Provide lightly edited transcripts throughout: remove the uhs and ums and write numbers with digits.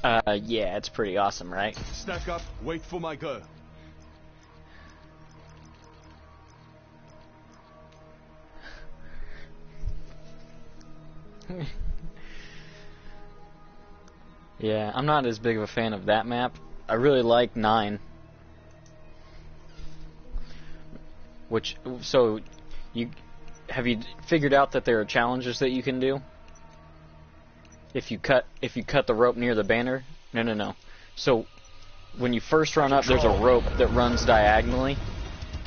Yeah, it's pretty awesome, right? Stack up, wait for my go. Yeah, I'm not as big of a fan of that map. I really like 9. So, have you figured out that there are challenges that you can do? If you cut the rope near the banner? No. So, when you first run up, there's a rope that runs diagonally,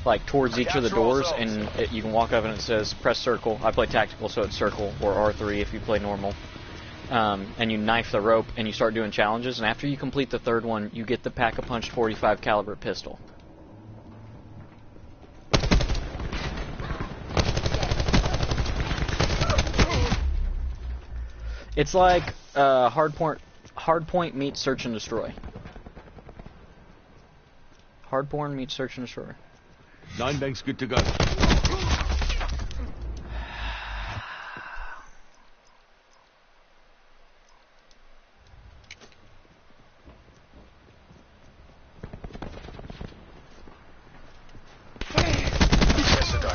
like towards each of the doors, and you can walk up and it says press circle. I play tactical, so it's circle, or R3 if you play normal. And you knife the rope and you start doing challenges, and after you complete the 3rd one, you get the Pack-a-Punch 45 caliber pistol. It's like Hardpoint meets Search and Destroy. Hardpoint meets Search and Destroy. 9 banks good to go.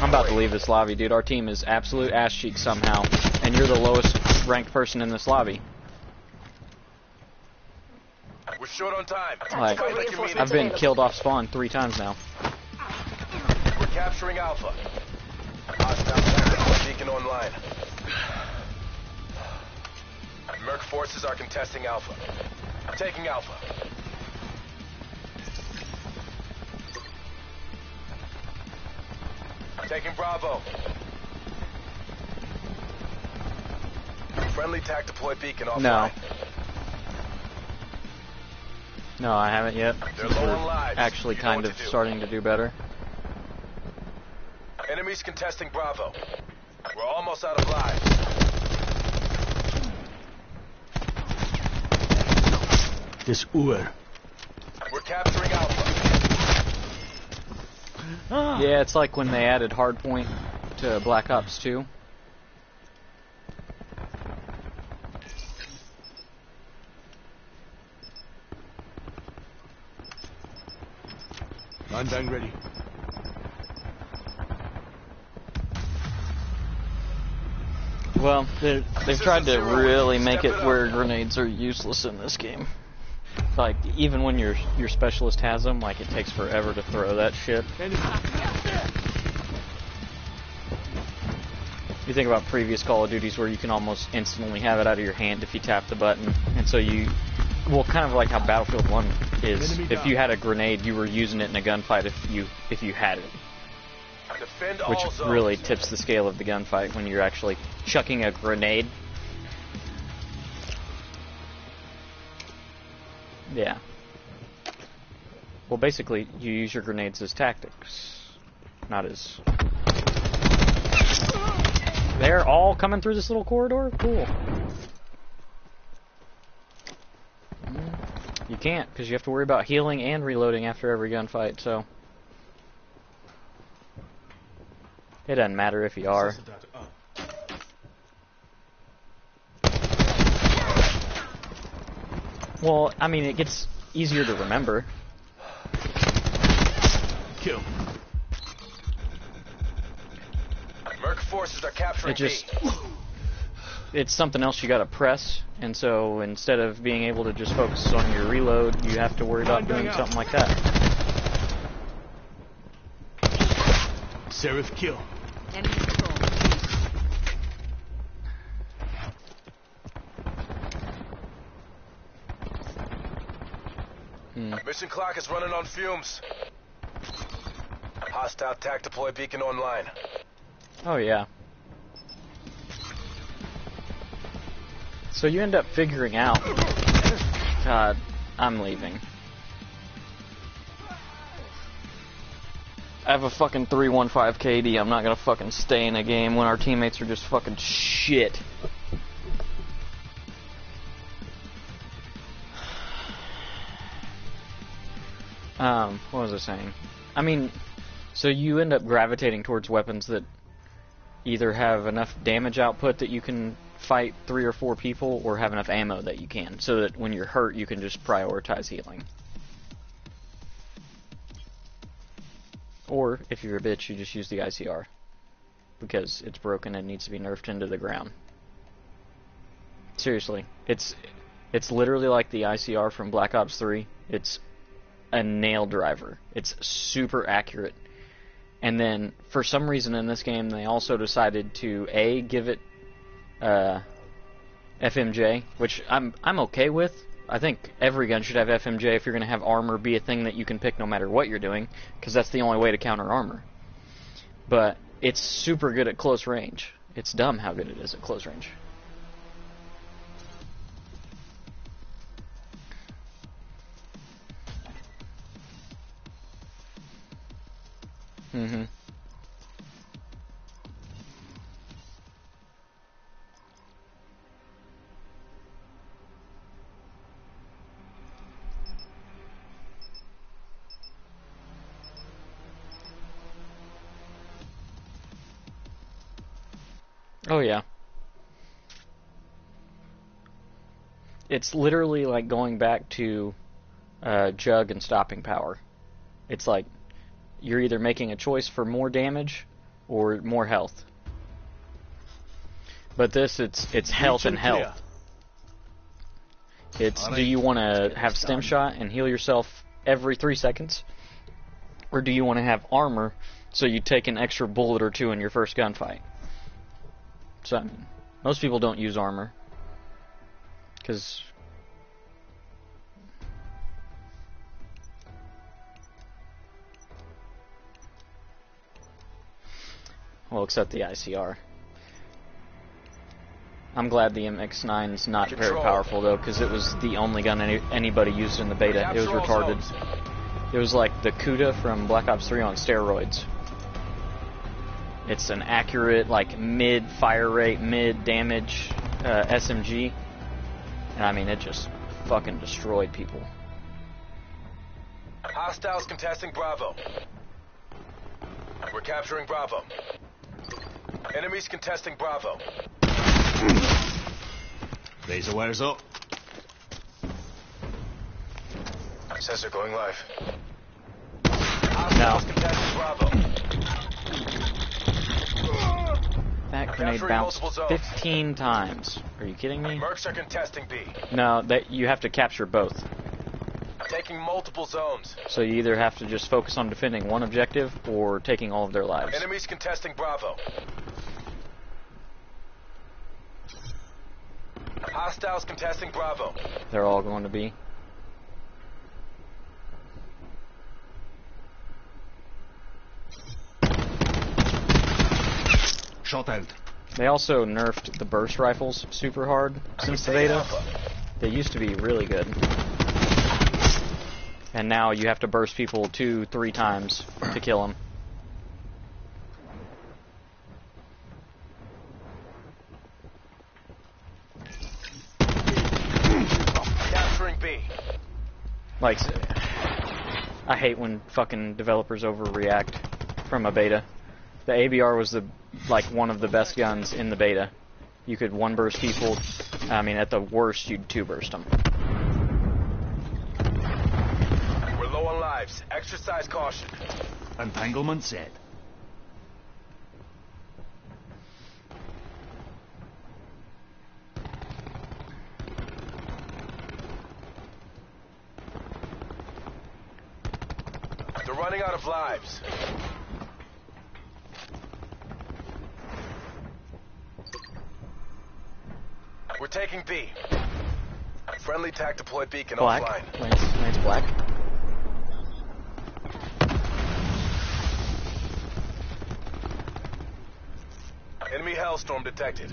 I'm about to leave this lobby, dude. Our team is absolute ass cheeks somehow, and you're the lowest ranked person in this lobby. We're short on time. Like, I've been killed off spawn 3 times now. We're capturing Alpha. Hostile beacon online. Merc forces are contesting Alpha. Taking Alpha. Taking Bravo. Friendly TAC deploy beacon offline. No, I haven't yet. They're low on lives. Actually kind of starting to do better. Enemies contesting Bravo. We're almost out of lives. This Uer. We're capturing Alpha. Yeah, it's like when they added Hardpoint to Black Ops 2. Nine bang ready. Well, they've tried to really make it where grenades are useless in this game. Like, even when your specialist has them, like, it takes forever to throw that shit. You think about previous Call of Duties where you can almost instantly have it out of your hand if you tap the button. And so well, kind of like how Battlefield 1 is. If you had a grenade, you were using it in a gunfight if you had it. Which really tips the scale of the gunfight when you're actually chucking a grenade. Yeah. Well, basically, you use your grenades as tactics, not as... They're all coming through this little corridor? Cool. You can't, because you have to worry about healing and reloading after every gunfight, so... It doesn't matter if you are. Well, I mean, it gets easier to remember. Kill. Merc forces are capturing it's something else you gotta press, and so instead of being able to just focus on your reload, you have to worry about doing something like that. Seraph kill. Enemy control. Mission clock is running on fumes. Hostile TAC deploy beacon online. Oh yeah. So you end up figuring out... God, I'm leaving. I have a fucking 315 KD. I'm not gonna fucking stay in a game when our teammates are just fucking shit. What was I saying? I mean, so you end up gravitating towards weapons that either have enough damage output that you can fight 3 or 4 people or have enough ammo that you can, so that when you're hurt you can just prioritize healing. Or, if you're a bitch, you just use the ICR. Because it's broken and needs to be nerfed into the ground. Seriously, it's literally like the ICR from Black Ops 3. It's a nail driver. It's super accurate. And then, for some reason in this game, they also decided to, A, give it FMJ, which I'm okay with. I think every gun should have FMJ if you're going to have armor be a thing that you can pick no matter what you're doing, because that's the only way to counter armor. But it's super good at close range. It's dumb how good it is at close range. Mm-hmm. Oh yeah. It's literally like going back to Jug and stopping power. It's like you're either making a choice for more damage or more health. But this, it's health and health. It's, do you want to have stem shot and heal yourself every 3 seconds? Or do you want to have armor so you take an extra bullet or 2 in your first gunfight? So, I mean, most people don't use armor. Because... well, except the ICR. I'm glad the MX9's not very powerful, though, because it was the only gun anybody used in the beta. It was retarded. It was like the Kuda from Black Ops 3 on steroids. It's an accurate, like, mid-fire rate, mid-damage SMG. And, I mean, it just fucking destroyed people. Hostiles contesting Bravo. We're capturing Bravo. Enemies contesting Bravo. Laser wires up. Sensor going live. No. Hostiles contesting Bravo. That grenade bounced 15 times. Are you kidding me? Mercs are contesting B. No, that you have to capture both. Taking multiple zones. So you either have to just focus on defending one objective or taking all of their lives. Enemies contesting Bravo. Hostiles contesting Bravo. They're all going to be. Shot out. They also nerfed the burst rifles super hard since the beta. They used to be really good. And now you have to burst people 2-3 times to kill them. Capturing B. Like, I hate when fucking developers overreact from a beta. The ABR was one of the best guns in the beta. You could one burst people. I mean, at the worst, you'd 2 burst them. We're low on lives. Exercise caution. Entanglement set. They're running out of lives. We're taking B. Friendly TAC deployed beacon Black. offline. Lance Black. Enemy Hellstorm detected.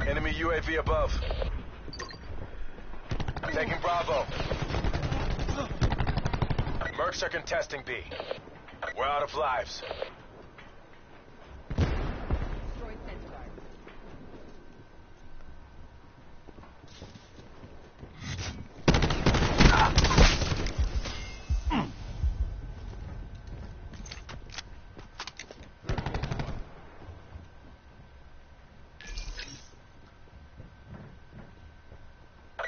Enemy UAV above. Taking Bravo. Mercs are contesting B. We're out of lives.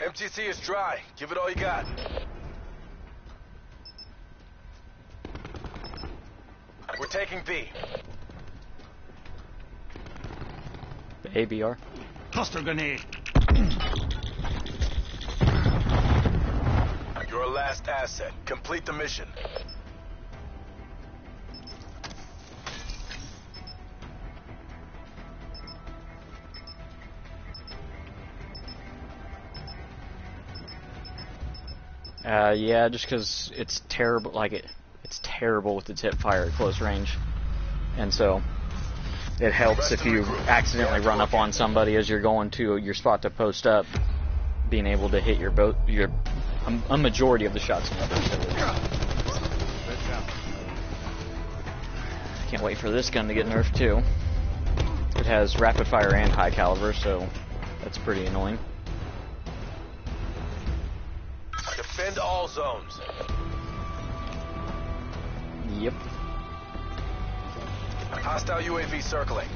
MTC is dry. Give it all you got. We're taking B. ABR. Cluster grenade. Your last asset. Complete the mission. Yeah, just because it's terrible. Like it's terrible with its hip fire at close range, and so it helps if you accidentally run up on somebody as you're going to your spot to post up, being able to hit your boat. A majority of the shots in the facility. Can't wait for this gun to get nerfed too. It has rapid fire and high caliber, so that's pretty annoying. Defend all zones. Yep. Hostile UAV circling.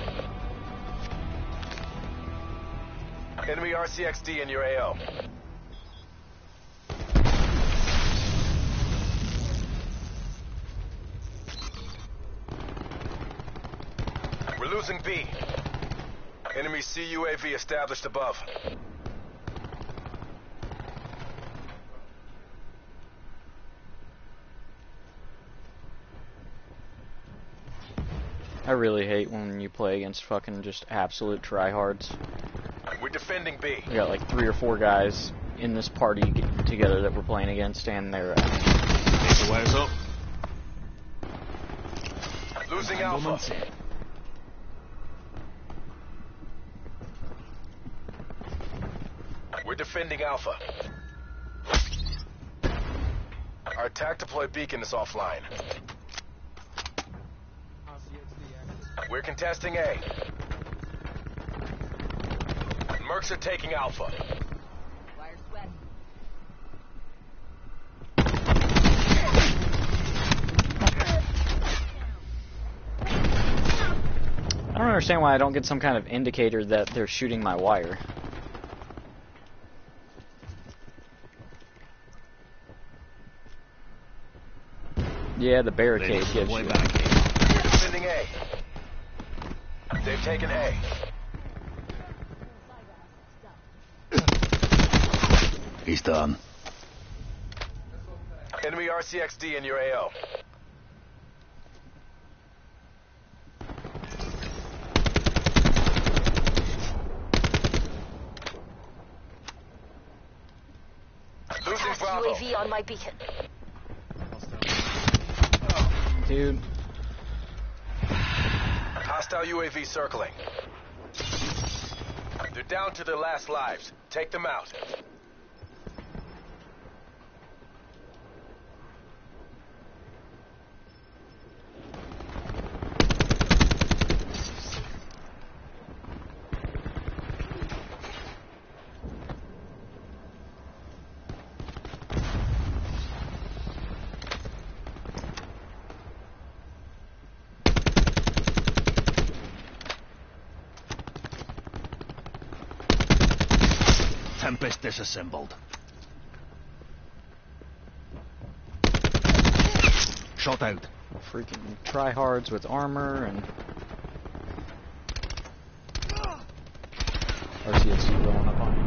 Enemy RCXD in your AO. We're losing B. Enemy CUAV established above. I really hate when you play against fucking just absolute tryhards. We're defending B. We got like 3 or 4 guys in this party together that we're playing against, and they're Laser wires up. Losing Alpha. Entanglement set. We're defending Alpha. Our attack deploy beacon is offline. We're contesting A. Mercs are taking Alpha. I don't understand why I don't get some kind of indicator that they're shooting my wire. Yeah, the barricade gives you. We're defending A. They've taken A. He's done. Enemy RCXD in your AO. Losing Bravo. UAV on my beacon. Dude. Hostile UAV circling. They're down to their last lives. Take them out. Tempest disassembled. Shot out. Freaking tryhards with armor and RCXD rolling up on me.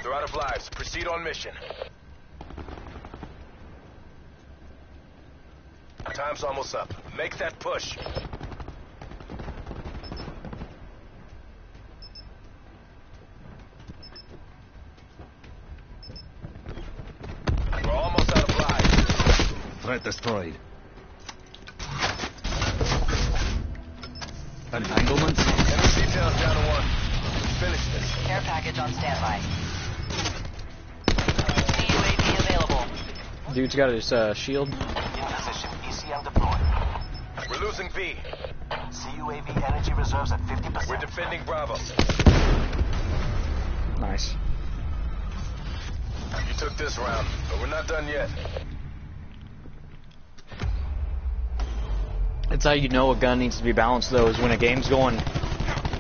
They're out of lives. Proceed on mission. Time's almost up. Make that push. We're almost out of lives. Threat destroyed. Entanglement. Enemy details down to 1. Finish this. Care package on standby. CUAV available. Dude's got his shield. In position. ECM deployed. We're losing B. CUAV energy reserves at 50%. We're defending Bravo. Nice. You took this round, but we're not done yet. That's how you know a gun needs to be balanced, though, is when a game's going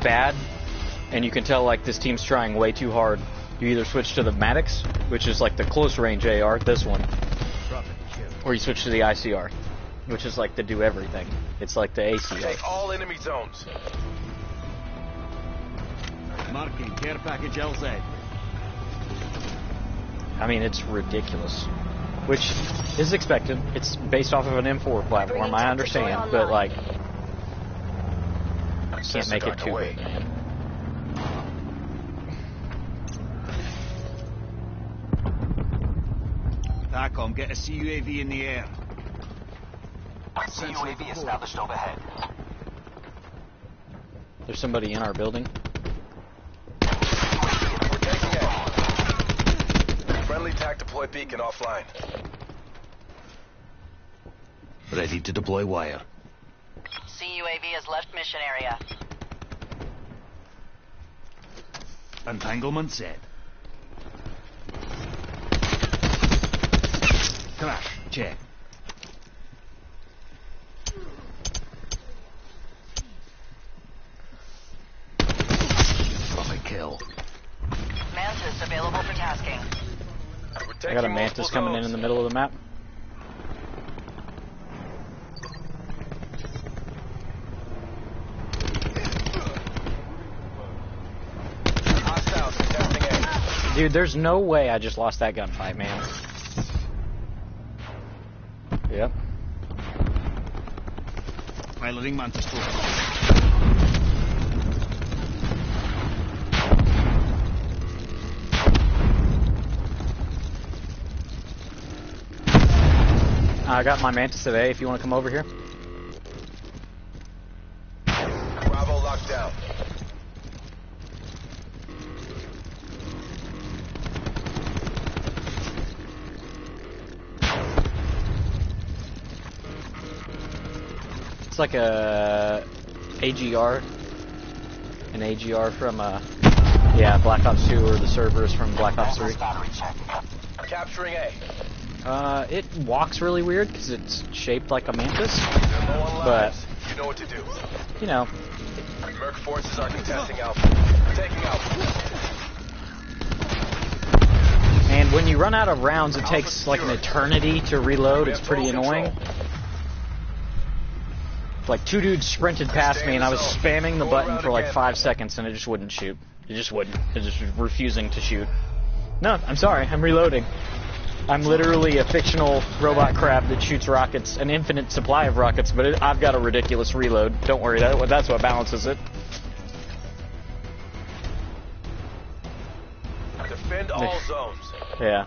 bad, and you can tell like this team's trying way too hard, you either switch to the Maddox, which is like the close range AR, this one, or you switch to the ICR, which is like the do everything. It's like the ACR. Take all enemy zones. Marking care package LZ. I mean, it's ridiculous, which is expected. It's based off of an M4 platform, I understand, but like, can't make it too good, man. TACOM, get a CUAV in the air. CUAV established overhead. There's somebody in our building. We're taking A. Friendly TAC deploy beacon offline. Ready to deploy wire. CUAV has left mission area. Entanglement set. Crash, check. Drop a kill. Mantis available for tasking. We're I taking got a multiple Mantis coming in zones. the middle of the map. Hostiles contesting A. Dude, there's no way I just lost that gunfight, man. Yep. Piloting Mantis 4. I got my Mantis at A if you want to come over here. Bravo locked down. It's like a AGR. An AGR from, yeah, Black Ops 2 or the servers from Black Ops 3. Battery check. Capturing A. It walks really weird because it's shaped like a Mantis, They're low on but, lives. You know what to do. you know, Merc forces are contesting Alpha. Taking Alpha. and when you run out of rounds, it takes like an eternity to reload. It's pretty annoying. Like, two dudes sprinted past me and I was spamming the button for like 5 seconds and it just wouldn't shoot. It just wouldn't. It just was refusing to shoot. No, I'm sorry, I'm reloading. I'm literally a fictional robot crab that shoots rockets, an infinite supply of rockets, but I've got a ridiculous reload. Don't worry, that's what balances it. Defend all zones. Yeah.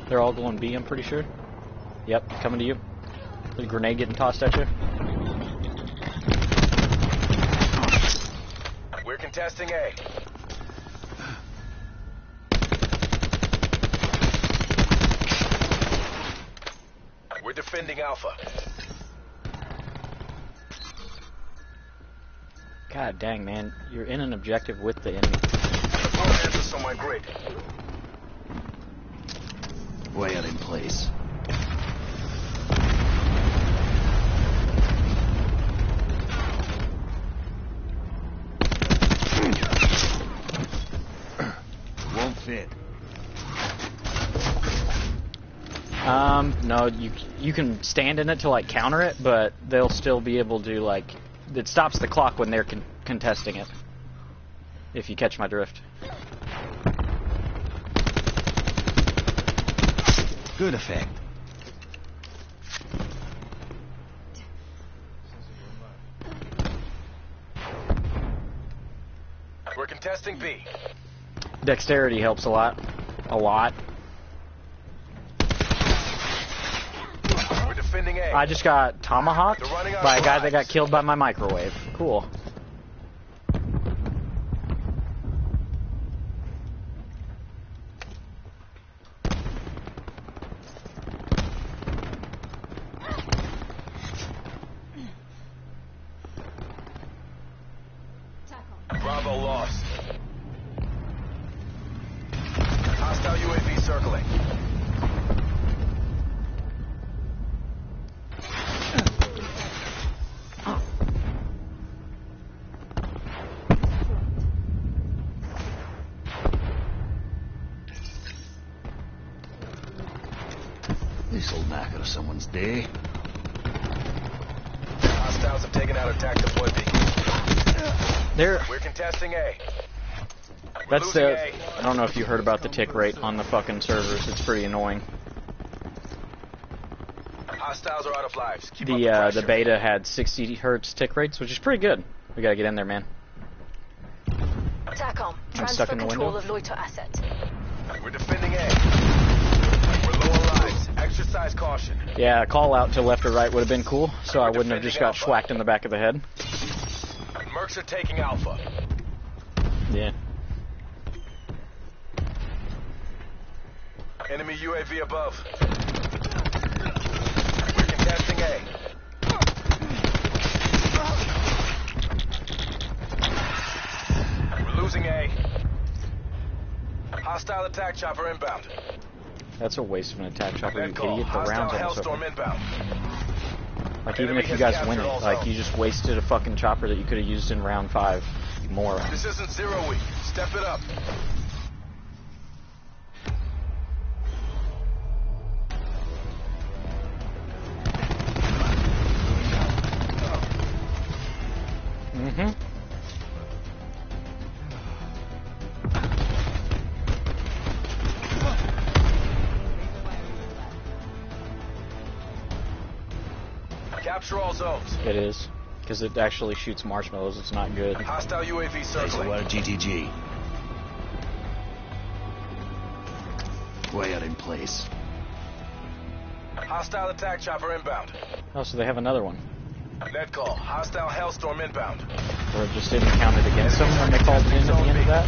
They're all going B, I'm pretty sure. Yep, coming to you. The grenade getting tossed at you. We're contesting A. We're defending Alpha. God dang, man. You're in an objective with the enemy. The four Mantis on my grid. Wire in place. Won't fit. No, you can stand in it to like counter it, but they'll still be able to like, it stops the clock when they're contesting it. If you catch my drift. Good effect. We're contesting B. Dexterity helps a lot. A lot. We're defending A. I just got tomahawked by a guy that got killed by my microwave. Cool. Bravo lost. Hostile UAV circling. This'll knacker someone's day. Hostiles have taken out attack deploy beacon. There. We're contesting A. We're That's losing the. A. I don't know if you heard about the tick rate on the fucking servers. It's pretty annoying. Hostiles are out of lives. Keep up the The pressure. beta had 60 hertz tick rates, which is pretty good. We gotta get in there, man. TACOM, I'm stuck transfer in the control window. of Loiter asset. We're defending A. We're low on lives. Exercise caution. Yeah, a call out to left or right would have been cool, so I We're wouldn't have just got defending Alpha. schwacked in the back of the head. Mercs are taking Alpha. Yeah. Enemy UAV above. We're contesting A. We're losing A. Hostile attack chopper inbound. That's a waste of an attack chopper, you Net call. idiot. The Hostile round's almost Hellstorm over. inbound. Like, even Enemy if you has guys captured win it, all like, zones. you just wasted a fucking chopper that you could have used in round 5. You moron. This isn't 0 week. Step it up. Mm-hmm. Capture all zones. It is. Because it actually shoots marshmallows. It's not good. Hostile UAV There's a circling. word GTG. Wire in place. Hostile attack chopper inbound. Oh, so they have another one. Net call. Hostile Hellstorm inbound. Or it just didn't count it against them when they called it in at the end of that?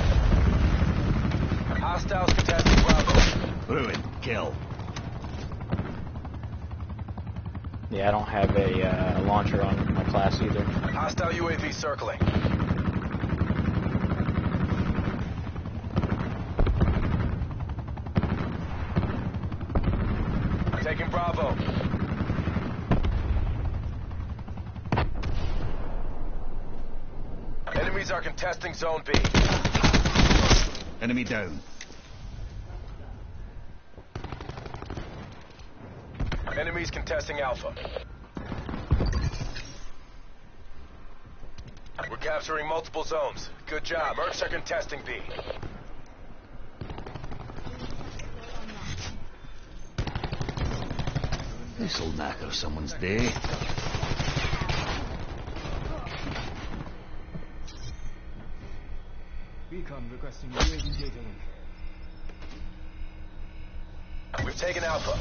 Hostiles contesting Bravo. Ruin. Kill. Yeah, I don't have a launcher on my class either. Hostile UAV circling. Taking Bravo. Enemies are contesting Zone B. Enemy down. Enemies contesting Alpha. We're capturing multiple zones. Good job. Mercs are contesting B. This'll knacker someone's day. Recon requesting UAV data link. We've taken Alpha.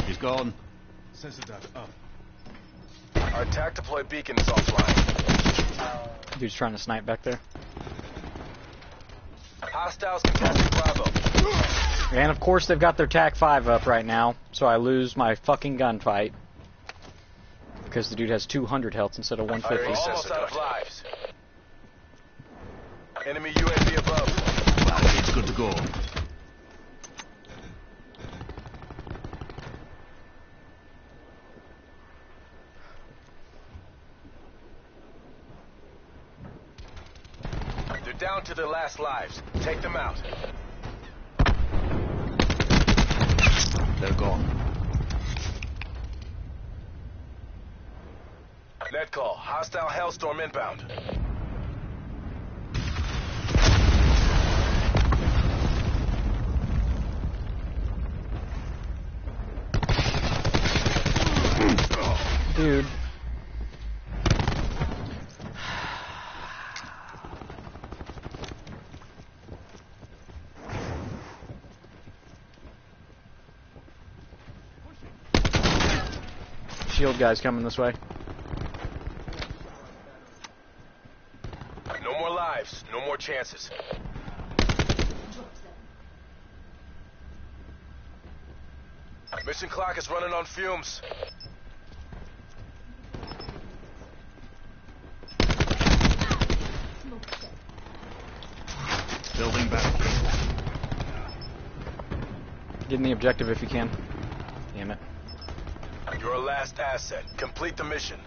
He's gone. Sensor data up. Our attack deploy beacon is offline. Dude's trying to snipe back there. Hostiles contesting Bravo. And of course they've got their TAC 5 up right now, so I lose my fucking gunfight. Because the dude has 200 health instead of We're 150. almost out of lives. Enemy UAV above. It's good to go. They're down to their last lives. Take them out. They're gone. Net call. Hostile Hellstorm inbound. Dude. Shield guy's coming this way. No more lives. No more chances. Mission clock is running on fumes. Building back. Get in the objective if you can. Damn it. Your last asset. Complete the mission.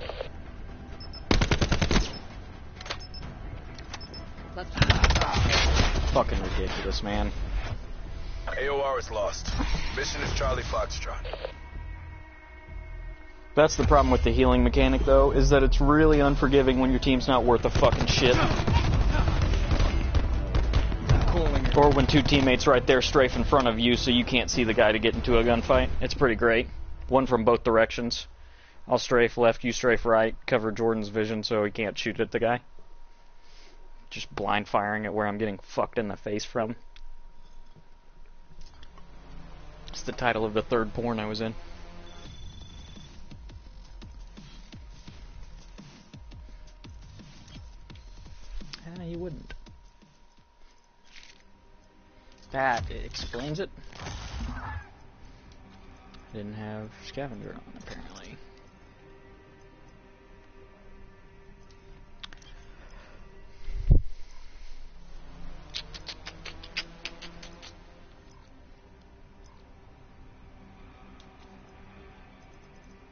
Fucking ridiculous, man. AOR is lost. Mission is Charlie Foxtrot. That's the problem with the healing mechanic, though, is that it's really unforgiving when your team's not worth a fucking shit. Or when two teammates right there strafe in front of you so you can't see the guy to get into a gunfight. It's pretty great. One from both directions. I'll strafe left, you strafe right, cover Jordan's vision so he can't shoot at the guy. Just blind firing at where I'm getting fucked in the face from. It's the title of the third porn I was in. You wouldn't. That explains it. Didn't have scavenger on, apparently.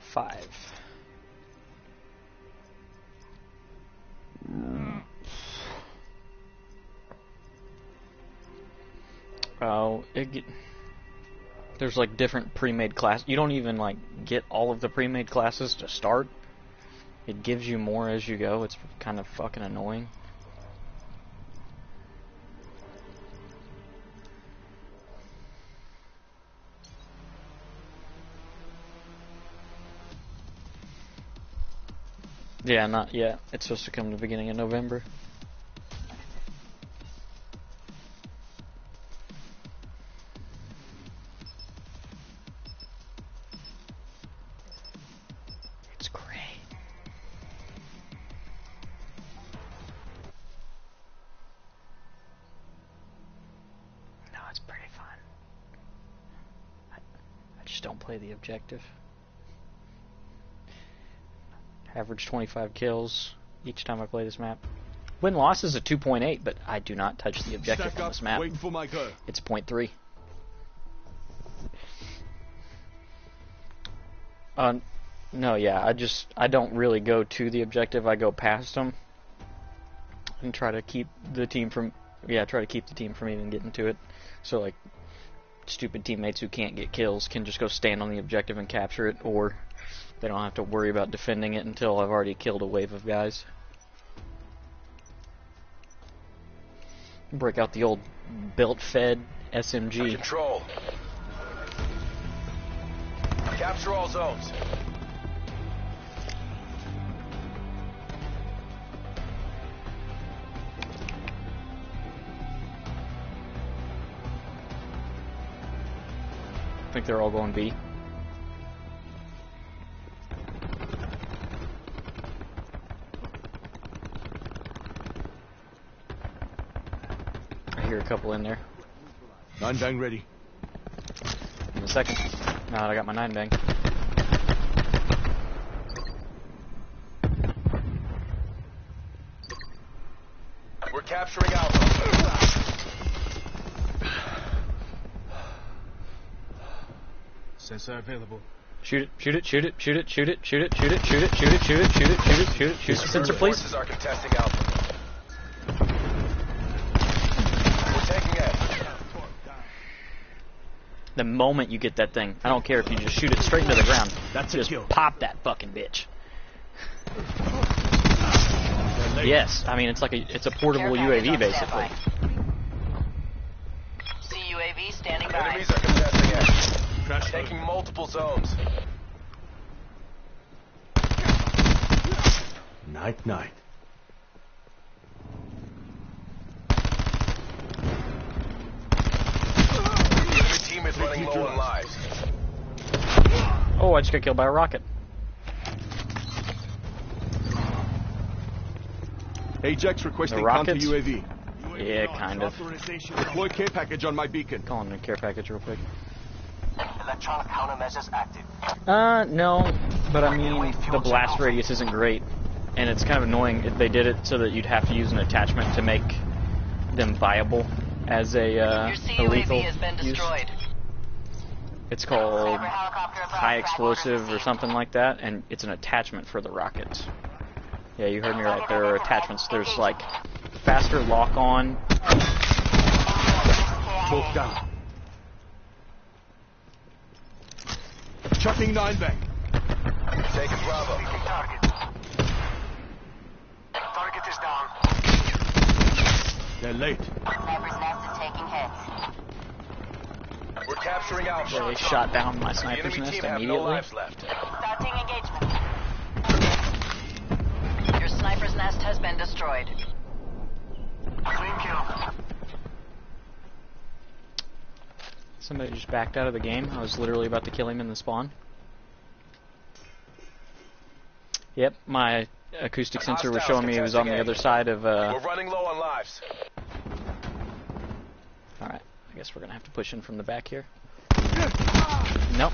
Five. Oh, there's like different pre-made class. You don't even like get all of the pre-made classes to start. It gives you more as you go. It's kind of fucking annoying. Yeah, not yet. It's supposed to come the beginning of November. It's great. No, it's pretty fun. I just don't play the objective. Average 25 kills each time I play this map. Win-loss is a 2.8, but I do not touch the objective on this map. Wait for my go. It's 0.3. No, yeah, I don't really go to the objective. I go past them and try to keep the team from even getting to it. So like stupid teammates who can't get kills can just go stand on the objective and capture it, or they don't have to worry about defending it until I've already killed a wave of guys. Break out the old belt-fed SMG. Control. Capture all zones. I think they're all going B. I hear a couple in there. 9-bang ready. In a second. Now that I got my 9-bang. We're capturing Alpha. Sensor available. Shoot it, shoot it, shoot it, shoot it, shoot it, shoot it, shoot it, shoot it, shoot it, shoot it, shoot it, shoot it, shoot it, shoot the sensor, please. Forces are contesting Alpha. We're taking it. The moment you get that thing, I don't care if you just shoot it straight into the ground. That's just a kill. pop that fucking bitch. Yes, I mean it's a portable Care package UAV on basically. standby. CUAV standing by. Enemies are contesting it. Crash Taking multiple zones. Night, night. Enemy team is running low on lives. Oh, I just got killed by a rocket. Ajax requesting The counter rockets? UAV. Yeah, kind of. Deploy care package on my beacon. Call in the care package real quick. Electronic countermeasures active. No, but I mean the blast radius isn't great, and it's kind of annoying if they did it so that you'd have to use an attachment to make them viable. as a Your lethal CUAV has been use. destroyed. It's called Cyber helicopter above, high track order explosive or received. something like that, and it's an attachment for the rockets. Yeah, you heard me right. There are attachments. There's like faster lock on. Both down. Chucking 9-bang. Taking Bravo. Target is down. They're late. Sniper's nest is taking hits. We're capturing Alpha. They shot down my The sniper's enemy nest team have no immediately. lives left. Starting engagement. Your sniper's nest has been destroyed. Clean kill. Somebody just backed out of the game. I was literally about to kill him in the spawn. Yep, my acoustic sensor was showing me he was on the other side of. We're running low on lives. Alright, I guess we're gonna have to push in from the back here. Nope.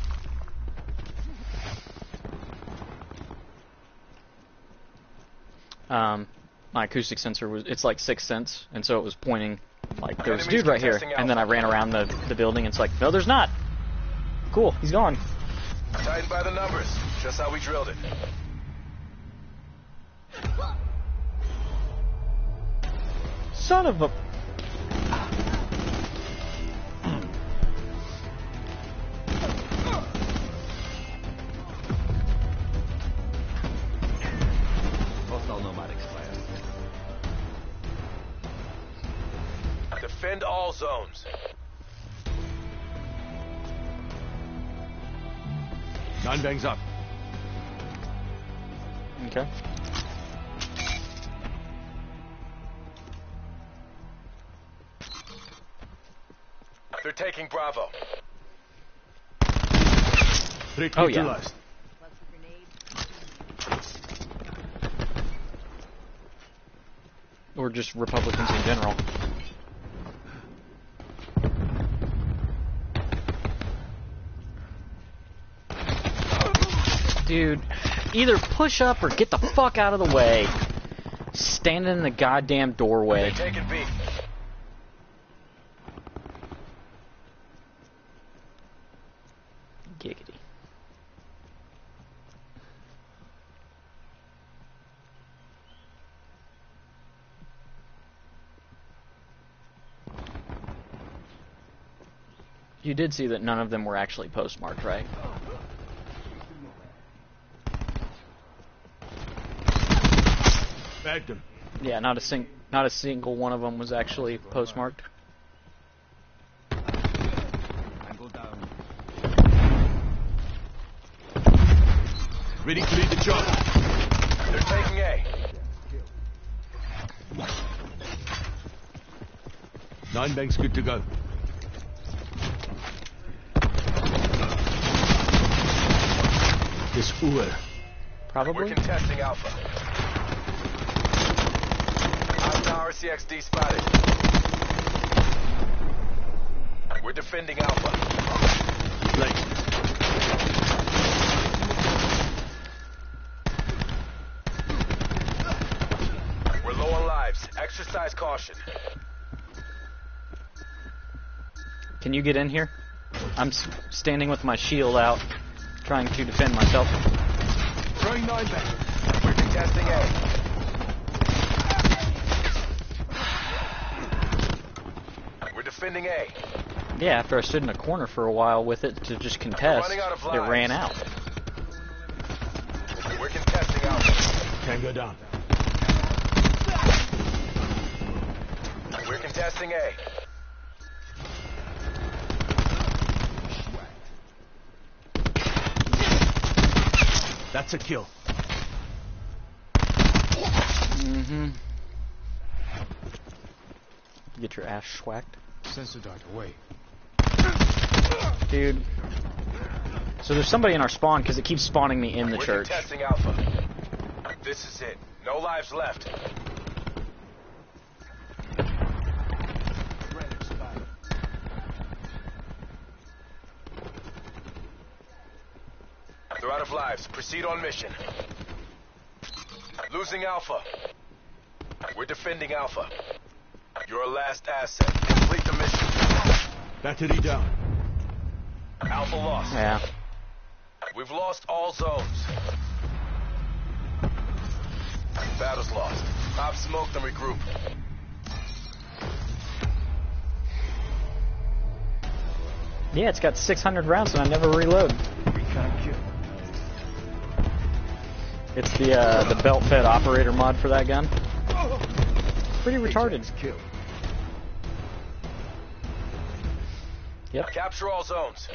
My acoustic sensor was, it's like 6th Sense, and so it was pointing, like, there was a dude right here, and then I ran around the building, and it's like, no, there's not! Cool, he's gone. Tightened by the numbers. Just how we drilled it. Son of a... Hostile nomadics fire. Defend all zones. 9-bang's up. Okay. They're taking Bravo. 3 Oh, yeah. neutralized. Or just Republicans in general. Dude, either push up or get the fuck out of the way. Standing in the goddamn doorway. They're taking B. Giggity. You did see that none of them were actually postmarked, right? Bagged him. Yeah, not a single one of them was actually postmarked. Angle down. Ready to lead the charge. They're taking A. 9-bang's good to go. This Uer. Probably. We're contesting Alpha. Hostile RCXD spotted. We're defending Alpha. Late. We're low on lives. Exercise caution. Can you get in here? I'm standing with my shield out, trying to defend myself. Throwing 9-bang. We're contesting A. We're defending A. Yeah, after I stood in a corner for a while with it to just contest, running out of it lives. ran out. We're contesting Alpha. Tango down. We're contesting A. That's a kill. Mm-hmm. Get your ass schwacked. Sensor dart away. Dude. So there's somebody in our spawn because it keeps spawning me in the We're church. contesting Alpha. This is it. No lives left. They're out of lives. Proceed on mission. Losing Alpha. We're defending Alpha. You're our last asset. Complete the Battery down. Alpha lost. Yeah. We've lost all zones. Battle's lost. Pop smoke, then regroup. Yeah, it's got 600 rounds and I never reload. Recon kill. It's the belt-fed operator mod for that gun. Pretty retarded. Ajax kill. Yep. Capture all zones.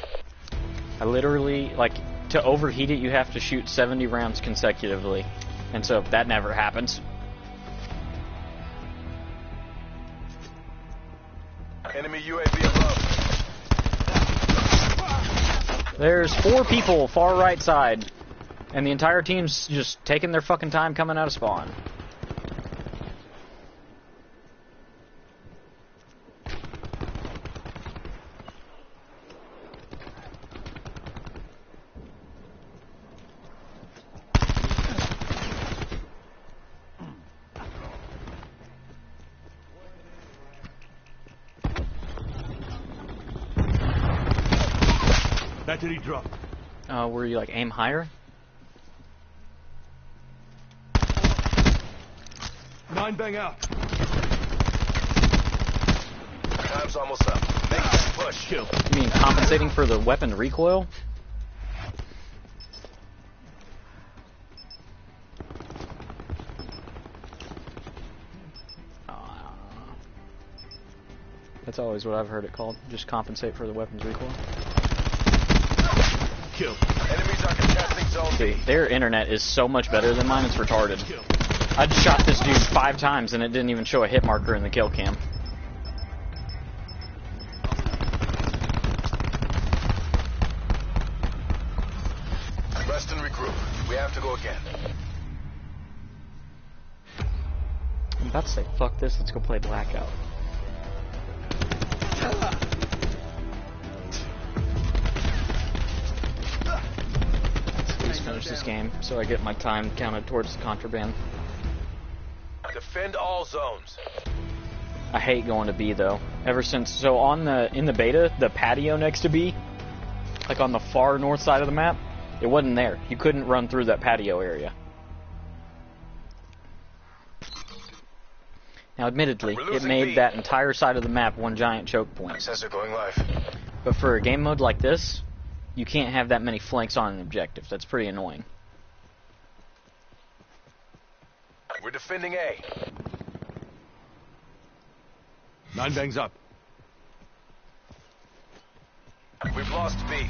I literally, like, to overheat it, you have to shoot 70 rounds consecutively. And so that never happens. Enemy UAV above. There's 4 people far right side. And the entire team's just taking their fucking time coming out of spawn. Battery drop. Where you, like, aim higher? 9 bang out. Time's almost up. Make that push. Kill. You mean compensating for the weapon recoil? That's always what I've heard it called. Just compensate for the weapon's recoil. Kill. Enemies are contesting zone B. Dude, their internet is so much better than mine, it's retarded. Kill. I just shot this dude 5 times and it didn't even show a hit marker in the kill cam. Rest and regroup. We have to go again. I'm about to say, fuck this, let's go play Blackout. Let's finish this game so I get my time counted towards the contraband. Defend all zones. I hate going to B though. Ever since, so on in the beta, the patio next to B, like on the far north side of the map, it wasn't there. You couldn't run through that patio area. Now, admittedly, We're it losing made B. that entire side of the map one giant choke point. Sensor going live. But for a game mode like this, you can't have that many flanks on an objective. That's pretty annoying. We're defending A. 9 bangs up. We've lost B.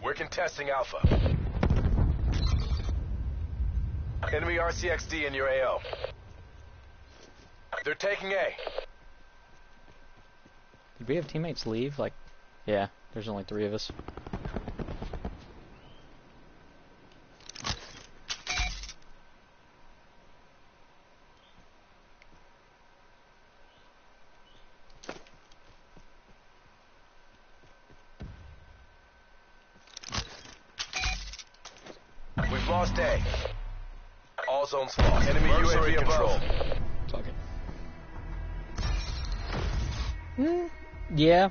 We're contesting Alpha. Enemy RCXD in your AO. They're taking A. Did we have teammates leave? Like, yeah, there's only 3 of us. We've lost A. All zones lost. Enemy UAV above. Fuck it. Yeah.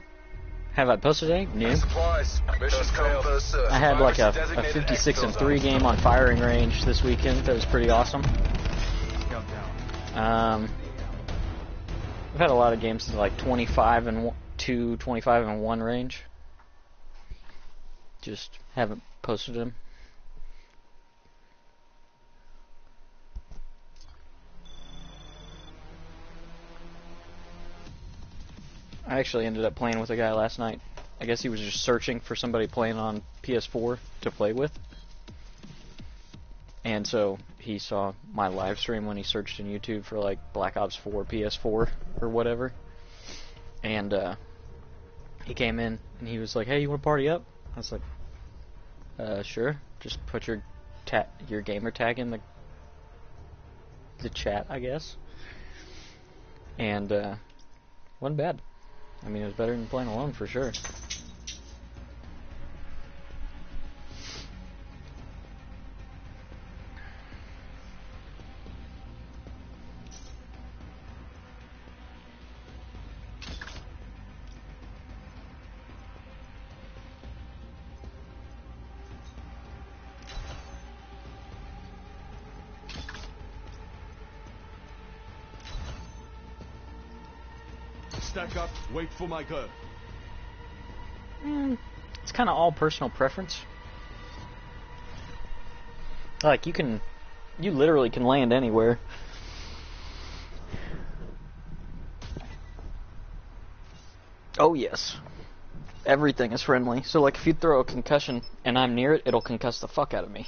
Have I posted any? No. Supplies. Mission failed. I had like a 56-3 game on firing range this weekend. That was pretty awesome. I've had a lot of games to like 25-2, 25-1 range. Just haven't posted them. I actually ended up playing with a guy last night. I guess he was just searching for somebody playing on PS4 to play with. And so he saw my live stream when he searched in YouTube for like Black Ops 4 PS4 or whatever. And he came in and he was like, "Hey, you want to party up?" I was like, "Sure. Just put your gamer tag in the chat, I guess." And wasn't bad. I mean, it was better than playing alone for sure. stack up, wait for my girl. It's kind of all personal preference. Like, you literally can land anywhere. Oh yes. Everything is friendly. So like if you throw a concussion and I'm near it, it'll concuss the fuck out of me.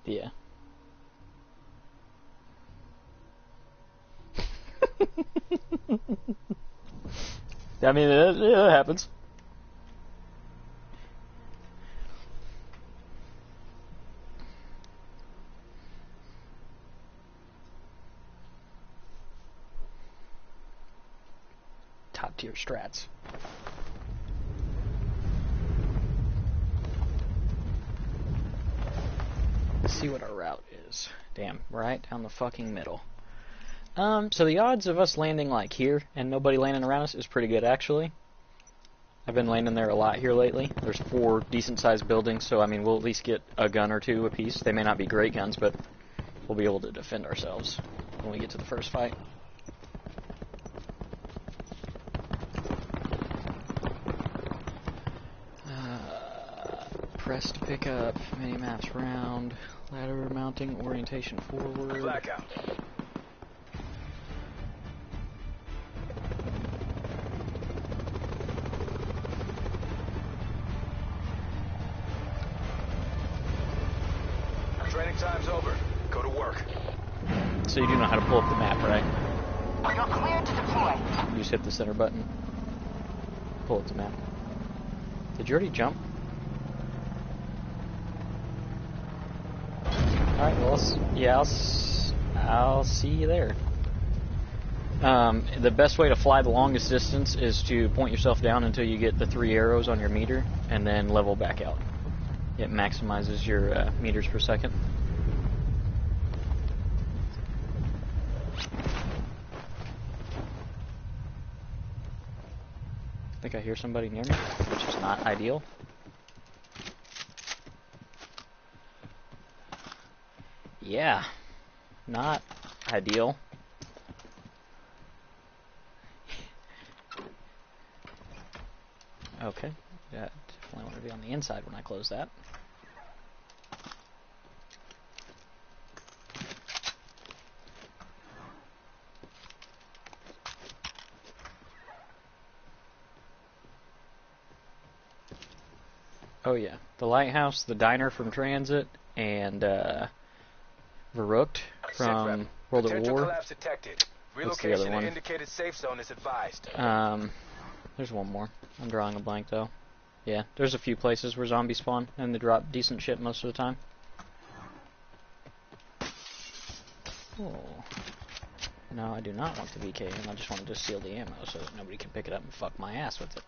Yeah. I mean, it happens. Top tier strats. Let's see what our route is. Damn, right down the fucking middle. So the odds of us landing like here and nobody landing around us is pretty good actually. I've been landing there a lot here lately. There's 4 decent sized buildings, so I mean we'll at least get a gun or 2 apiece. They may not be great guns, but we'll be able to defend ourselves when we get to the first fight. Press to pick up, mini-maps round, ladder mounting, orientation forward. Blackout. Training time's over. Go to work. So you do know how to pull up the map, right? You're cleared to deploy. You just hit the center button. Pull up the map. Did you already jump? Alright, well, I'll see you there. The best way to fly the longest distance is to point yourself down until you get the 3 arrows on your meter, and then level back out. It maximizes your meters per second. I think I hear somebody near me, which is not ideal. Yeah, not ideal. Okay, yeah, definitely want to be on the inside when I close that. Oh yeah, the lighthouse, the diner from Transit, and Verrückt from World at Potential War. collapse detected. What's the Relocation other to one? indicated safe zone is advised. There's one more. I'm drawing a blank though. Yeah, there's a few places where zombies spawn, and they drop decent shit most of the time. Oh. No, I do not want the VKM. I just wanted to steal the ammo so that nobody can pick it up and fuck my ass with it.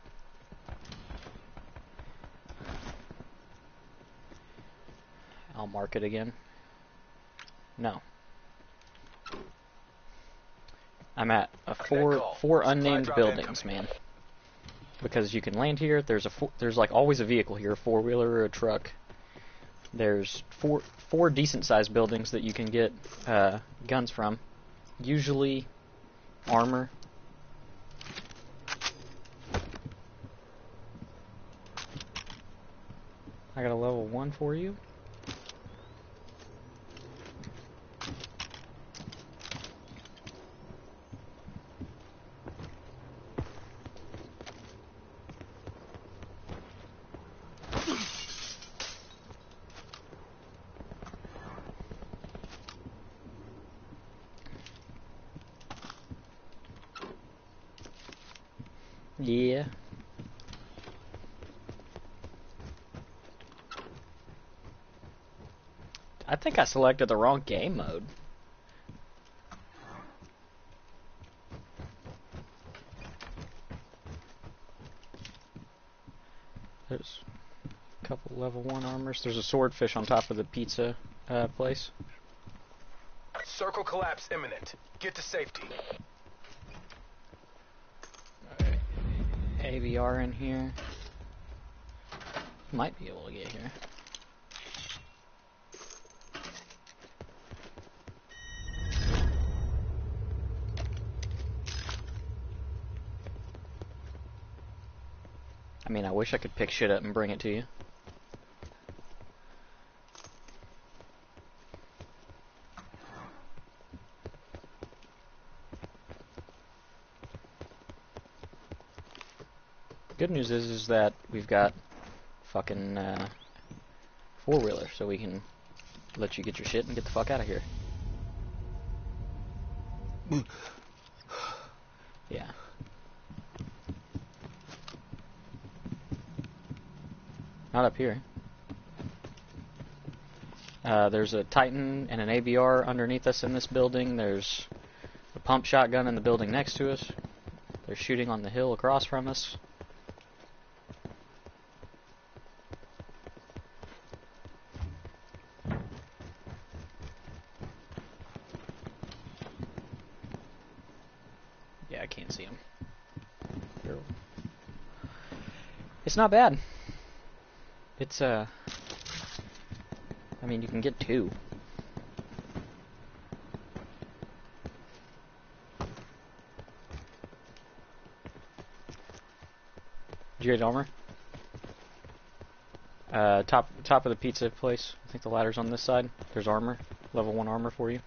I'll mark it again. No. I'm at a four unnamed buildings, man. Because you can land here. There's like always a vehicle here, a 4-wheeler or a truck. There's four decent sized buildings that you can get guns from. Usually armor. I got a level 1 for you. Yeah. I think I selected the wrong game mode. There's a couple level 1 armors. There's a swordfish on top of the pizza place. Circle collapse imminent. Get to safety. AVR in here. Might be able to get here. I mean, I wish I could pick shit up and bring it to you. Good news is that we've got fucking four-wheeler, so we can let you get your shit and get the fuck out of here. Yeah. Not up here. There's a Titan and an ABR underneath us in this building. There's a pump shotgun in the building next to us. They're shooting on the hill across from us. Yeah, I can't see them. It's not bad. It's, I mean, you can get two. Did you get armor? Top of the pizza place. I think the ladder's on this side. There's armor. Level 1 armor for you.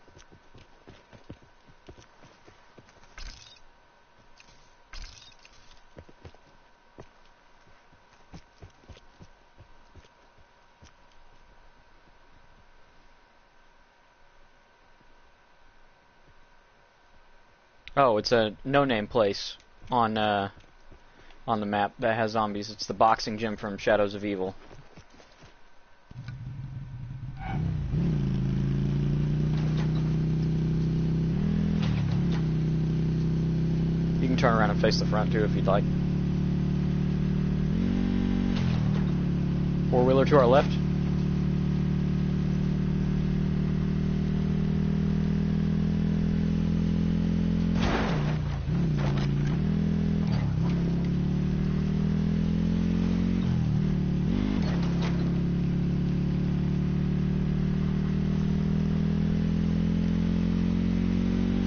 Oh, it's a no-name place on the map that has zombies. It's the boxing gym from Shadows of Evil. You can turn around and face the front too if you'd like. Four-wheeler to our left.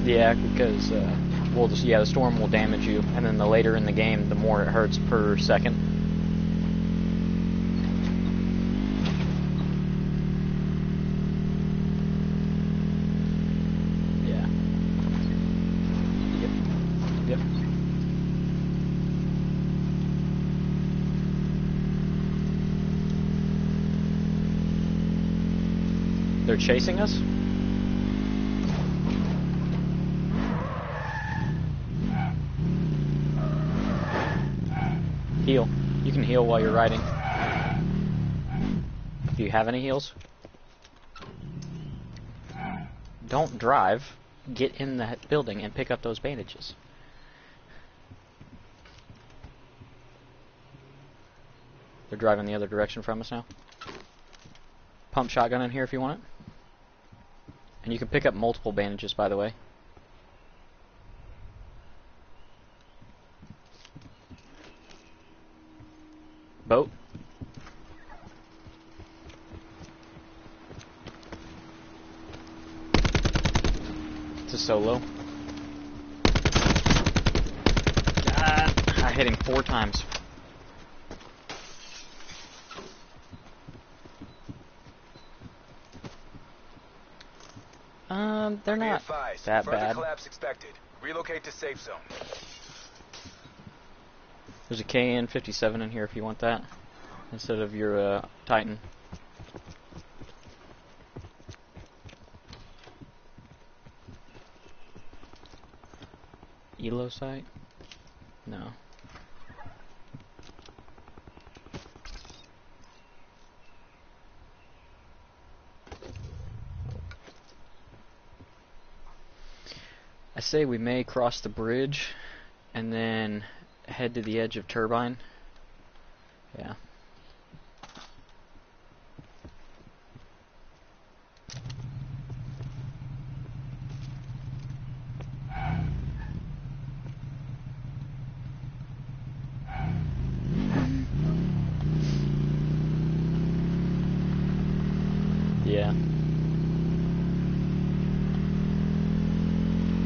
Yeah, because, we'll just, yeah, the storm will damage you, and then the later in the game, the more it hurts per second. Yeah. Yep. Yep. They're chasing us? Heal. You can heal while you're riding. Do you have any heals? Don't drive. Get in the building and pick up those bandages. They're driving the other direction from us now. Pump shotgun in here if you want it. And you can pick up multiple bandages, by the way. Boat. It's a solo. God, I hit him 4 times. They're not that bad. Collapse expected. Relocate to safe zone. There's a KN-57 in here if you want that, instead of your Titan. Elo site? No. I say we may cross the bridge and then head to the edge of Turbine. Yeah. Yeah.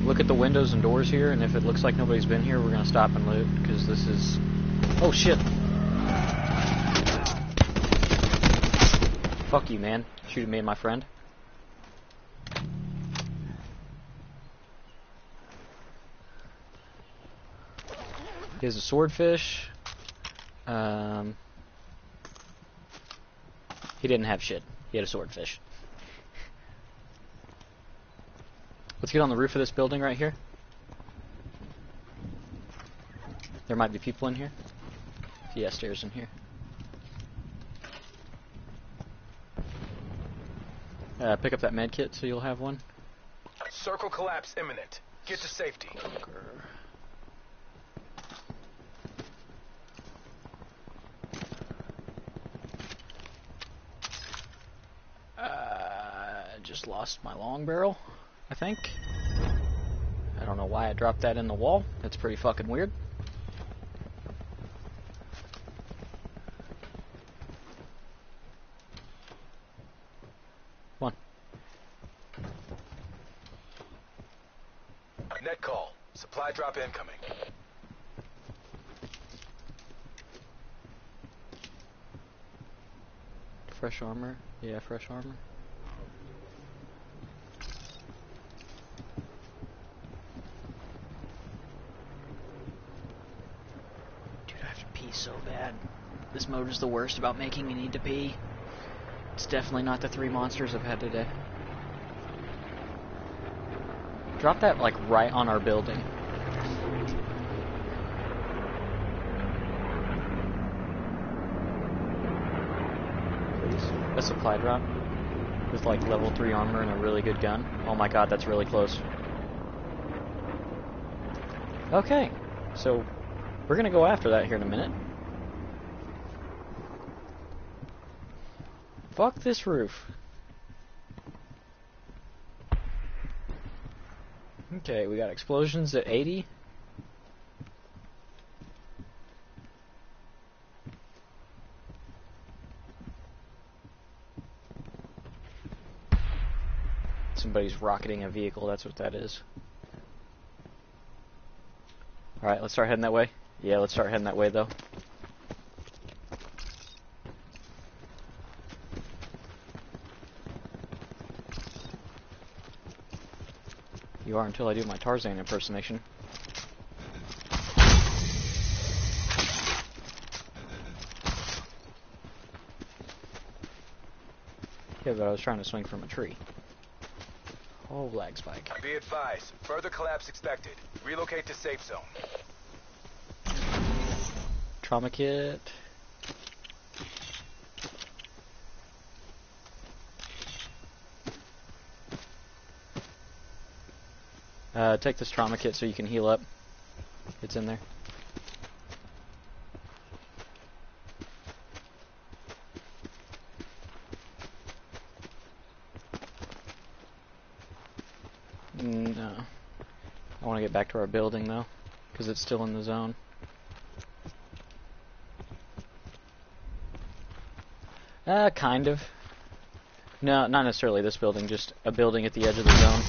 Look at the windows and doors here, and if it looks like nobody's been here, we're gonna stop and loot, because this is... Oh shit! Fuck you, man. Shooting me and my friend. He has a swordfish. He didn't have shit. He had a swordfish. Let's get on the roof of this building right here. There might be people in here. Yeah, stairs in here. Pick up that med kit so you'll have one. Circle collapse imminent. Get to safety. Just lost my long barrel, I think. I don't know why I dropped that in the wall. That's pretty fucking weird. Come on. Net call. Supply drop incoming. Fresh armor. Yeah, fresh armor. So bad. This mode is the worst about making me need to pee. It's definitely not the 3 monsters I've had today. Drop that like right on our building. Please. A supply drop with like level 3 armor and a really good gun. Oh my god, that's really close. Okay, so we're gonna go after that here in a minute. Fuck this roof. Okay, we got explosions at 80. Somebody's rocketing a vehicle, that's what that is. Alright, let's start heading that way. Yeah, let's start heading that way though. You are until I do my Tarzan impersonation. Yeah, but I was trying to swing from a tree. Oh, lag spike. Be advised. Further collapse expected. Relocate to safe zone. Trauma kit. Take this trauma kit so you can heal up. It's in there. No. I want to get back to our building though, because it's still in the zone. Kind of. No, not necessarily this building, just a building at the edge of the zone.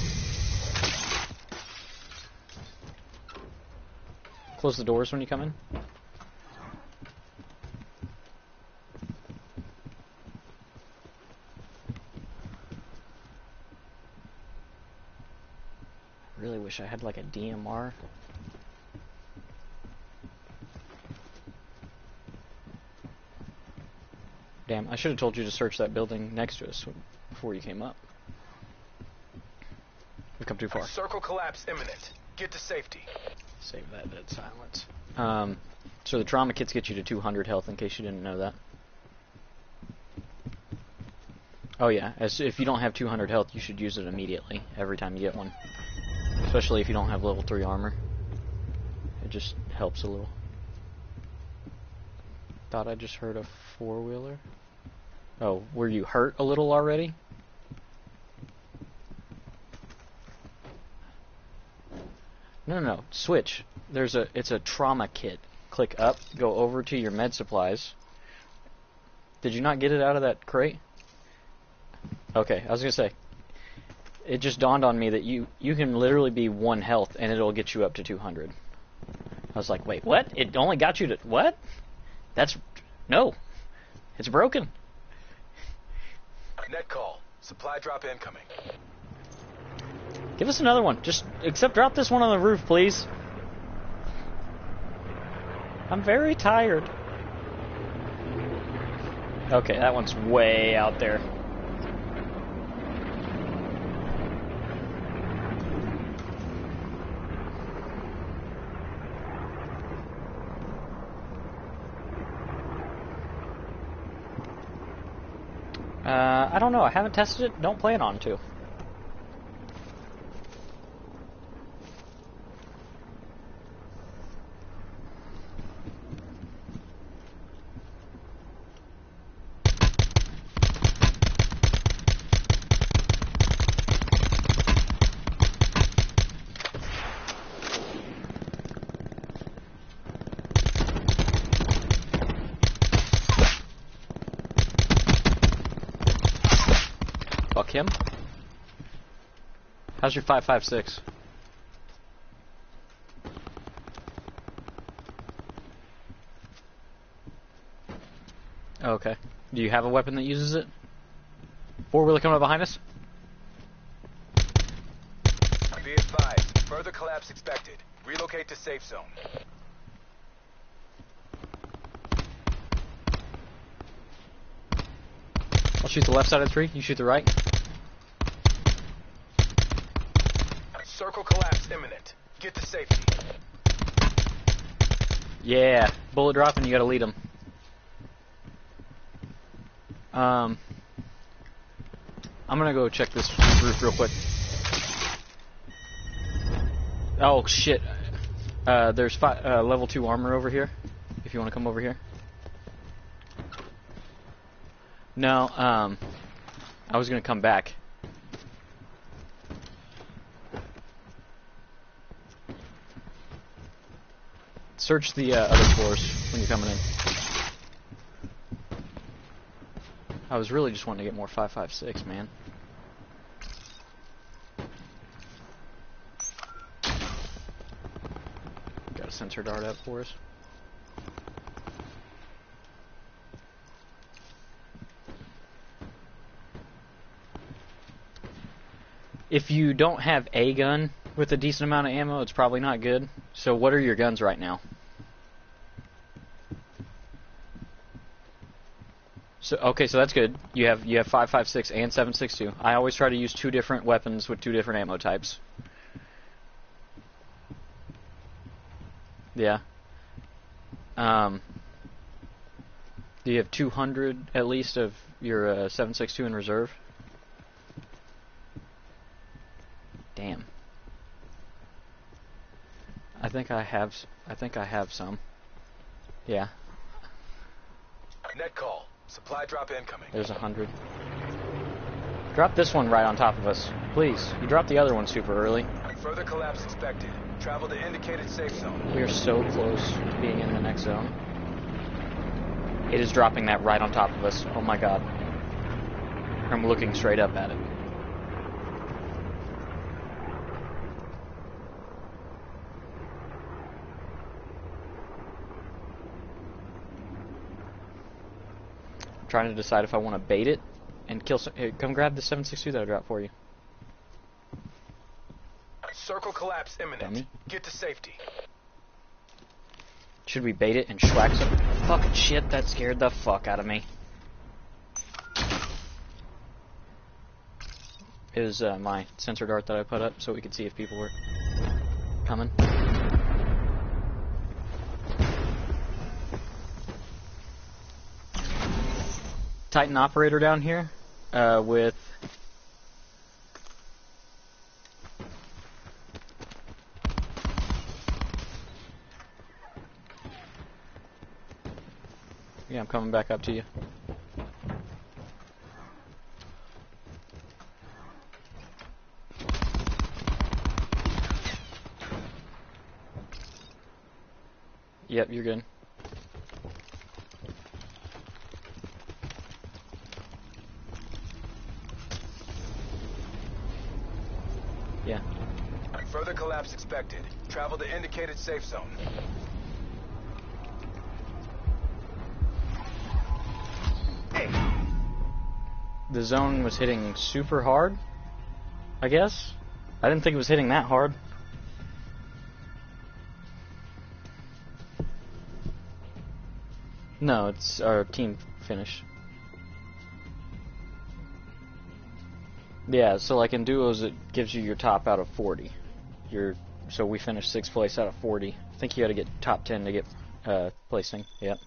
Close the doors when you come in. I really wish I had like a DMR. Damn, I should have told you to search that building next to us before you came up. We've come too far. Circle collapse imminent. Get to safety. Save that dead silence. So the trauma kits get you to 200 health, in case you didn't know that. Oh yeah, if you don't have 200 health, you should use it immediately, every time you get one. Especially if you don't have level 3 armor. It just helps a little. Thought I just heard a 4-wheeler. Oh, were you hurt a little already? No, switch. It's a trauma kit. Click up, go over to your med supplies. Did you not get it out of that crate? Okay, I was gonna say. It just dawned on me that you can literally be 1 health and it'll get you up to 200. I was like, wait, what? It only got you to what? No. It's broken. Net call. Supply drop incoming. Give us another one. Just except drop this one on the roof, please. I'm very tired. Okay, that one's way out there. I don't know. I haven't tested it. Don't plan on to. Fuck him. How's your 5.56? Okay. Do you have a weapon that uses it? Four-wheeler coming up behind us? Be advised. Further collapse expected. Relocate to safe zone. I'll shoot the left side of the tree. You shoot the right. Circle collapse imminent. Get to safety. Yeah. Bullet drop and you gotta lead them. I'm gonna go check this roof real quick. Oh shit. There's level 2 armor over here. If you want to come over here. No, I was gonna come back. Search the other floors when you're coming in. I was really just wanting to get more 5.56, man. Got a sensor dart up for us. If you don't have a gun with a decent amount of ammo, it's probably not good. So what are your guns right now? So okay, so that's good. You have 5.56 and 7.62. I always try to use 2 different weapons with 2 different ammo types. Yeah. Do you have 200 at least of your 7.62 in reserve? Damn. I think I have some. Yeah. Net call. Supply drop incoming. There's 100. Drop this one right on top of us, please. You dropped the other one super early. Further collapse expected. Travel to indicated safe zone. We are so close to being in the next zone. It is dropping that right on top of us. Oh my god. I'm looking straight up at it. Trying to decide if I want to bait it and kill some. Here, come grab the 7.62 that I dropped for you. Circle collapse imminent. Dummy. Get to safety. Should we bait it and schwack some? Fucking shit, that scared the fuck out of me. It was my sensor dart that I put up so we could see if people were coming. Titan operator down here with yeah, I'm coming back up to you. Yep, you're good. Yeah. Further collapse expected. Travel to indicated safe zone. the zone was hitting super hard, I guess. I didn't think it was hitting that hard. No, it's our team finish. Yeah, so like in duos it gives you your top out of 40. So we finished 6th place out of 40. I think you gotta get top 10 to get placing. Yep.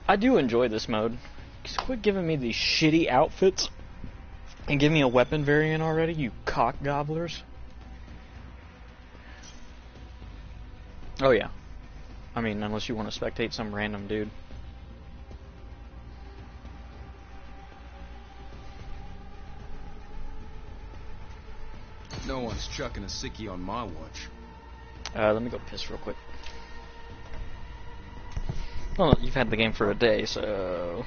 I do enjoy this mode. Just quit giving me these shitty outfits and give me a weapon variant already, you cock gobblers. Oh yeah. I mean, unless you want to spectate some random dude. No one's chucking a sickie on my watch. Let me go piss real quick. Well, you've had the game for a day, so...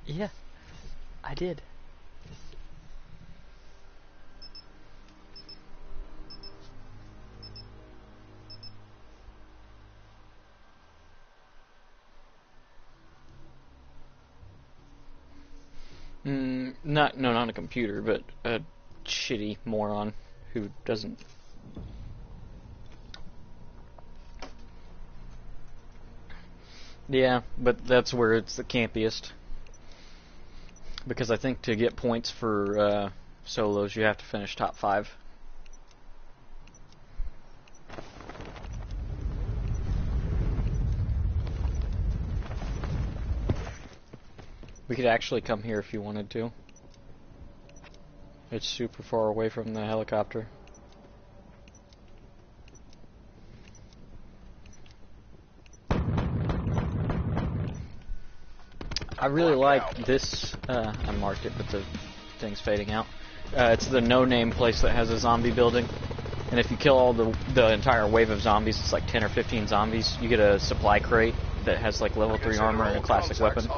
Yeah, I did. Not a computer, but a shitty moron who doesn't. Yeah, but that's where it's the campiest. Because I think to get points for solos, you have to finish top 5. We could actually come here if you wanted to. It's super far away from the helicopter. I really like this. I marked it, but the thing's fading out. It's the no-name place that has a zombie building. And if you kill all the entire wave of zombies, it's like 10 or 15 zombies, you get a supply crate that has like level 3 armor and a classic weapon.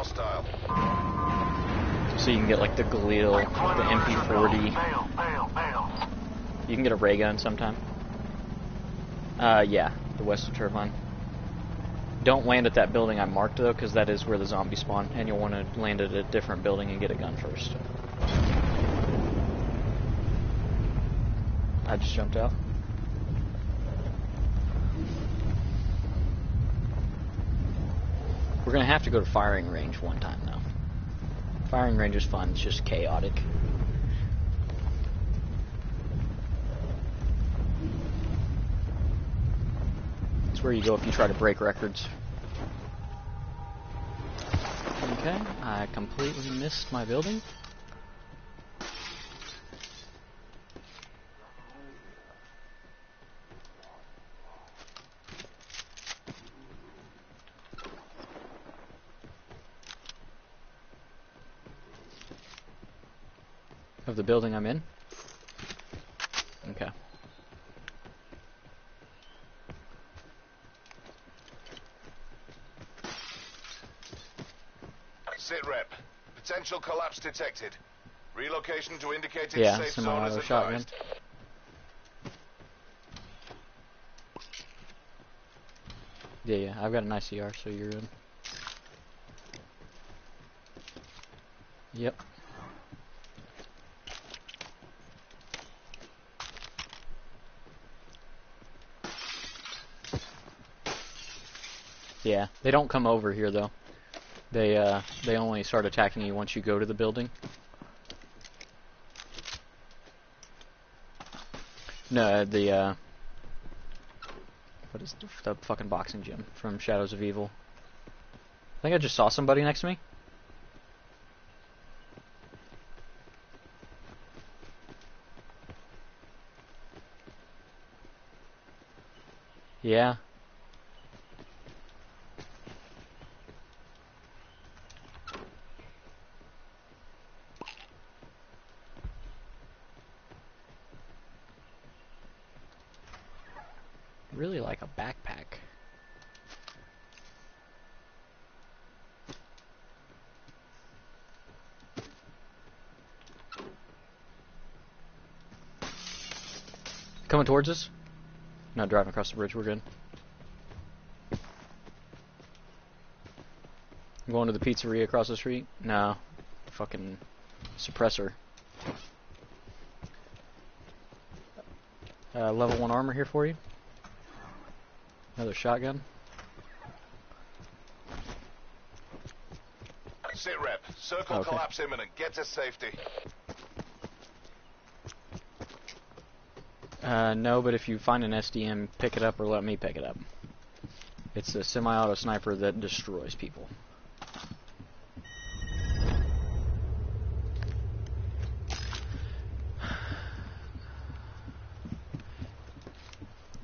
So you can get like the Galil, the MP40. You can get a ray gun sometime. Yeah, the Western Turbine. Don't land at that building I marked though, because that is where the zombies spawn, and you'll want to land at a different building and get a gun first. I just jumped out. We're gonna have to go to firing range one time though. Firing range is fun, it's just chaotic. It's where you go if you try to break records. Okay, I completely missed my building. Of the building I'm in? Okay. Sit rep. Potential collapse detected. Relocation to indicated Yeah, safe zone semi-auto is shotgun. advised. Yeah, I've got an ICR, so you're in. Yep. Yeah, they don't come over here though. They only start attacking you once you go to the building. No, what is the fucking boxing gym from Shadows of Evil? I think I just saw somebody next to me. Yeah. Really like a backpack. Coming towards us? Not driving across the bridge, we're good. I'm going to the pizzeria across the street? No. Fucking suppressor. Level 1 armor here for you. Another shotgun. Sit rep. Circle Okay. collapse imminent. Get to safety. No, but if you find an SDM, pick it up or let me pick it up. It's a semi-auto sniper that destroys people.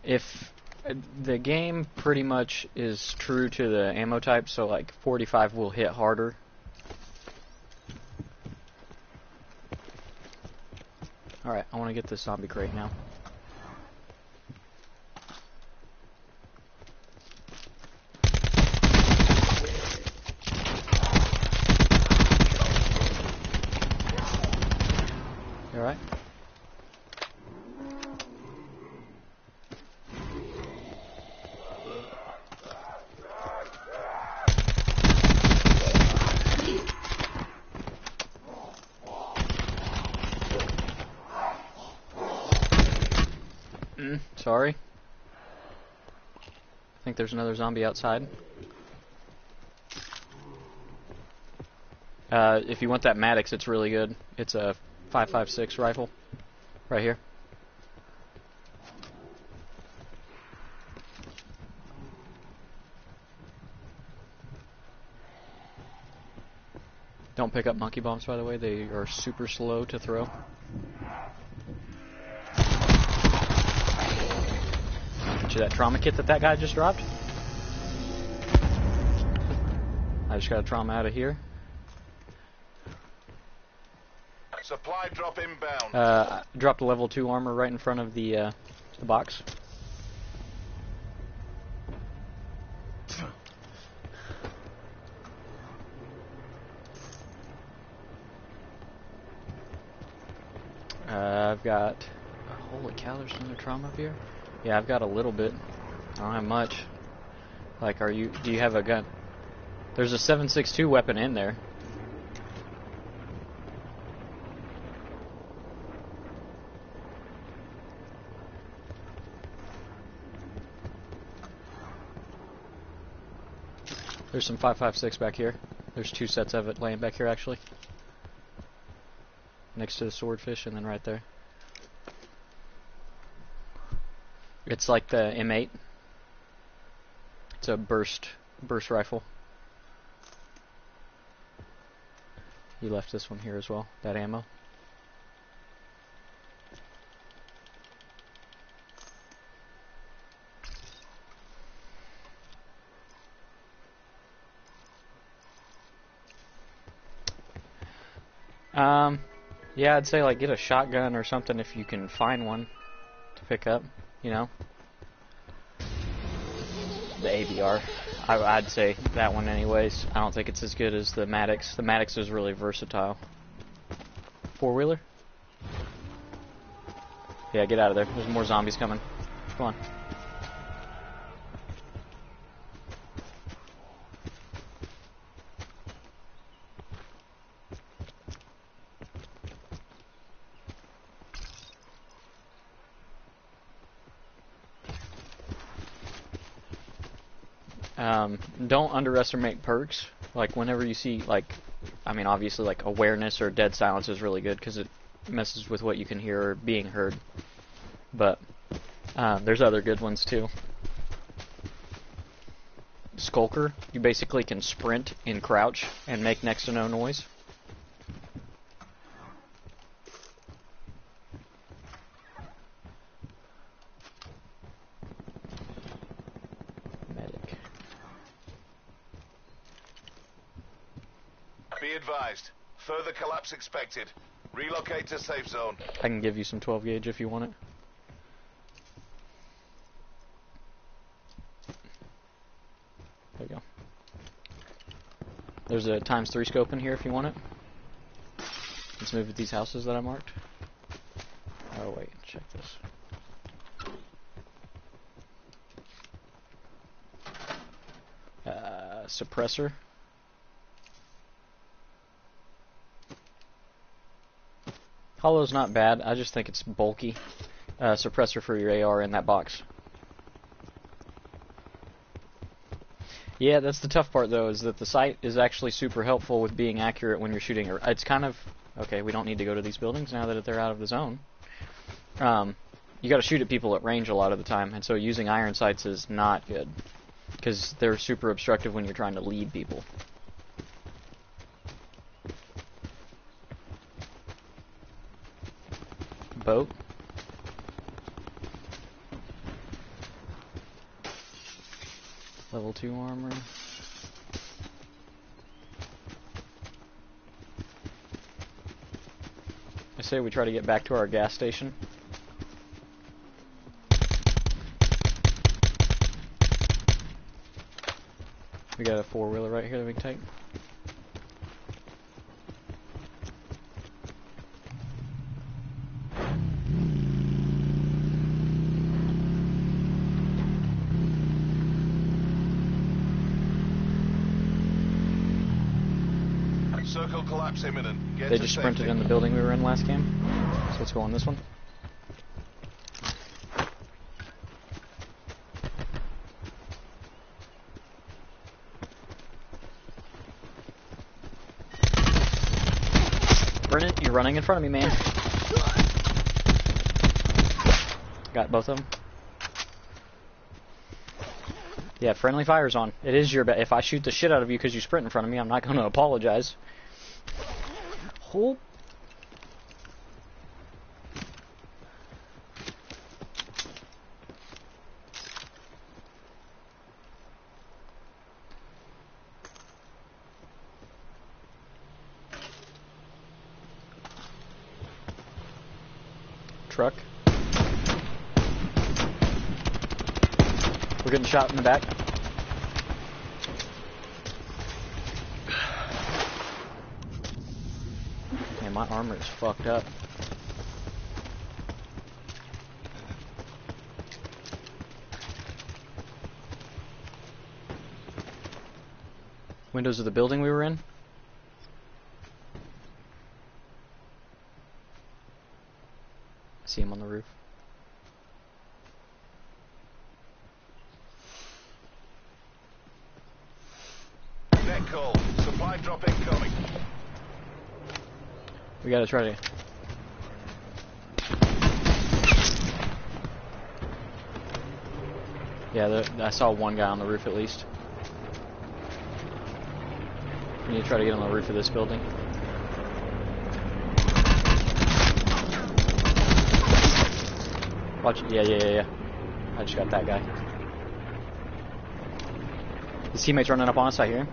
If the game pretty much is true to the ammo type, so like 45 will hit harder. Alright, I want to get this zombie crate now. You alright? Sorry. I think there's another zombie outside. If you want that Maddox, it's really good. It's a 5.56 rifle. Right here. Don't pick up monkey bombs, by the way. They are super slow to throw. Get you that trauma kit that guy just dropped. I just got a trauma out of here. Supply drop inbound. I dropped a level 2 armor right in front of the box. I've got... Holy cow, there's another trauma up here? Yeah, I've got a little bit. I don't have much. Like, do you have a gun? There's a 7.62 weapon in there. There's some 5.56 back here. There's 2 sets of it laying back here, actually. Next to the swordfish, and then right there. It's like the M8. It's a burst rifle. You left this one here as well, that ammo. Yeah, I'd say like get a shotgun or something if you can find one to pick up, you know. The ABR. I'd say that one anyways. I don't think it's as good as the Maddox. The Maddox is really versatile. 4-wheeler? Yeah, get out of there. There's more zombies coming. Come on. Don't underestimate perks. Like, whenever you see, like, I mean, obviously, like, awareness or dead silence is really good because it messes with what you can hear or being heard. But there's other good ones, too. Skulker, you basically can sprint and crouch and make next to no noise. Medic. Be advised. Further collapse expected. Relocate to safe zone. I can give you some 12 gauge if you want it. There you go. There's a ×3 scope in here if you want it. Let's move to these houses that I marked. Oh wait, check this. Suppressor. Hollow's not bad, I just think it's bulky. Suppressor for your AR in that box. Yeah, that's the tough part though, is that the sight is actually super helpful with being accurate when you're shooting. It's kind of, okay, we don't need to go to these buildings now that they're out of the zone. You gotta shoot at people at range a lot of the time, and so using iron sights is not good. Because they're super obstructive when you're trying to lead people. Boat. Level 2 armor. I say we try to get back to our gas station. We got a 4-wheeler right here that we can take. Circle collapse imminent. Get They to just safety. sprinted in the building we were in last game. So let's go on this one. Brennan, you're running in front of me, man. Got both of them. Yeah, friendly fire's on. It is your bet. If I shoot the shit out of you because you sprint in front of me, I'm not going to apologize. Oh. Truck. We're getting shot in the back. Man, my armor is fucked up. Windows of the building we were in. I see him on the roof. Net call. Supply drop incoming. We gotta try to... Yeah, I saw one guy on the roof at least. We need to try to get on the roof of this building. Watch it. Yeah. I just got that guy. His teammate's running up on us, I hear him.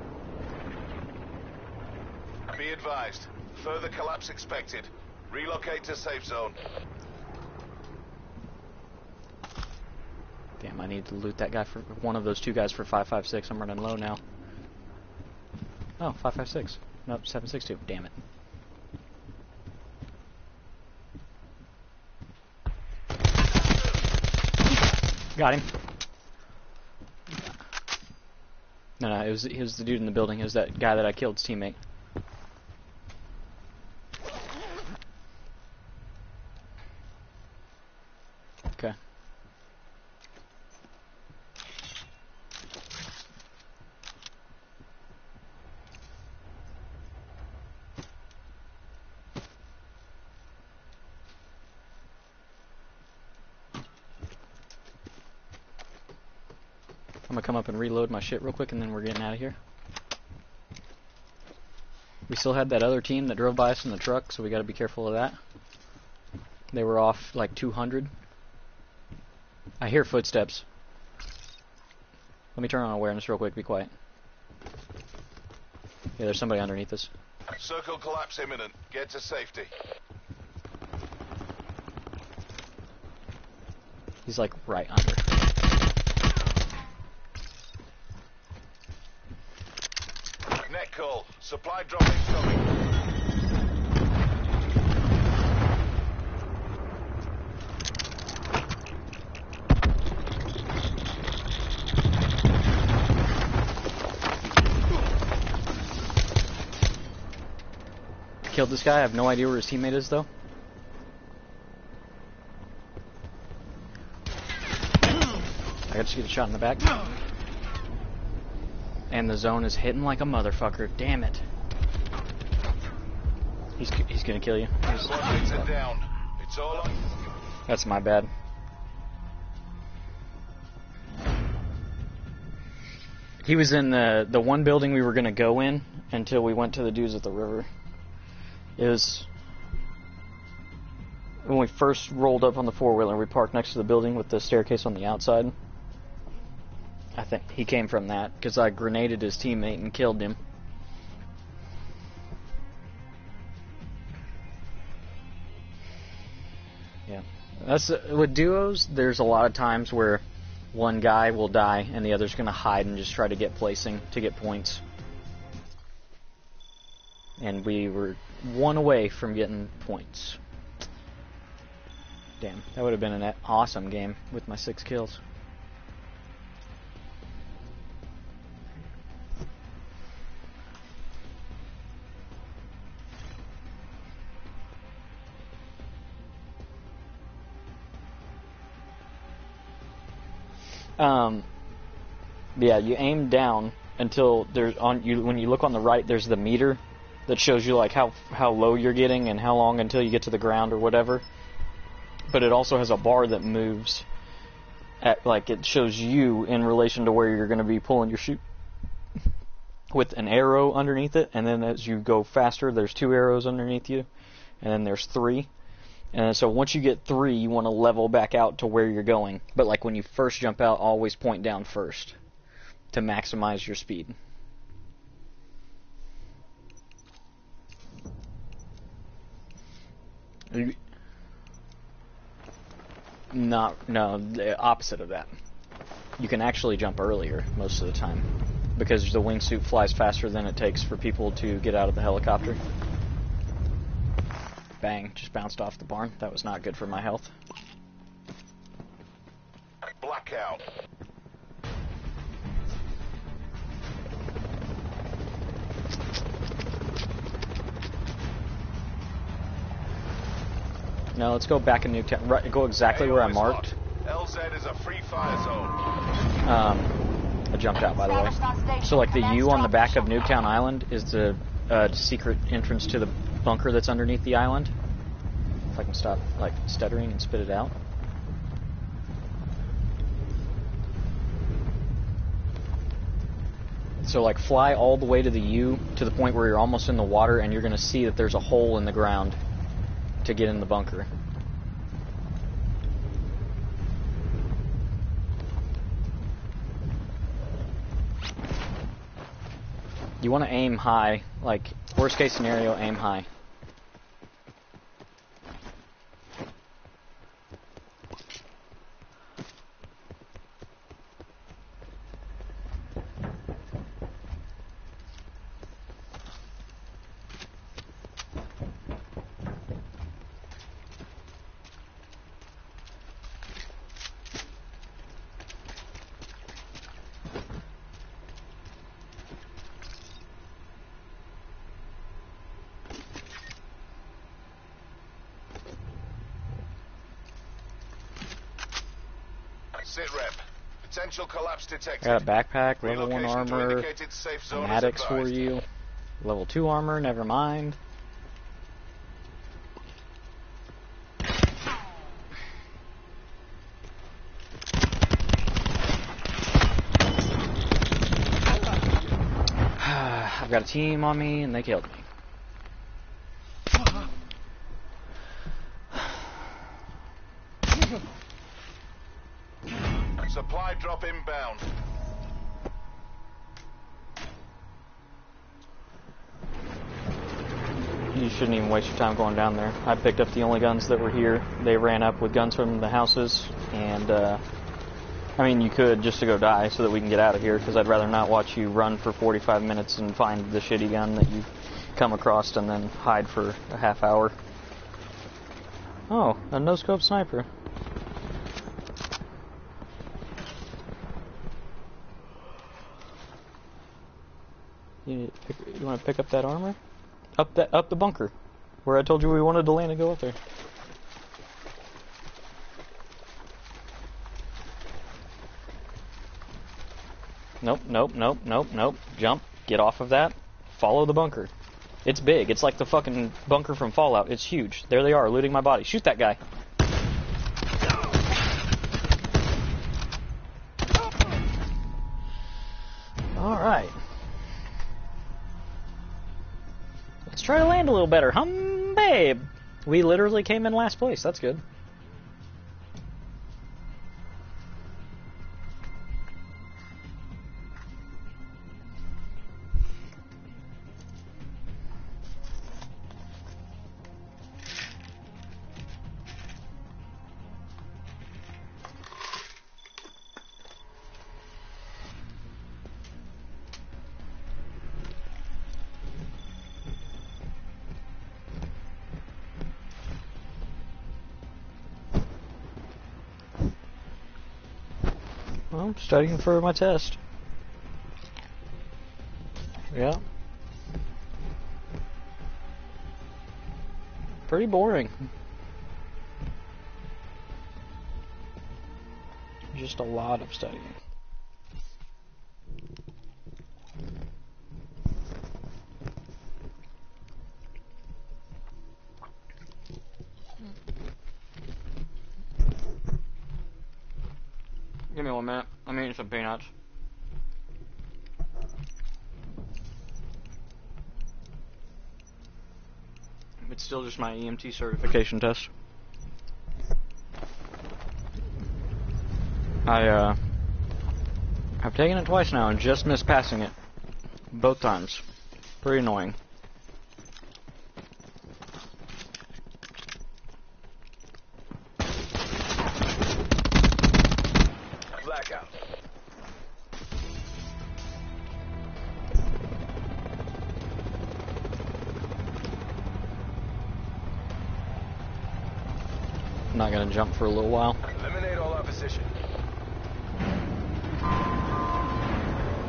Be advised. Further collapse expected. Relocate to safe zone. Damn, I need to loot that guy for one of those two guys for 5.56. I'm running low now. Oh, 5.56. Nope, 7.62. Damn it. Got him. No, it was the dude in the building. It was that guy that I killed, his teammate. Okay. gonna come up and reload my shit real quick, and then we're getting out of here. We still had that other team that drove by us in the truck, so we gotta be careful of that. They were off like 200. I hear footsteps. Let me turn on awareness real quick, be quiet. Yeah, there's somebody underneath us. Circle collapse imminent. Get to safety. He's like right under. Net call. Supply drop incoming. Killed this guy. I have no idea where his teammate is, though. I got to get a shot in the back. And the zone is hitting like a motherfucker. Damn it. He's gonna kill you. Squad are down. It's all on. That's my bad. He was in the one building we were gonna go in until we went to the dudes at the river. It was when we first rolled up on the four-wheeler. We parked next to the building with the staircase on the outside. I think he came from that because I grenaded his teammate and killed him. Yeah, that's with duos. There's a lot of times where one guy will die and the other's gonna hide and just try to get placing to get points. And we were one away from getting points. Damn, that would have been an awesome game with my 6 kills. Yeah, you aim down until there's when you look on the right, there's the meter that shows you like how low you're getting and how long until you get to the ground or whatever. But it also has a bar that moves at, like, it shows you in relation to where you're going to be pulling your chute with an arrow underneath it, and then as you go faster, there's 2 arrows underneath you, and then there's 3. And so once you get 3, you want to level back out to where you're going. But like when you first jump out, always point down first to maximize your speed. No, the opposite of that. You can actually jump earlier most of the time because the wingsuit flies faster than it takes for people to get out of the helicopter. Bang, just bounced off the barn. That was not good for my health. Blackout. No, let's go back in Nuketown. Right, go exactly where I marked. LZ is a free fire zone. I jumped out, by the way. So, like, the U on the back of Nuketown Island is the secret entrance to the bunker that's underneath the island. If I can stop, like, stuttering and spit it out. So, like, fly all the way to the U to the point where you're almost in the water, and you're going to see that there's a hole in the ground to get in the bunker. You want to aim high, like, worst case scenario, aim high. Sit rep. Potential collapse detected. I got a backpack, level 1 Relocation to armor, indicated safe a zone is Maddox for advised. you, level 2 armor, never mind. I've got a team on me, and they killed me. Supply drop inbound. You shouldn't even waste your time going down there. I picked up the only guns that were here. They ran up with guns from the houses, and I mean, you could just to go die so that we can get out of here, because I'd rather not watch you run for 45 minutes and find the shitty gun that you come across and then hide for a half hour. Oh, a no-scope sniper. You want to pick up that armor? Up the bunker, where I told you we wanted to land and go up there. Nope, nope, nope, nope, nope. Jump. Get off of that. Follow the bunker. It's big. It's like the fucking bunker from Fallout. It's huge. There they are, looting my body. Shoot that guy. Alright. Let's try to land a little better. Babe! We literally came in last place. That's good. Well, I'm studying for my test. Yeah. Pretty boring. Just a lot of studying. Give me 1 minute. I'm eating some peanuts. It's still just my EMT certification test. I've taken it twice now and just missed passing it. Both times. Pretty annoying. Blackout. I'm not gonna jump for a little while. Eliminate all opposition.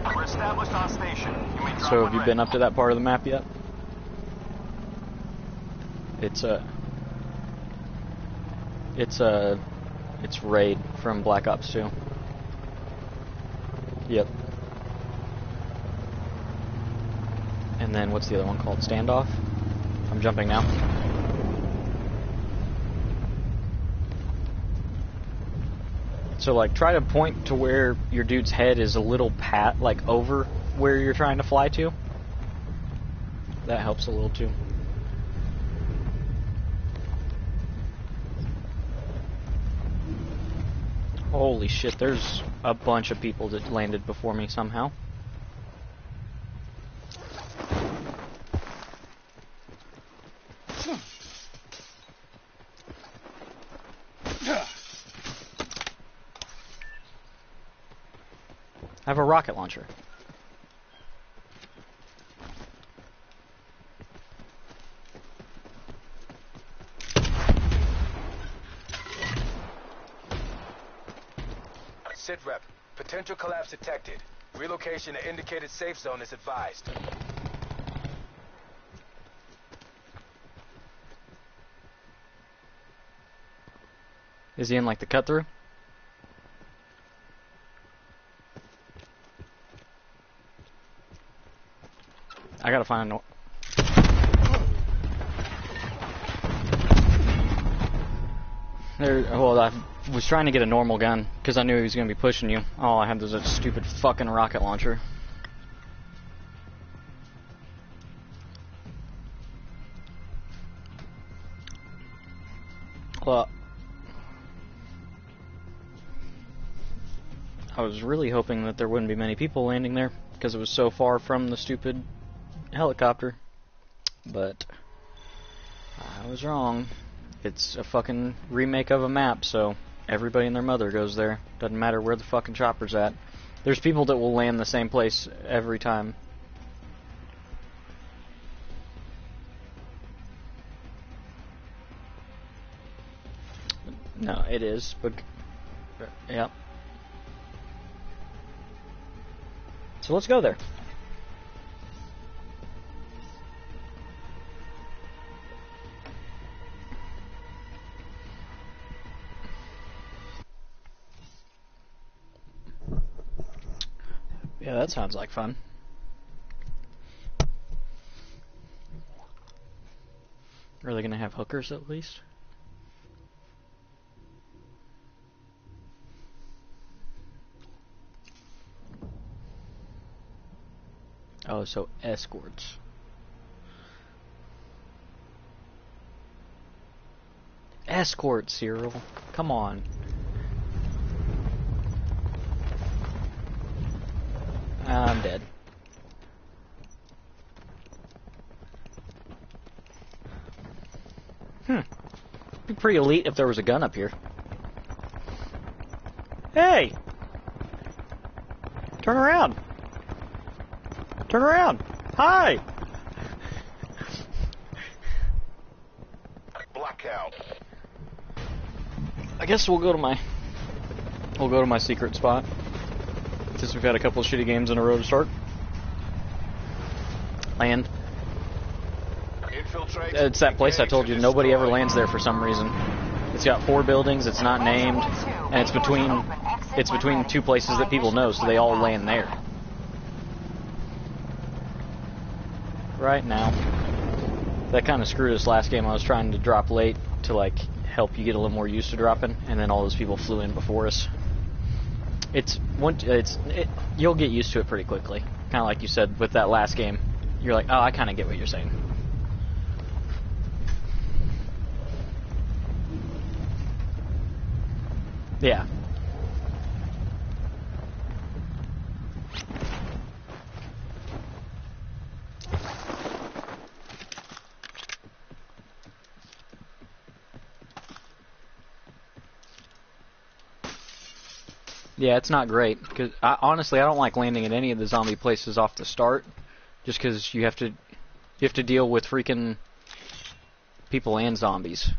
We're established on station. You may drop So when have you ready. been up to that part of the map yet? It's Raid from Black Ops 2. Yep. And then what's the other one called? Standoff? I'm jumping now. So like try to point to where your dude's head is a little pat, like over where you're trying to fly to. That helps a little too. Holy shit, there's a bunch of people that landed before me somehow. I have a rocket launcher. Sit rep. Potential collapse detected. Relocation to indicated safe zone is advised. Is he in like the cut through? I gotta find a well, I was trying to get a normal gun because I knew he was gonna be pushing you. All I had was a stupid fucking rocket launcher. Well, I was really hoping that there wouldn't be many people landing there because it was so far from the stupid helicopter. But I was wrong. It's a fucking remake of a map, so everybody and their mother goes there. Doesn't matter where the fucking chopper's at. There's people that will land the same place every time. No, it is, but yep. So let's go there. Yeah, that sounds like fun. Are they gonna have hookers at least? Oh, so escorts. Escort, Cyril. Come on. I'm dead. Be pretty elite if there was a gun up here. Hey! Turn around! Turn around! Hi! Blackout. I guess we'll go to my secret spot. Since we've had a couple of shitty games in a row to start. Land. Infiltrate. It's that place I told you nobody ever lands there for some reason. It's got 4 buildings, it's not named, and it's between 2 places that people know, so they all land there. Right now. That kind of screwed us last game. I was trying to drop late to like help you get a little more used to dropping, and then all those people flew in before us. You'll get used to it pretty quickly. Kind of like you said with that last game. You're like, oh, I kind of get what you're saying. Yeah. Yeah, it's not great because honestly, I don't like landing at any of the zombie places off the start, just because you have to deal with freaking people and zombies.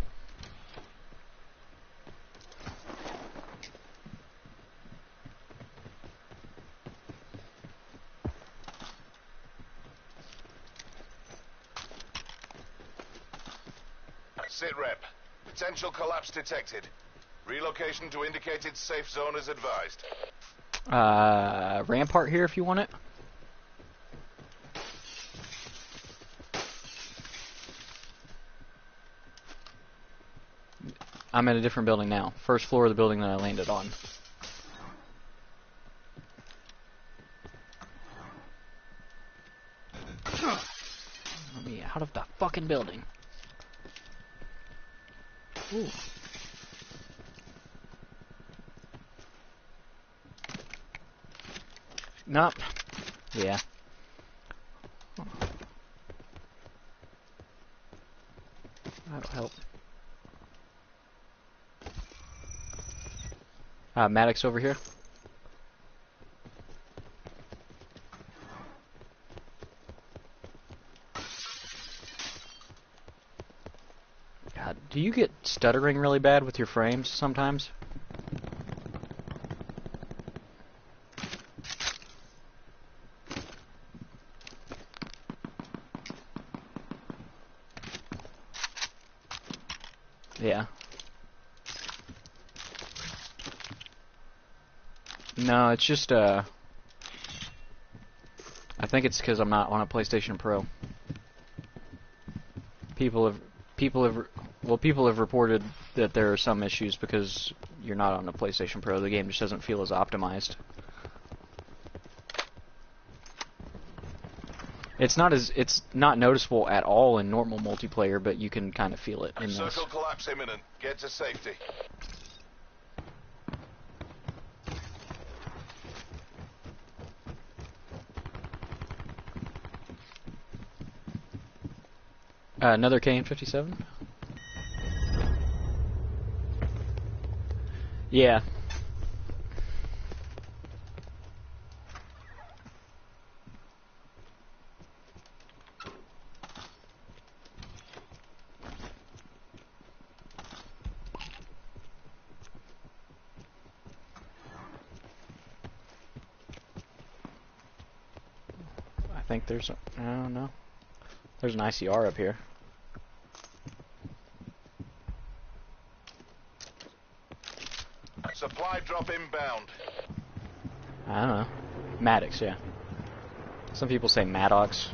Sitrep. Potential collapse detected. Relocation to indicated safe zone is advised. Rampart here if you want it. I'm in a different building now. First floor of the building that I landed on. Let me out of the fucking building. Ooh. Nope. Yeah. That'll help. Maddox over here. God, do you get stuttering really bad with your frames sometimes? Yeah. No, it's just, I think it's because I'm not on a PlayStation Pro. People have reported that there are some issues because you're not on a PlayStation Pro. The game just doesn't feel as optimized. It's not noticeable at all in normal multiplayer, but you can kind of feel it in this. Circle collapse imminent. Get to safety. Another KN-57? Yeah. I think there's a, I don't know. There's an ICR up here. Supply drop inbound. I don't know. Maddox, yeah. Some people say Maddox,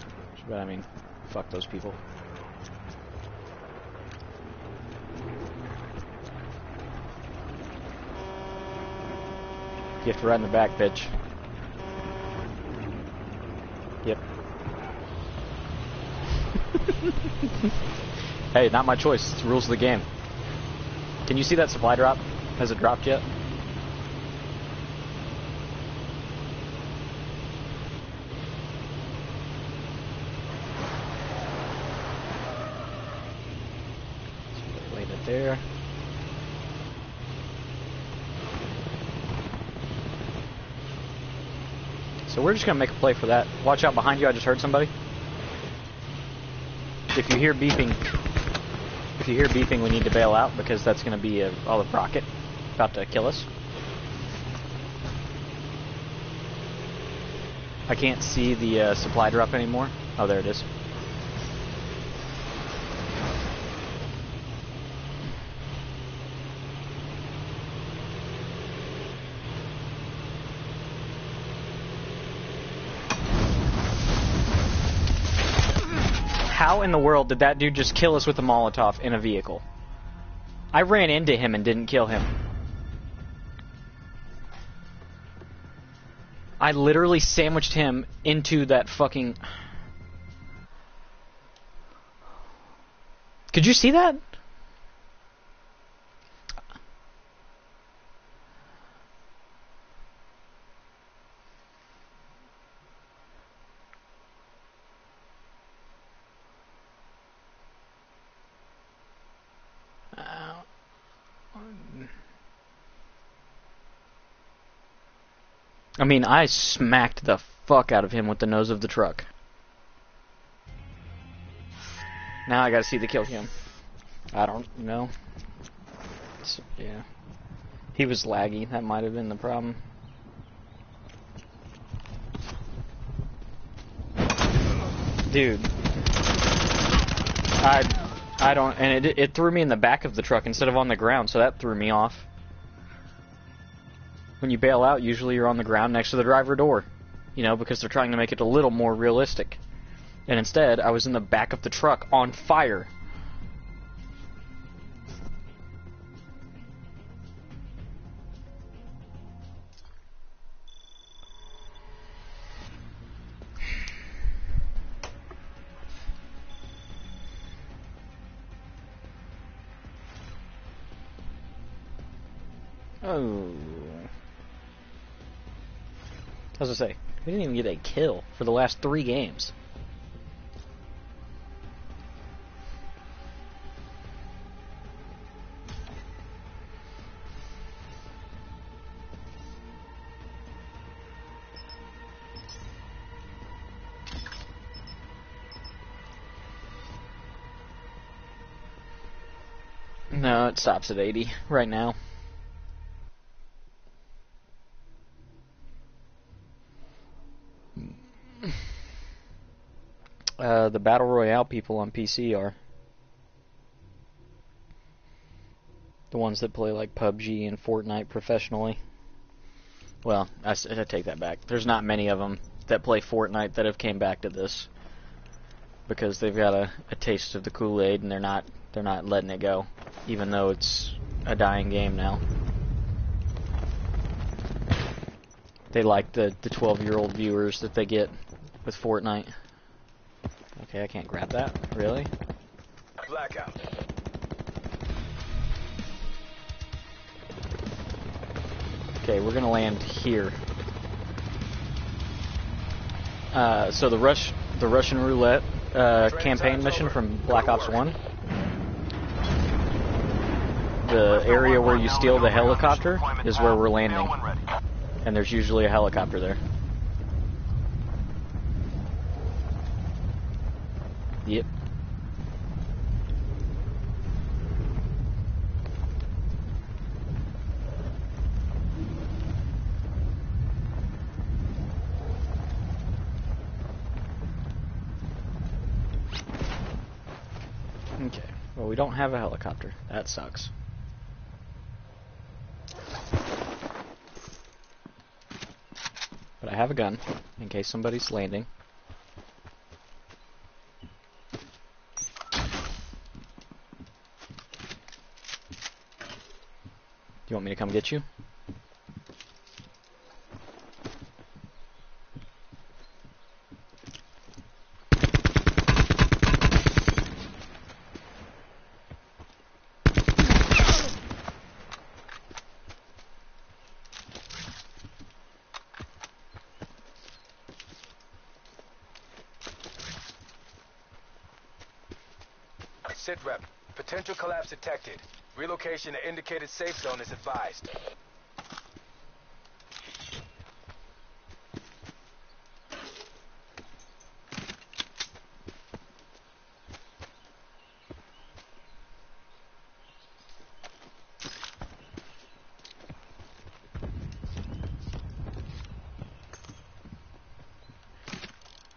but I mean, fuck those people. You have to ride in the back, bitch. Yep. Hey, not my choice. It's the rules of the game. Can you see that supply drop? Has it dropped yet? Leave it there. So we're just gonna make a play for that. Watch out behind you, I just heard somebody. If you hear beeping, we need to bail out because that's gonna be a olive rocket about to kill us. I can't see the supply drop anymore. Oh, there it is. How in the world did that dude just kill us with a Molotov in a vehicle? I ran into him and didn't kill him. I literally sandwiched him into that fucking... Could you see that? I mean, I smacked the fuck out of him with the nose of the truck. Now I gotta see the kill cam. I don't know. Yeah. He was laggy. That might have been the problem. Dude. I don't... And it threw me in the back of the truck instead of on the ground, so that threw me off. When you bail out, usually you're on the ground next to the driver door. You know, because they're trying to make it a little more realistic. And instead, I was in the back of the truck on fire. Oh. I was gonna say, we didn't even get a kill for the last 3 games. No, it stops at 80 right now. The Battle Royale people on PC are. The ones that play like PUBG and Fortnite professionally. Well, I take that back. There's not many of them that play Fortnite that have came back to this. Because they've got a taste of the Kool-Aid and they're not letting it go. Even though it's a dying game now. They like the 12-year-old viewers that they get with Fortnite. Okay, I can't grab that. Really? Blackout. Okay, we're gonna land here. So the Russian roulette campaign mission from Black Ops 1. The area where you steal the helicopter is where we're landing. And there's usually a helicopter there. Yep. Okay. Well, we don't have a helicopter. That sucks. But I have a gun, in case somebody's landing. Do you want me to come get you? Sitrep. Potential collapse detected. Relocation to indicated safe zone is advised.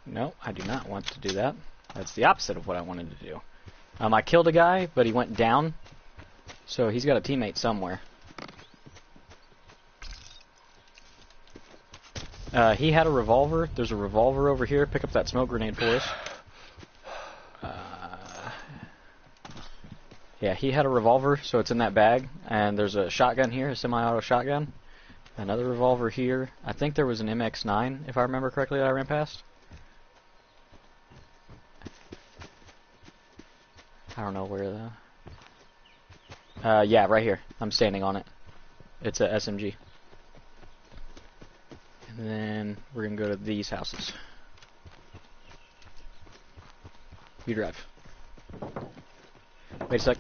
No, I do not want to do that. That's the opposite of what I wanted to do. I killed a guy, but he went down, so he's got a teammate somewhere. He had a revolver. There's a revolver over here. Pick up that smoke grenade for us. Yeah, he had a revolver, so it's in that bag. And there's a shotgun here, a semi-auto shotgun. Another revolver here. I think there was an MX-9, if I remember correctly, that I ran past. I don't know where the... yeah, right here. I'm standing on it. It's a SMG. And then we're gonna go to these houses. You drive. Wait a sec.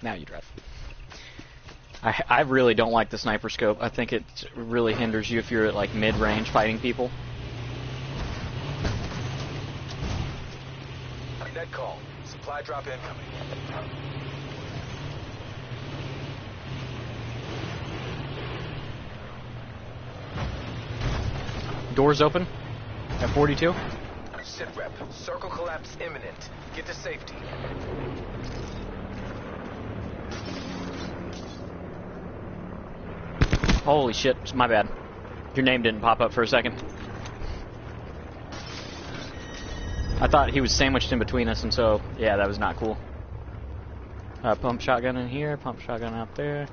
Now you drive. I really don't like the sniper scope. I think it really hinders you if you're at like mid-range fighting people. Net call. Supply drop incoming. Doors open at 42. Sitrep. Circle collapse imminent. Get to safety. Holy shit, my bad. Your name didn't pop up for a second. I thought he was sandwiched in between us, and so, yeah, that was not cool. Pump shotgun in here, pump shotgun out there.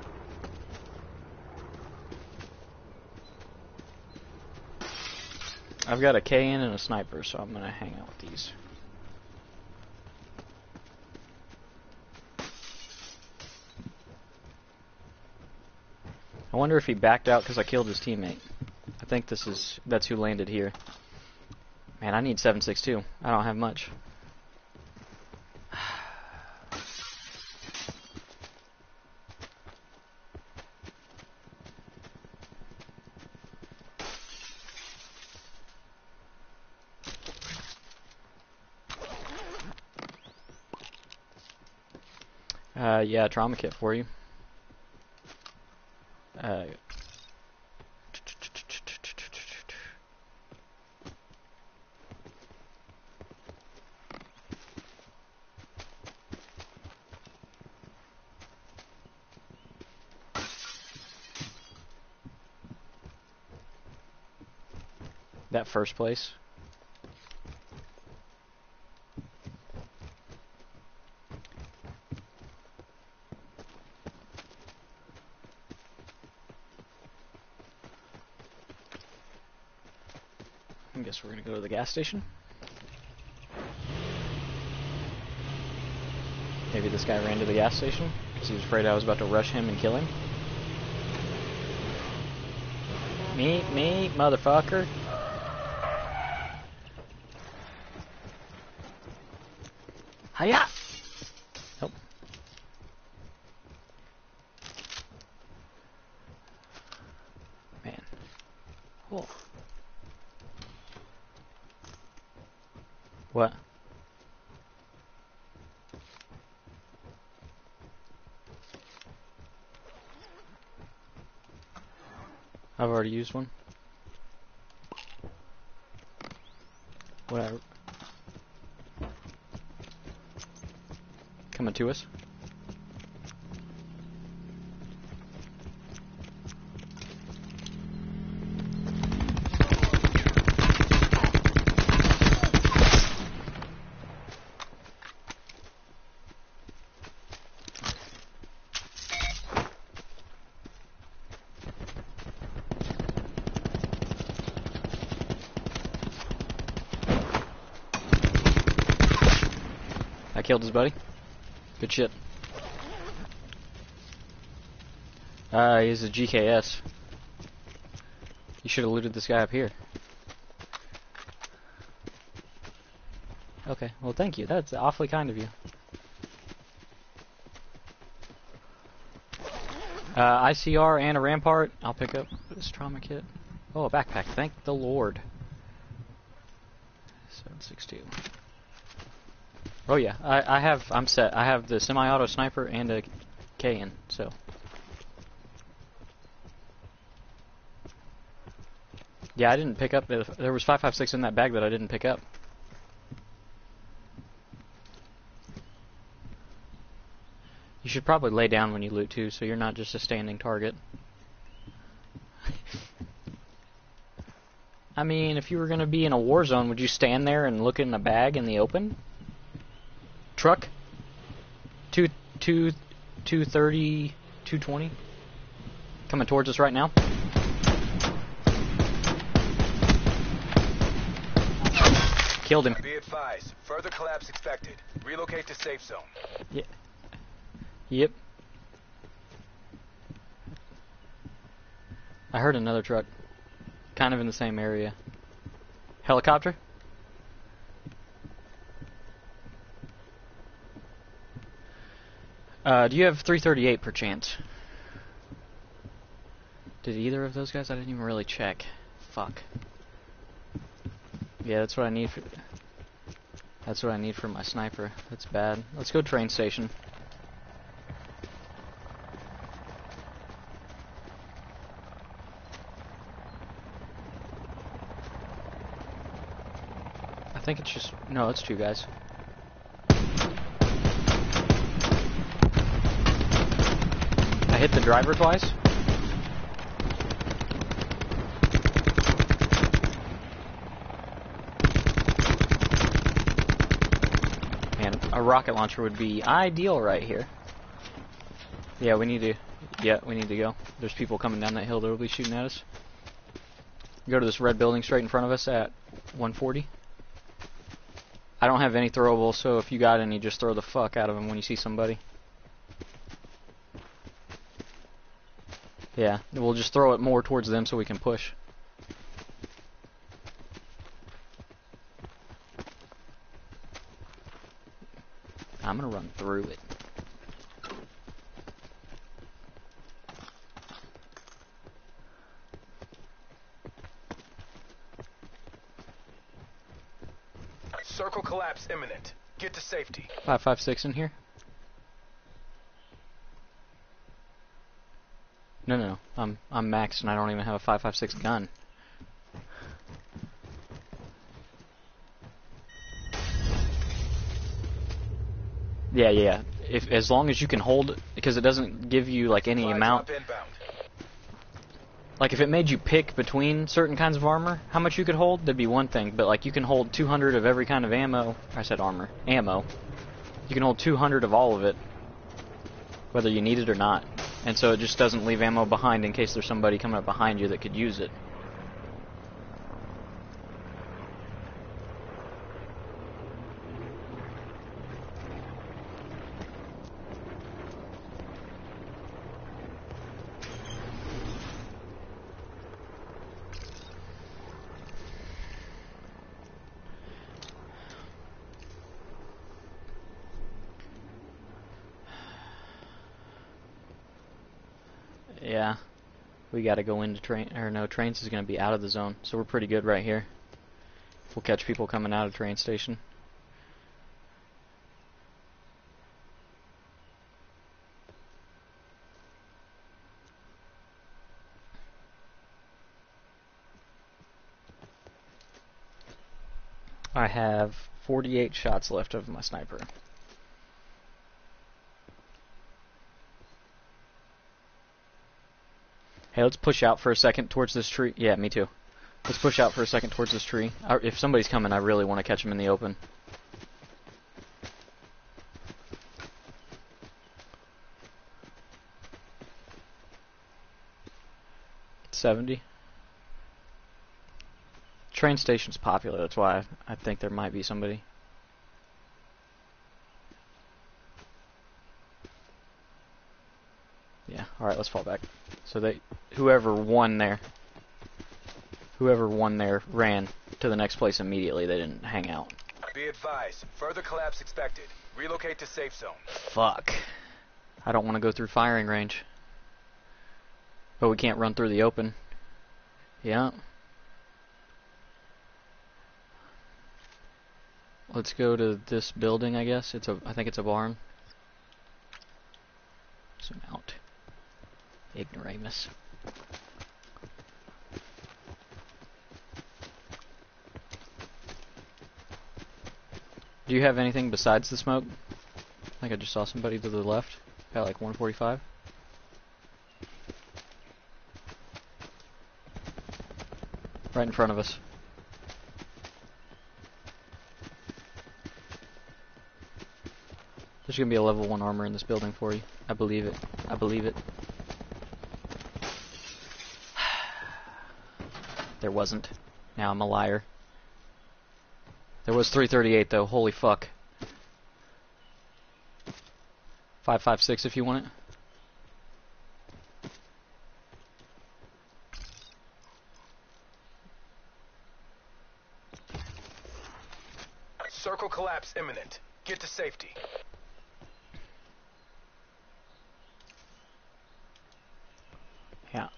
I've got a KN and a sniper, so I'm gonna hang out with these. I wonder if he backed out because I killed his teammate. I think that's who landed here. Man, I need 7.62. I don't have much. Yeah, trauma kit for you. That first place. I guess we're gonna go to the gas station. Maybe this guy ran to the gas station because he was afraid I was about to rush him and kill him. Meet me, motherfucker. Hiya! Nope. Man. Cool. What? I've already used one. Whatever. Coming to us. I killed his buddy. Good shit. He's a GKS. You should have looted this guy up here. Okay, well thank you. That's awfully kind of you. ICR and a Rampart. I'll pick up this trauma kit. Oh, a backpack. Thank the Lord. 7.62. Oh yeah, I'm set. I have the semi-auto sniper and a KN, so. Yeah, I didn't pick up, there was 5.56 in that bag that I didn't pick up. You should probably lay down when you loot too, so you're not just a standing target. I mean, if you were gonna be in a war zone, would you stand there and look in a bag in the open? Truck, 230, 220, coming towards us right now. Killed him. Be advised, further collapse expected. Relocate to safe zone. Yeah. Yep. I heard another truck, kind of in the same area. Helicopter? Do you have 338 per chance? Did either of those guys? I didn't even really check. Fuck. Yeah, that's what I need for. That's what I need for my sniper. That's bad. Let's go train station. I think it's just no. It's two guys. I hit the driver twice. Man, a rocket launcher would be ideal right here. Yeah, we need to. Yeah, we need to go. There's people coming down that hill that will be shooting at us. Go to this red building straight in front of us at 140. I don't have any throwables, so if you got any, just throw the fuck out of them when you see somebody. Yeah, we'll just throw it more towards them so we can push. I'm gonna run through it. Circle collapse imminent. Get to safety. 5.56 in here. No, I'm maxed and I don't even have a 5.56 gun. Yeah. If as long as you can hold, because it doesn't give you like any amount. Like if it made you pick between certain kinds of armor, how much you could hold, that'd be one thing. But like you can hold 200 of every kind of ammo. I said armor, ammo. You can hold 200 of all of it, whether you need it or not. And so it just doesn't leave ammo behind in case there's somebody coming up behind you that could use it. We gotta go into trains is gonna be out of the zone, so we're pretty good right here. We'll catch people coming out of train station. I have 48 shots left of my sniper. Hey, let's push out for a second towards this tree. Yeah, me too. Let's push out for a second towards this tree. If somebody's coming, I really want to catch them in the open. $70. Train station's popular, that's why I think there might be somebody. Yeah, alright, let's fall back. So whoever won there ran to the next place immediately. They didn't hang out. Be advised, further collapse expected. Relocate to safe zone. Fuck. I don't want to go through firing range. But we can't run through the open. Yeah. Let's go to this building, I guess. I think it's a barn. Zoom out. Ignoramus. Do you have anything besides the smoke? I think I just saw somebody to the left. At like 145. Right in front of us. There's gonna be a level 1 armor in this building for you. I believe it. I believe it. There wasn't. Now I'm a liar. There was 338 though. Holy fuck. 5.56 if you want it. Circle collapse imminent. Get to safety. Yeah.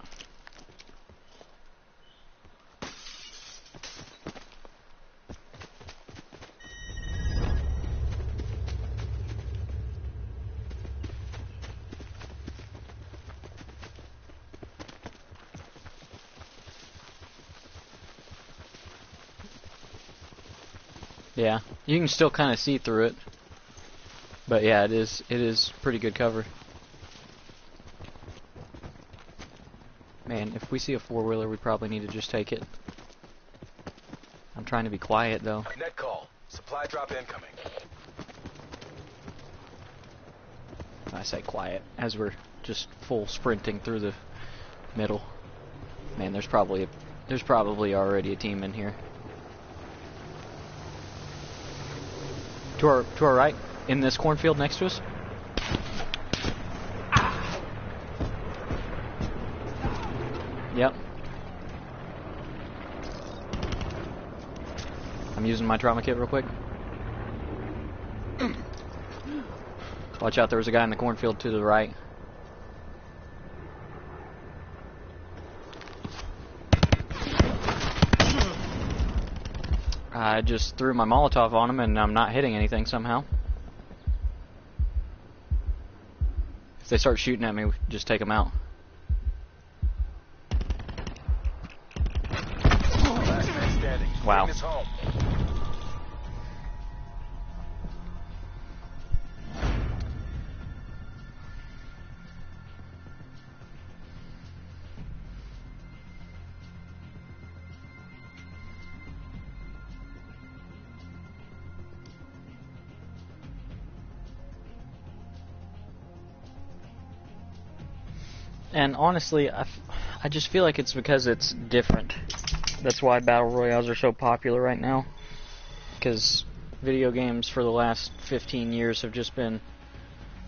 Yeah, you can still kind of see through it, but yeah, it is pretty good cover. Man, if we see a four-wheeler, we probably need to just take it. I'm trying to be quiet though. Net call. Supply drop incoming. I say quiet as we're just full sprinting through the middle. Man, there's probably already a team in here. To our right, in this cornfield next to us. Yep. I'm using my trauma kit real quick. Watch out, there was a guy in the cornfield to the right. I just threw my Molotov on him and I'm not hitting anything somehow. If they start shooting at me, just take them out. Last man standing. Wow. Bring this home. And honestly, I just feel like it's because it's different. That's why Battle Royales are so popular right now. Because video games for the last 15 years have just been,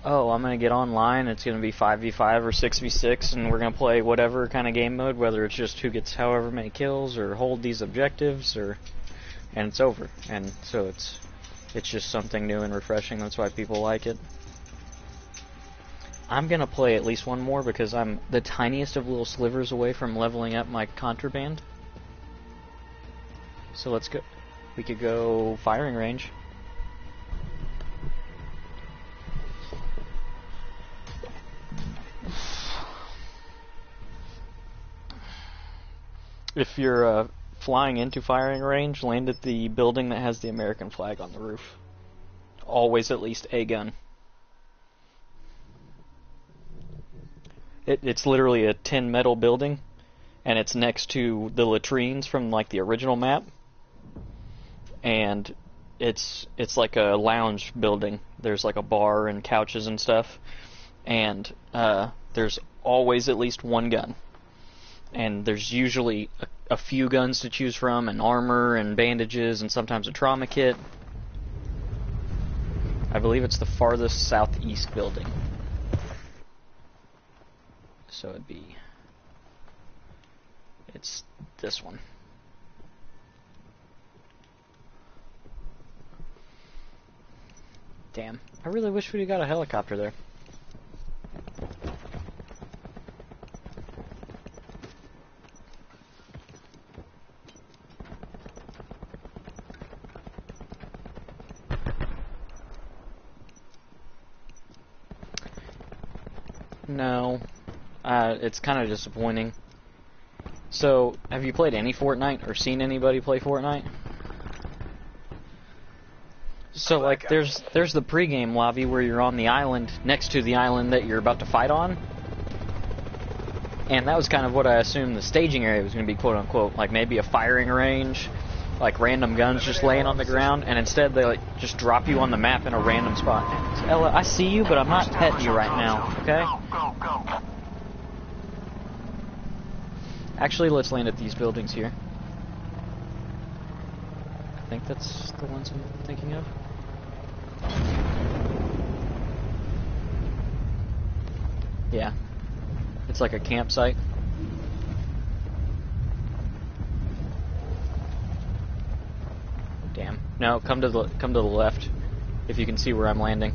oh, I'm going to get online, it's going to be 5v5 or 6v6, and we're going to play whatever kind of game mode, whether it's just who gets however many kills, or hold these objectives, and it's over. And so it's just something new and refreshing, that's why people like it. I'm gonna play at least one more because I'm the tiniest of little slivers away from leveling up my contraband. So let's go. We could go firing range. If you're flying into firing range, land at the building that has the American flag on the roof. Always at least a gun. It's literally a tin metal building, and it's next to the latrines from like the original map. And it's like a lounge building. There's like a bar and couches and stuff, and there's always at least one gun. And there's usually a few guns to choose from, and armor and bandages, and sometimes a trauma kit. I believe it's the farthest southeast building. So it's this one. Damn, I really wish we'd got a helicopter there. No. It's kind of disappointing. So, have you played any Fortnite or seen anybody play Fortnite? So, like, there's the pregame lobby where you're on the island next to the island that you're about to fight on. And that was kind of what I assumed the staging area was going to be, quote unquote, like maybe a firing range, like random guns just laying on the ground, and instead they like just drop you on the map in a random spot. So, Ella, I see you, but I'm not petting you right now, okay? Go. Actually, let's land at these buildings here. I think that's the ones I'm thinking of. Yeah. It's like a campsite. Damn. No, come to the left if you can see where I'm landing.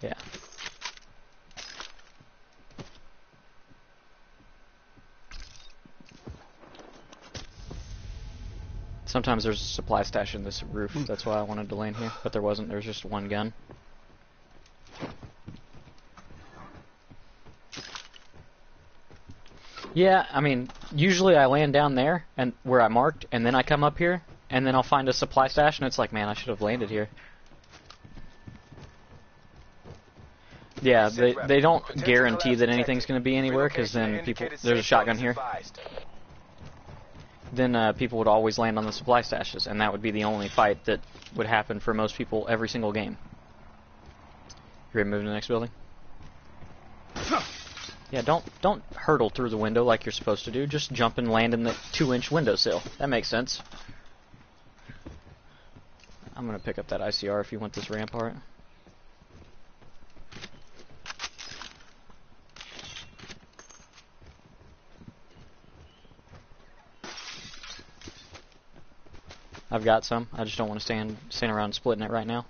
Yeah. Sometimes there's a supply stash in this roof. That's why I wanted to land here, but there wasn't. There's just one gun. Yeah, I mean, usually I land down there and where I marked, and then I come up here, and then I'll find a supply stash, and it's like, man, I should have landed here. Yeah, they don't guarantee that anything's going to be anywhere, because then people, there's a shotgun here. Then people would always land on the supply stashes, and that would be the only fight that would happen for most people every single game. You ready to move to the next building? Yeah, don't hurtle through the window like you're supposed to do. Just jump and land in the 2-inch windowsill. That makes sense. I'm gonna pick up that ICR if you want this Rampart. I've got some. I just don't want to stand around splitting it right now.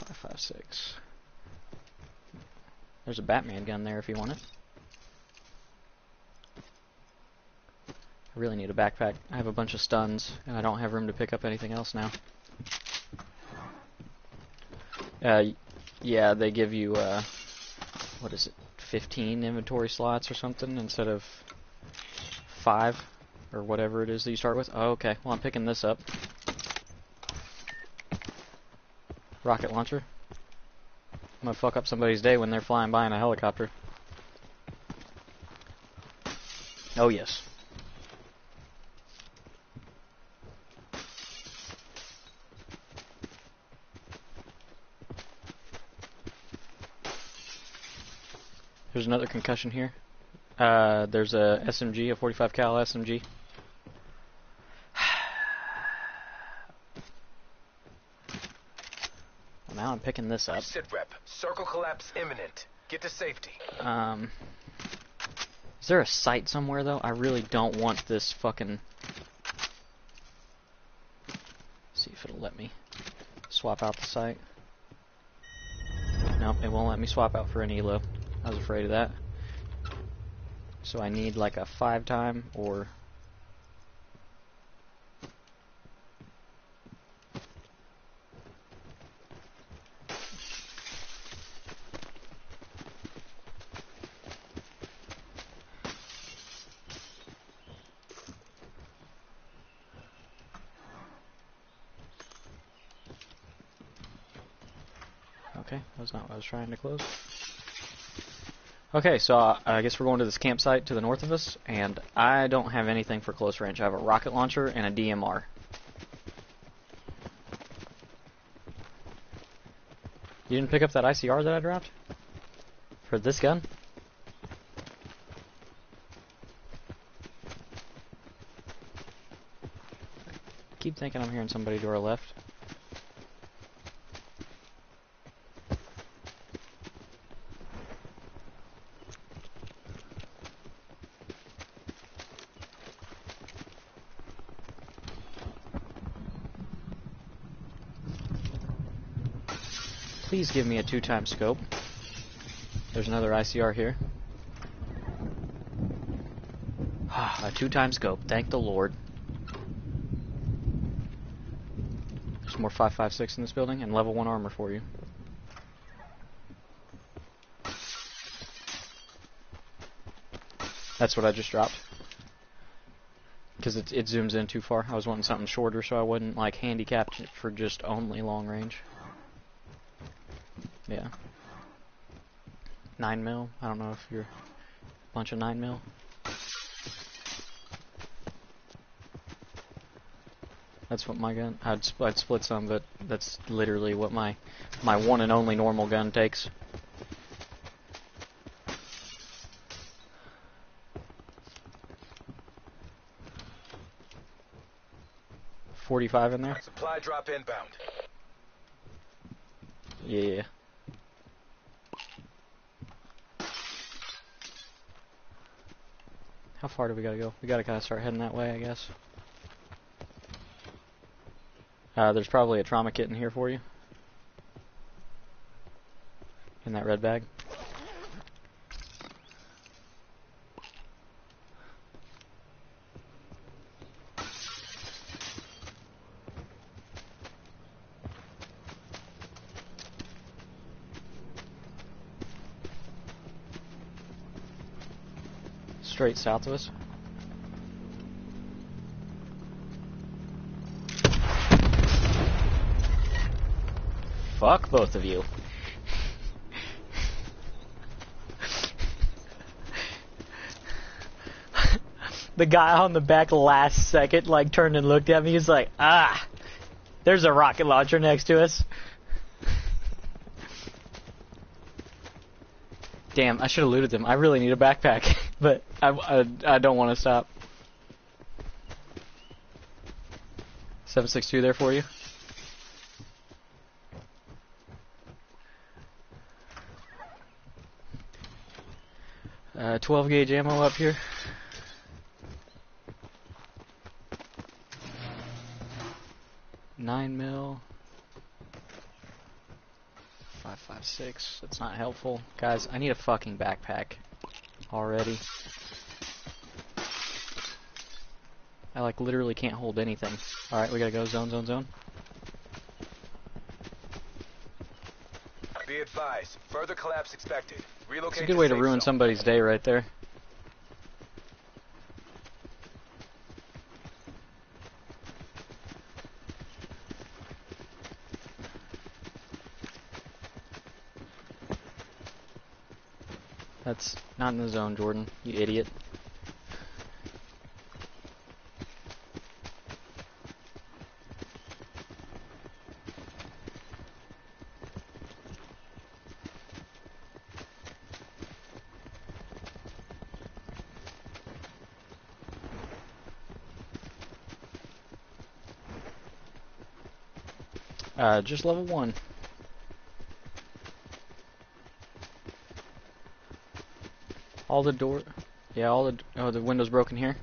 5.56. There's a Batman gun there if you want it. I really need a backpack. I have a bunch of stuns, and I don't have room to pick up anything else now. Yeah, they give you, what is it, 15 inventory slots or something instead of 5, or whatever it is that you start with. Oh, okay. Well, I'm picking this up. Rocket launcher. I'm gonna fuck up somebody's day when they're flying by in a helicopter. Oh, yes. There's another concussion here. There's a SMG, a 45 cal SMG. Well, now I'm picking this up. Sit rep. Circle collapse imminent. Get to safety. Is there a site somewhere, though? I really don't want this fucking... See if it'll let me swap out the site. Nope, it won't let me swap out for an elo. I was afraid of that. So I need like a 5-time or... Okay, that was not what I was trying to close. Okay, so I guess we're going to this campsite to the north of us, and I don't have anything for close range. I have a rocket launcher and a DMR. You didn't pick up that ICR that I dropped? For this gun? I keep thinking I'm hearing somebody to our left. Please give me a 2-time scope. There's another ICR here. A 2-time scope, thank the Lord. There's more 5.56 in this building, and level 1 armor for you. That's what I just dropped. Because it zooms in too far. I was wanting something shorter so I wouldn't like handicap it for just only long range. Yeah. 9mm. I don't know if you're a bunch of 9mm. That's what my gun. I'd split some, but that's literally what my one and only normal gun takes. .45 in there. Supply drop inbound. Yeah. How far do we gotta go? We gotta kind of start heading that way, I guess. There's probably a trauma kit in here for you. In that red bag. Straight south of us. Fuck both of you. The guy on the back last second like turned and looked at me. He's like, ah, there's a rocket launcher next to us. Damn, I should have looted them. I really need a backpack, but I don't want to stop. 7.62 there for you. 12 gauge ammo up here. Nine mil. 5.56. That's not helpful, guys. I need a fucking backpack already. I like literally can't hold anything. All right, we gotta go zone, zone, zone. Be advised, further collapse expected. Relocate. It's a good way to safe ruin zone. somebody's day right there. That's not in the zone, Jordan, you idiot. Just level 1. All the door. Yeah, the window's broken here.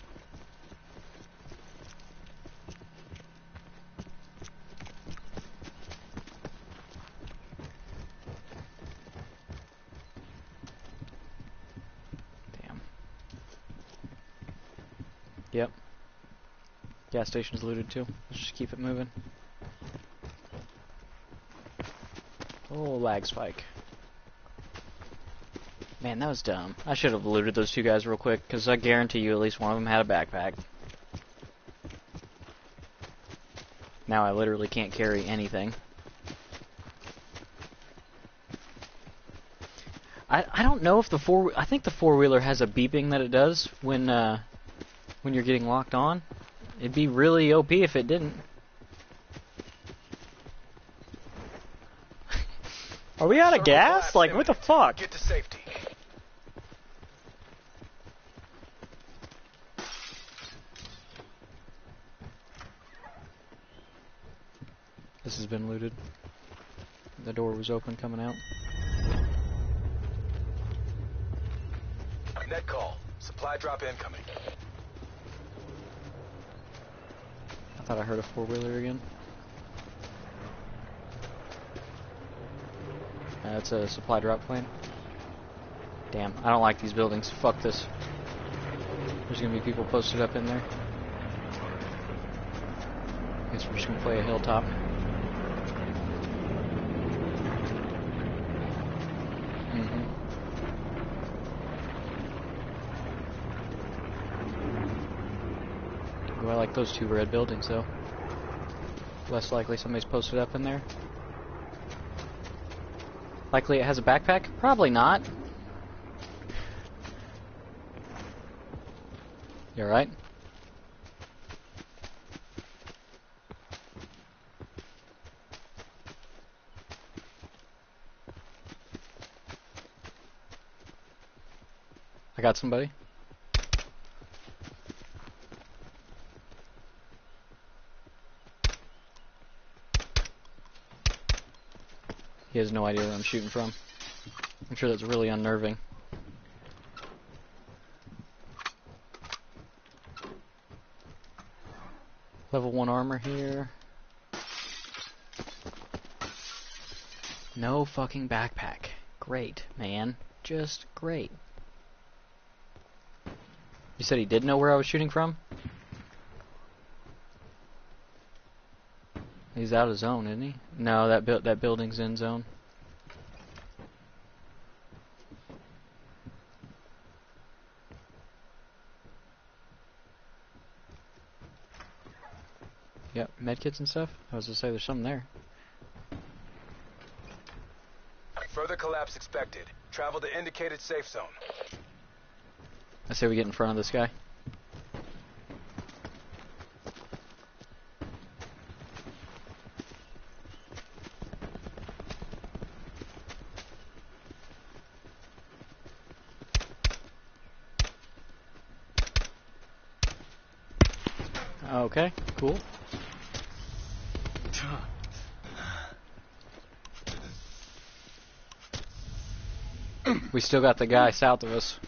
Damn. Yep. Gas station's looted too. Let's just keep it moving. Oh, lag spike. Man, that was dumb. I should have looted those two guys real quick, because I guarantee you at least one of them had a backpack. Now I literally can't carry anything. I don't know if I think the four-wheeler has a beeping that it does when you're getting locked on. It'd be really OP if it didn't. Are we out of gas? Like, what the fuck? Get to safety. This has been looted. The door was open coming out. Net call. Supply drop incoming. I thought I heard a four-wheeler again. That's a supply drop plane. Damn, I don't like these buildings. Fuck this. There's gonna be people posted up in there. Guess we're just gonna play a hilltop. Oh, I like those two red buildings though. Less likely somebody's posted up in there. Likely it has a backpack? Probably not. You alright? I got somebody. He has no idea where I'm shooting from. I'm sure that's really unnerving. Level 1 armor here. No fucking backpack. Great, man. Just great. You said he did know where I was shooting from? He's out of zone, isn't he? No, that building's in zone. Yep, medkits and stuff. I was gonna say there's something there. Further collapse expected. Travel to indicated safe zone. I say we get in front of this guy. Okay, cool. We still got the guy south of us.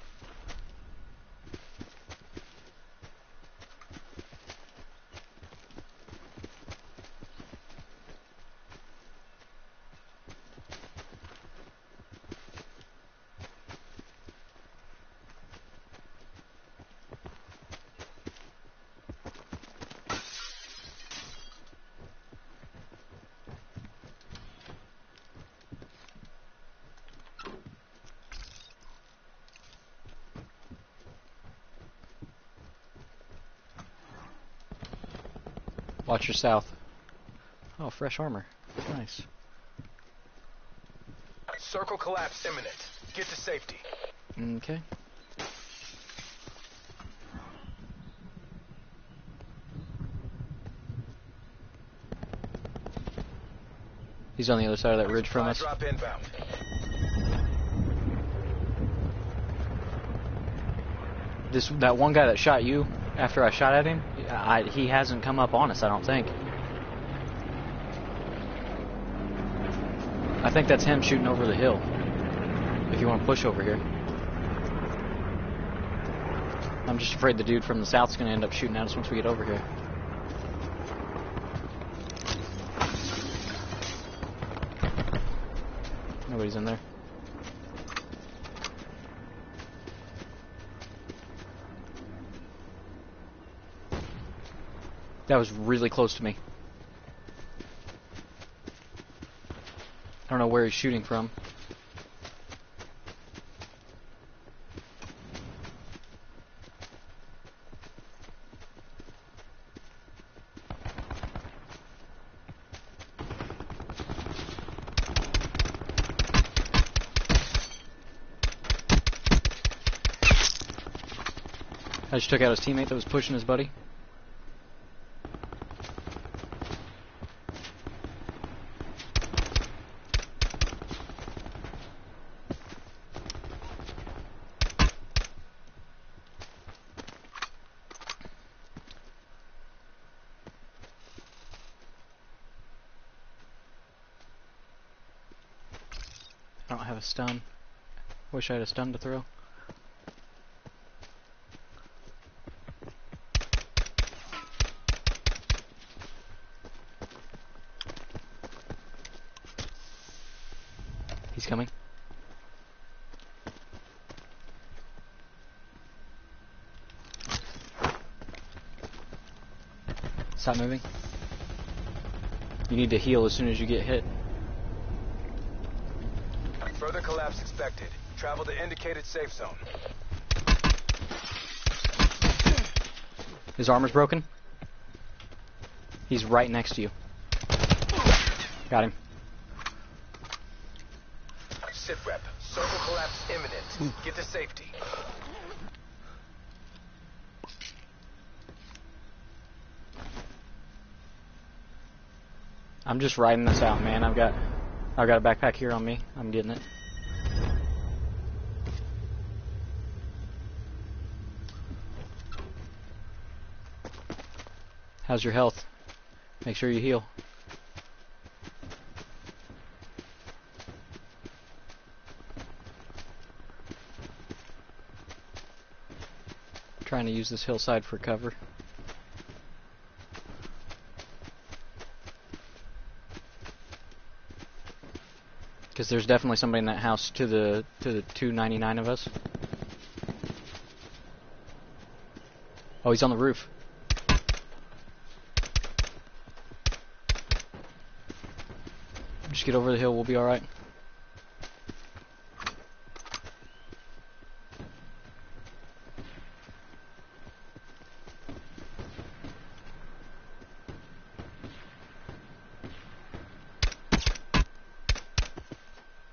Watch your south. Oh, fresh armor. Nice. Circle collapse imminent. Get to safety. Okay. He's on the other side of that ridge from us. Drop inbound. That one guy that shot you after I shot at him, he hasn't come up on us, I don't think. I think that's him shooting over the hill. If you want to push over here. I'm just afraid the dude from the south's gonna end up shooting at us once we get over here. Nobody's in there. That was really close to me. I don't know where he's shooting from. I just took out his teammate that was pushing his buddy. I don't have a stun. Wish I had a stun to throw. He's coming. Stop moving. You need to heal as soon as you get hit. Further collapse expected. Travel to indicated safe zone. His armor's broken. He's right next to you. Got him. Sit rep. Circle collapse imminent. Get to safety. I'm just riding this out, man. I've got a backpack here on me. I'm getting it. How's your health? Make sure you heal. Trying to use this hillside for cover. Because there's definitely somebody in that house to the 299 of us. Oh, he's on the roof. Just get over the hill, we'll be alright.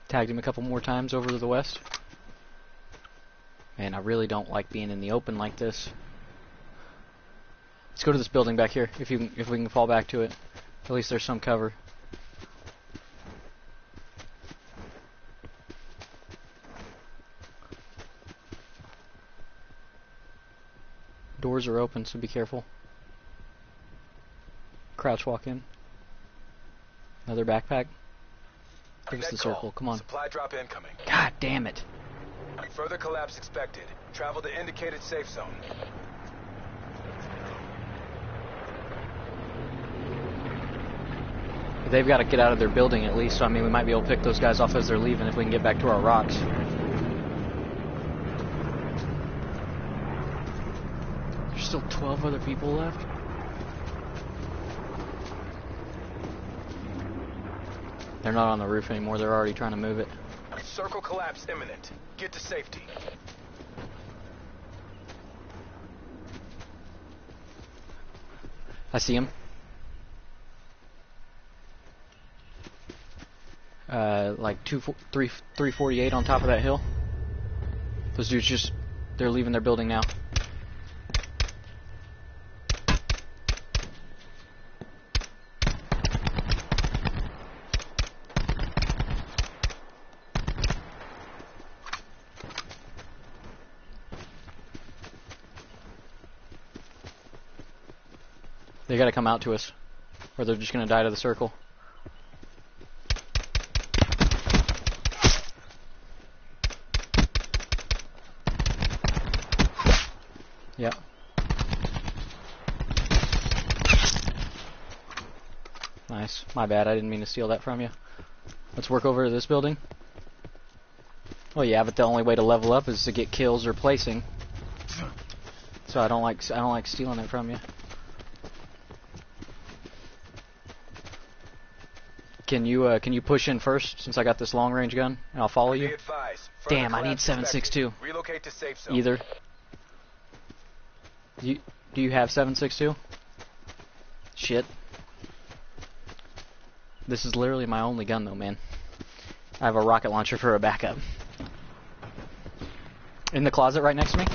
Tagged him a couple more times over to the west. Man, I really don't like being in the open like this. Let's go to this building back here, if we can fall back to it. At least there's some cover. Doors are open, so be careful. Crouch walk in. Another backpack. Give us the circle, come on. Supply drop incoming. God damn it. Further collapse expected. Travel to indicated safe zone. They've got to get out of their building at least, so I mean we might be able to pick those guys off as they're leaving if we can get back to our rocks. There's still 12 other people left. They're not on the roof anymore, they're already trying to move it. Circle collapse imminent. Get to safety. I see him. Like 348 on top of that hill. Those dudes just, they're leaving their building now. They gotta come out to us, or they're just gonna die to the circle. Yep. Nice. My bad, I didn't mean to steal that from you. Let's work over to this building. Oh yeah, but the only way to level up is to get kills or placing. So I don't like stealing it from you. Can you push in first since I got this long range gun and I'll follow you? Be advised. Further Damn, I need collapse detected. 7.62. Relocate to safe zone. Either. Do you have 7.62? Shit. This is literally my only gun though, man. I have a rocket launcher for a backup. In the closet right next to me.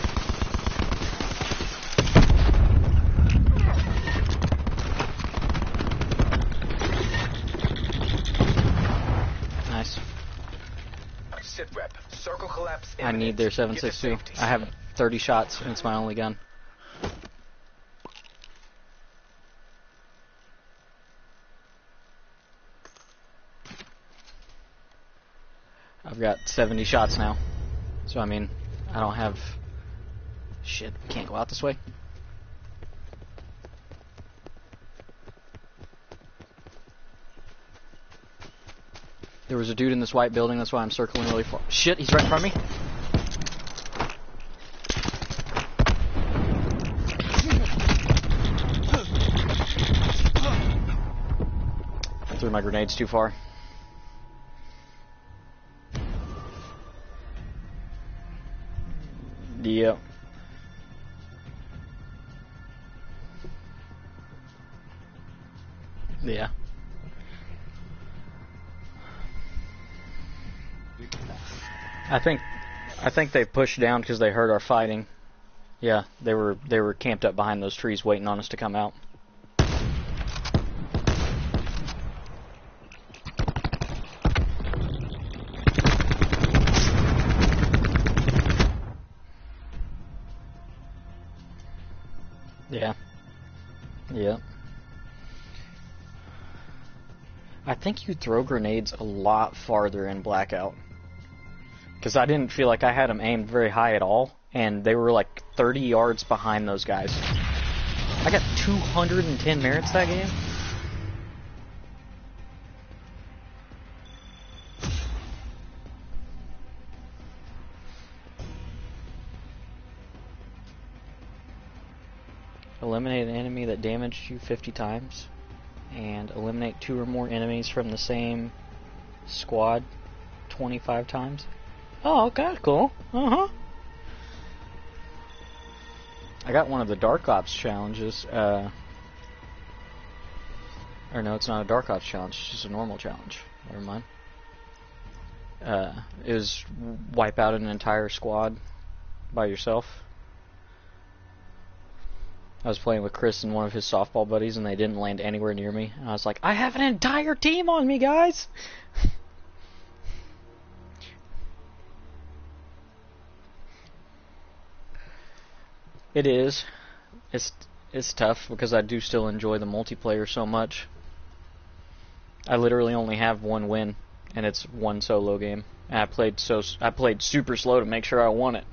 Nice. Sit rep. Circle collapse I imminent. need their Get to 7.62. safety. I have 30 shots and it's my only gun. I've got 70 shots now. So I mean, I don't have... Shit, we can't go out this way. There was a dude in this white building, that's why I'm circling really far. Shit, he's right in front of me. I threw my grenades too far. Yep. Yeah. I think they pushed down because they heard our fighting. Yeah, they were camped up behind those trees waiting on us to come out. Yeah. Yep. I think you throw grenades a lot farther in Blackout. Because I didn't feel like I had them aimed very high at all, and they were like 30 yards behind those guys. I got 210 merits that game. Eliminate an enemy that damaged you 50 times, and eliminate 2 or more enemies from the same squad 25 times. Oh, okay, cool. Uh-huh. I got one of the Dark Ops challenges, or no, it's not a Dark Ops challenge, it's just a normal challenge. Never mind. It was wipe out an entire squad by yourself. I was playing with Chris and one of his softball buddies, and they didn't land anywhere near me. And I was like, I have an entire team on me, guys! It is. It's tough because I do still enjoy the multiplayer so much. I literally only have one win, and it's one solo game. And I played super slow to make sure I won it.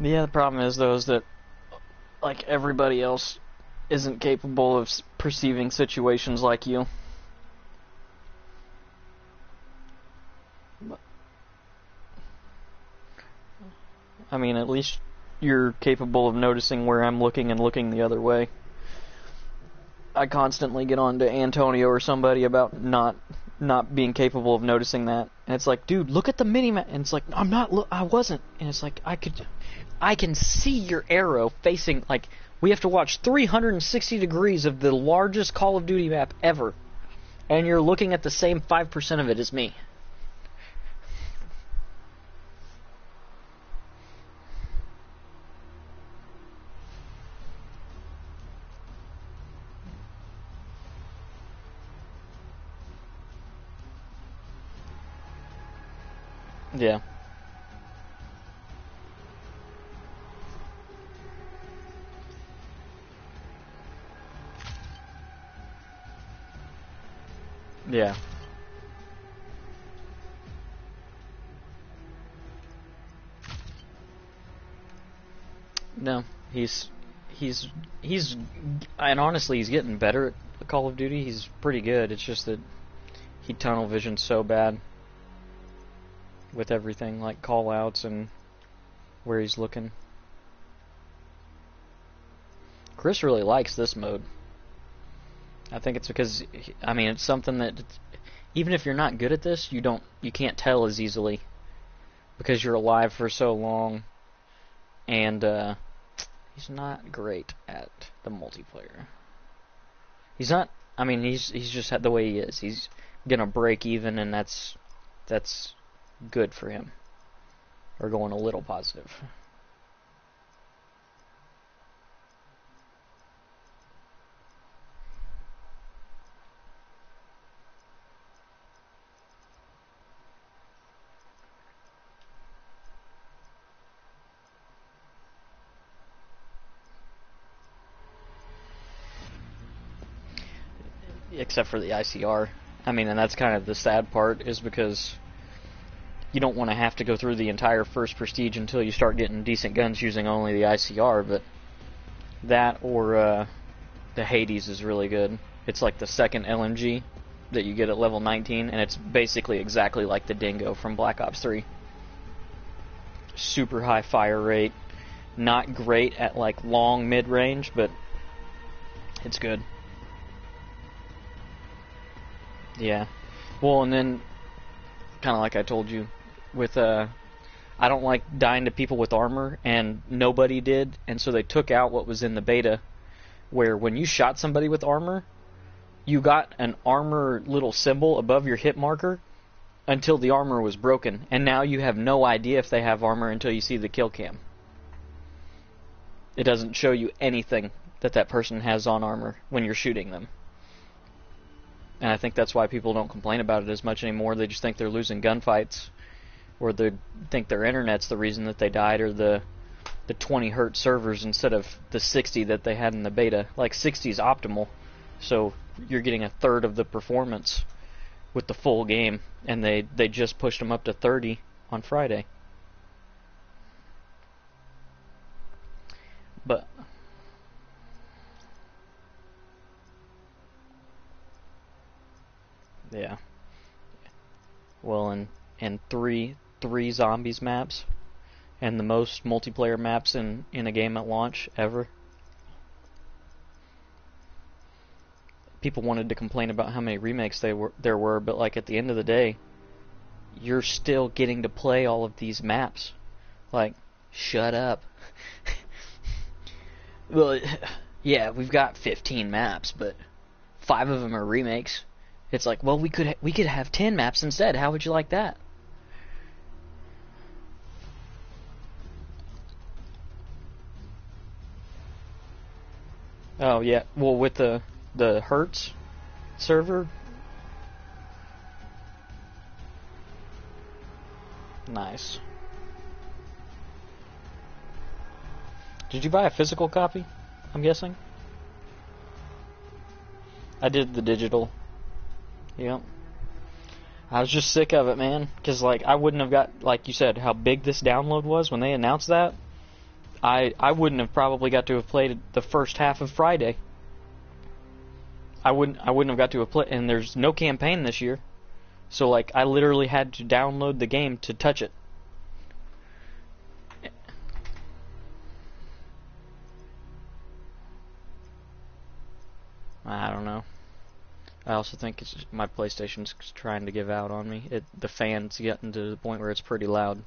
Yeah, the problem is though is that like everybody else isn't capable of perceiving situations like you. I mean, at least you're capable of noticing where I'm looking and looking the other way. I constantly get on to Antonio or somebody about not being capable of noticing that. And it's like, dude, look at the minimap. And it's like, I wasn't. And it's like, I can see your arrow facing, like, we have to watch 360 degrees of the largest Call of Duty map ever. And you're looking at the same 5% of it as me. Yeah. Yeah. No, he's, and honestly, he's getting better at Call of Duty. He's pretty good. It's just that he tunnel visions so bad with everything, like call-outs and where he's looking. Chris really likes this mode. I think it's because, I mean, it's something that even if you're not good at this, you can't tell as easily because you're alive for so long, and he's not great at the multiplayer. He's not. I mean, he's just the way he is. He's gonna break even, and that's good for him. Or going a little positive. Except for the ICR. I mean, and that's kind of the sad part, is because you don't want to have to go through the entire first Prestige until you start getting decent guns using only the ICR, but that or the Hades is really good. It's like the second LMG that you get at level 19, and it's basically exactly like the Dingo from Black Ops 3. Super high fire rate, not great at like long mid-range, but it's good. Yeah. Well, and then, kind of like I told you, with, I don't like dying to people with armor, and nobody did, and so they took out what was in the beta, where when you shot somebody with armor, you got an armor little symbol above your hit marker until the armor was broken, and now you have no idea if they have armor until you see the kill cam. It doesn't show you anything that person has on armor when you're shooting them. And I think that's why people don't complain about it as much anymore. They just think they're losing gunfights, or they think their internet's the reason that they died, or the 20 hertz servers instead of the 60 that they had in the beta. Like 60 is optimal, so you're getting a third of the performance with the full game, and they just pushed them up to 30 on Friday. But yeah. Well, and three zombies maps, and the most multiplayer maps in a game at launch ever. People wanted to complain about how many remakes there were, but like at the end of the day, you're still getting to play all of these maps. Like, shut up. Well, yeah, we've got 15 maps, but 5 of them are remakes. It's like, well, we could have 10 maps instead. How would you like that? Oh yeah, well, with the Hertz server. Nice. Did you buy a physical copy? I'm guessing. I did the digital. Yep. I was just sick of it, man, because like I wouldn't have got, like you said, how big this download was when they announced that. I wouldn't have probably got to have played the first half of Friday. I wouldn't have got to have played, and there's no campaign this year, so like I literally had to download the game to touch it. I don't know. I also think it's just my PlayStation's trying to give out on me. The fan's getting to the point where it's pretty loud.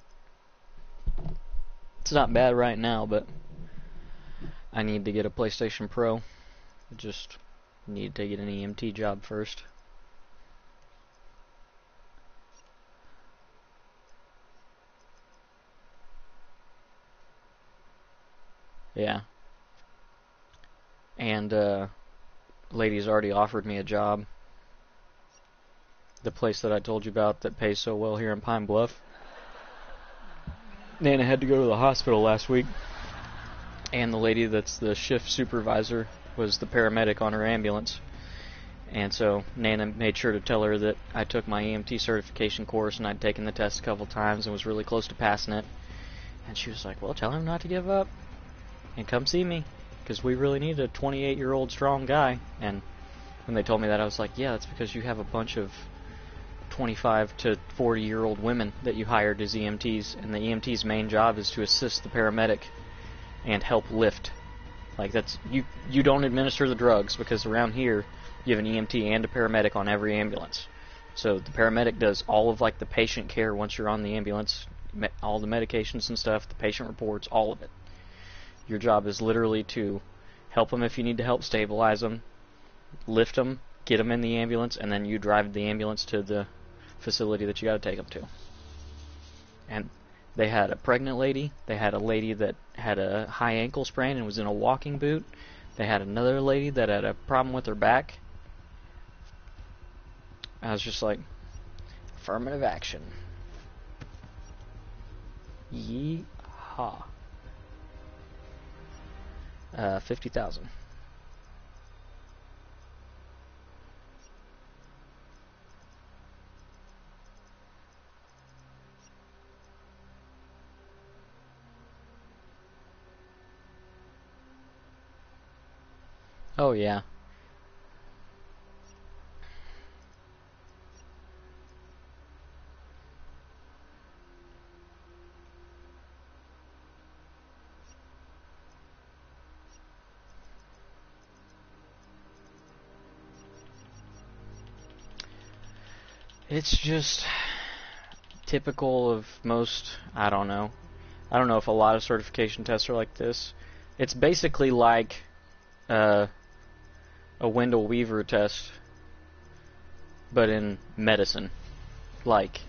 It's not bad right now, but I need to get a PlayStation Pro. I just need to get an EMT job first. Yeah. And, lady's already offered me a job. The place that I told you about that pays so well here in Pine Bluff. Nana had to go to the hospital last week, and the lady that's the shift supervisor was the paramedic on her ambulance. And so Nana made sure to tell her that I took my EMT certification course and I'd taken the test a couple times and was really close to passing it. And she was like, well, tell him not to give up and come see me, because we really need a 28-year-old strong guy. And when they told me that, I was like, yeah, that's because you have a bunch of 25 to 40-year-old women that you hired as EMTs, and the EMT's main job is to assist the paramedic and help lift. Like, that's you don't administer the drugs, because around here you have an EMT and a paramedic on every ambulance. So the paramedic does all of like the patient care once you're on the ambulance, all the medications and stuff, the patient reports, all of it. Your job is literally to help them if you need to help stabilize them, lift them, get them in the ambulance, and then you drive the ambulance to the facility that you got to take them to. And they had a pregnant lady. They had a lady that had a high ankle sprain and was in a walking boot. They had another lady that had a problem with her back. I was just like, affirmative action. Yeehaw. 50,000. Oh yeah. It's just typical of most, I don't know if a lot of certification tests are like this. It's basically like a Wendell Weaver test, but in medicine. Like,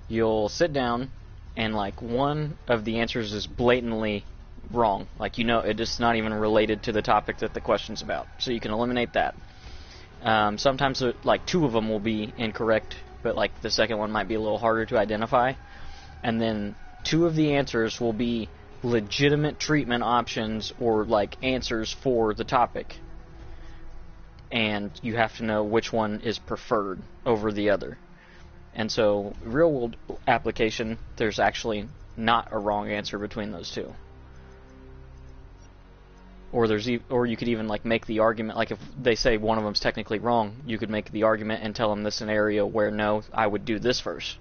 you'll sit down and like one of the answers is blatantly wrong. Like, it's not even related to the topic that the question's about. So you can eliminate that. Sometimes like two of them will be incorrect, but like the second one might be a little harder to identify. And then two of the answers will be legitimate treatment options or like answers for the topic. And you have to know which one is preferred over the other. And so, real world application, there's actually not a wrong answer between those two. Or you could even like make the argument, like if they say one of them's technically wrong, you could make the argument and tell them the scenario where no, I would do this first.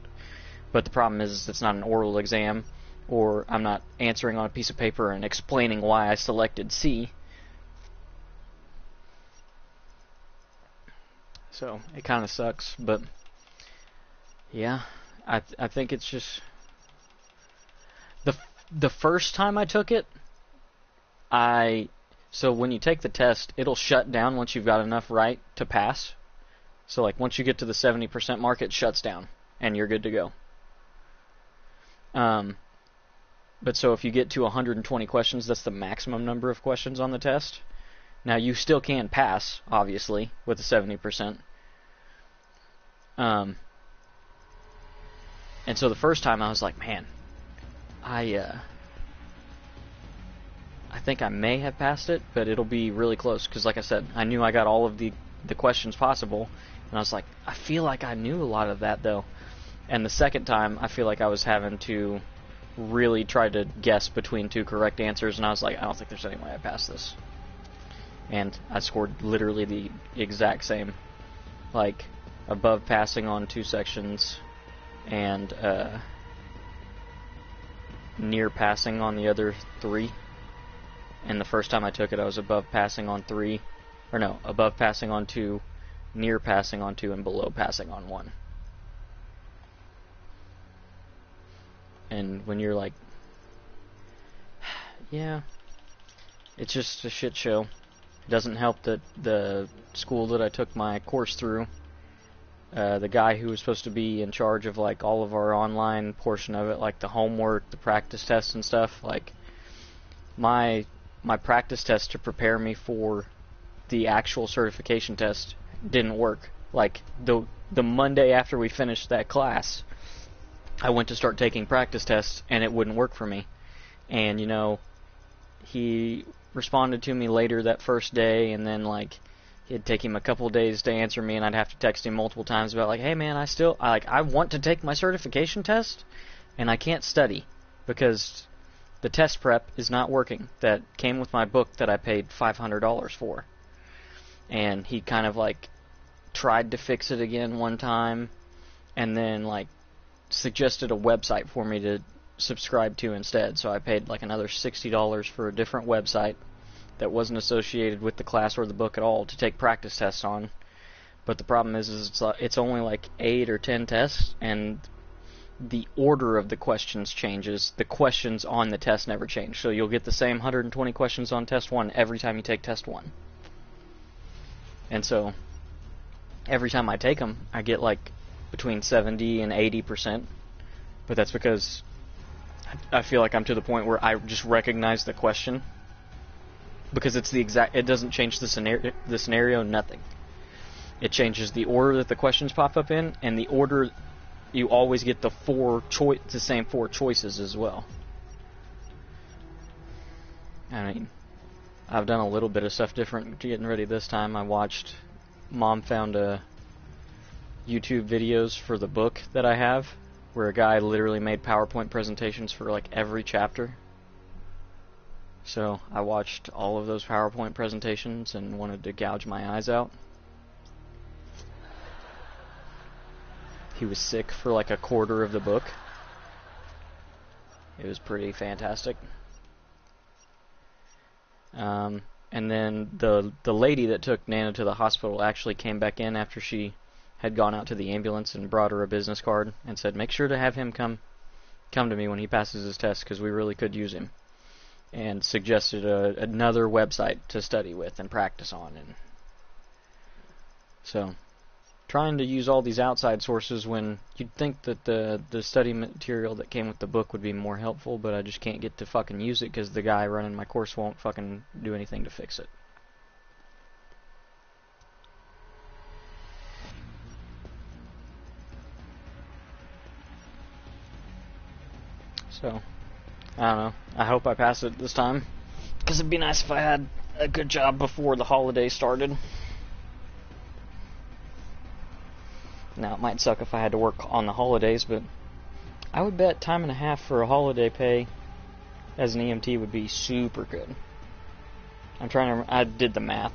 But the problem is it's not an oral exam, or I'm not answering on a piece of paper and explaining why I selected C. So it kind of sucks, but yeah, I think it's just the first time I took it, so when you take the test, it'll shut down once you've got enough right to pass. So like once you get to the 70% mark, it shuts down and you're good to go. But so if you get to 120 questions, that's the maximum number of questions on the test. Now you still can pass, obviously, with the 70%. And so the first time I was like, man, I think I may have passed it, but it'll be really close, because like I said, I knew I got all of the questions possible, and I was like, I feel like I knew a lot of that though. And the second time, I feel like I was having to really try to guess between two correct answers, and I was like, I don't think there's any way I passed this. And I scored literally the exact same, like above passing on 2 sections and near passing on the other 3. And the first time I took it, I was above passing on 3, or no, above passing on 2, near passing on 2, and below passing on 1. And when you're like, yeah, it's just a shit show. It doesn't help that the school that I took my course through, the guy who was supposed to be in charge of like all of our online portion of it, like the homework, the practice tests and stuff, like my practice test to prepare me for the actual certification test didn't work. Like the Monday after we finished that class, I went to start taking practice tests and it wouldn't work for me. And he responded to me later that first day, and then like it'd take him a couple days to answer me, and I'd have to text him multiple times about like, hey man, I want to take my certification test, and I can't study because the test prep is not working. That came with my book that I paid $500 for, and he kind of like tried to fix it again one time, and then like suggested a website for me to subscribe to instead. So I paid like another $60 for a different website that wasn't associated with the class or the book at all to take practice tests on. But the problem is it's only like 8 or 10 tests, and the order of the questions changes. The questions on the test never change. So you'll get the same 120 questions on test 1 every time you take test 1. And so every time I take them, I get like between 70 and 80%. But that's because I feel like I'm to the point where I just recognize the question, because it's it doesn't change the scenario, nothing. It changes the order that the questions pop up in, and the order you always get the same 4 choices as well. I mean, I've done a little bit of stuff different getting ready this time. I watched Mom found YouTube videos for the book that I have, where a guy literally made PowerPoint presentations for like every chapter. So I watched all of those PowerPoint presentations and wanted to gouge my eyes out. He was sick for like a quarter of the book. It was pretty fantastic. And then the lady that took Nana to the hospital actually came back in after she had gone out to the ambulance and brought her a business card and said, make sure to have him come to me when he passes his test, because we really could use him. And suggested another website to study with and practice on. And so, trying to use all these outside sources when you'd think that the study material that came with the book would be more helpful, but I just can't get to fucking use it because the guy running my course won't fucking do anything to fix it. So, I don't know. I hope I pass it this time, because it'd be nice if I had a good job before the holiday started. Now, it might suck if I had to work on the holidays, but I would bet time and a half for a holiday pay as an EMT would be super good. I'm trying to... I did the math.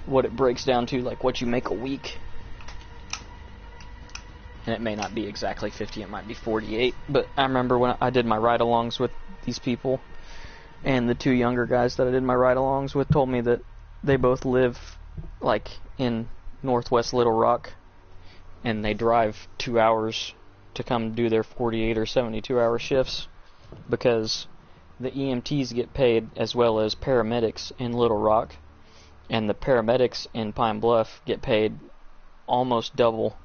What it breaks down to, like what you make a week. And it may not be exactly 50, it might be 48. But I remember when I did my ride-alongs with these people, and the 2 younger guys that I did my ride-alongs with told me that they both live, like, in northwest Little Rock, and they drive 2 hours to come do their 48 or 72-hour shifts, because the EMTs get paid as well as paramedics in Little Rock, and the paramedics in Pine Bluff get paid almost double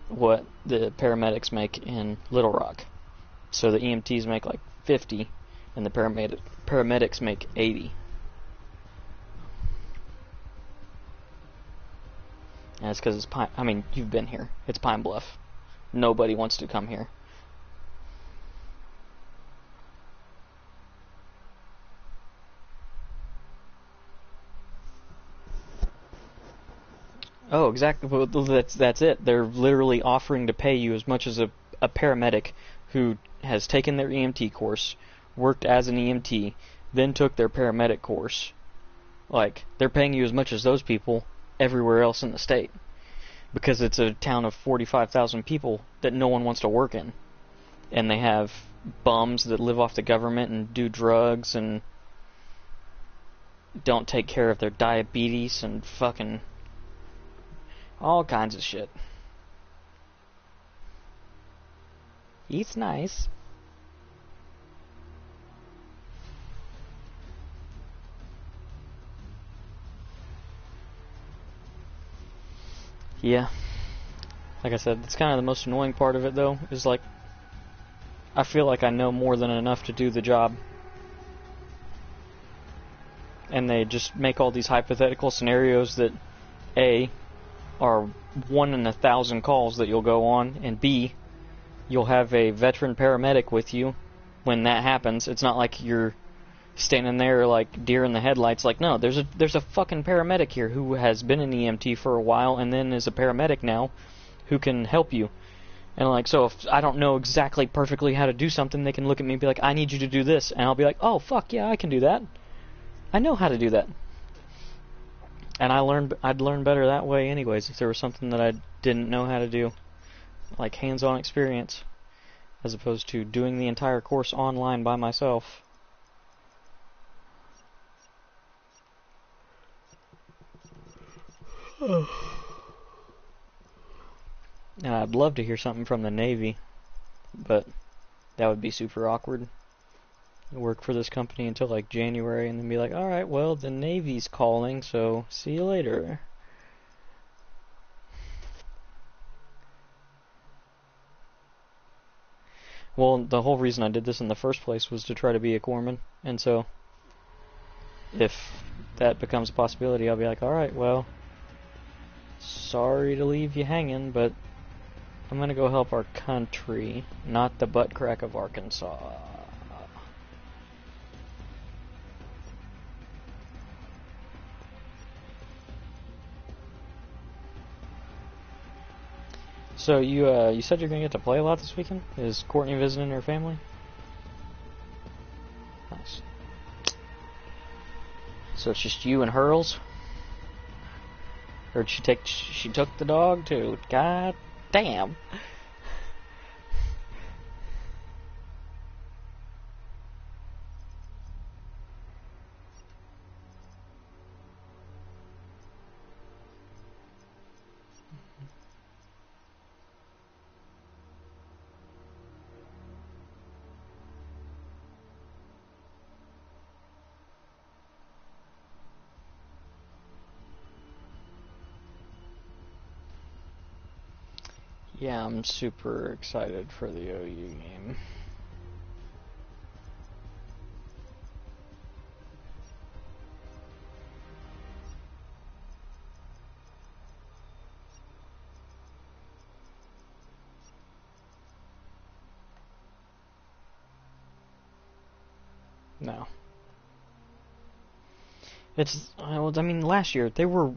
what the paramedics make in Little Rock. So the EMTs make like 50, and the paramedics make 80. And it's because it's Pine... I mean, you've been here. It's Pine Bluff. Nobody wants to come here. Oh, exactly. Well, that's it. They're literally offering to pay you as much as a paramedic who has taken their EMT course, worked as an EMT, then took their paramedic course. Like, they're paying you as much as those people everywhere else in the state, because it's a town of 45,000 people that no one wants to work in. And they have bums that live off the government and do drugs and don't take care of their diabetes and fucking... all kinds of shit. It's nice. Yeah. Like I said, it's kind of the most annoying part of it, though, is like, I feel like I know more than enough to do the job. And they just make all these hypothetical scenarios that, A, are 1 in 1,000 calls that you'll go on, and B, you'll have a veteran paramedic with you when that happens. It's not like you're standing there like deer in the headlights. Like, no, there's a fucking paramedic here who has been an EMT for a while and then is a paramedic now, who can help you. And like, so if I don't know exactly perfectly how to do something, they can look at me and be like, I need you to do this, and I'll be like, oh fuck yeah, I can do that. I know how to do that. And I'd learn better that way anyways if there was something that I didn't know how to do, like hands-on experience, as opposed to doing the entire course online by myself. And I'd love to hear something from the Navy, but that would be super awkward. Work for this company until like January and then be like, alright, well, the Navy's calling, so see you later. Well, the whole reason I did this in the first place was to try to be a corpsman, and so if that becomes a possibility, I'll be like, alright, well, sorry to leave you hanging, but I'm gonna go help our country, not the butt crack of Arkansas. So you said you're gonna get to play a lot this weekend? Is Courtney visiting her family? Nice. So it's just you and Hurls? Or did she took the dog too? God damn. Yeah, I'm super excited for the OU game. No. It's, I mean, last year, they were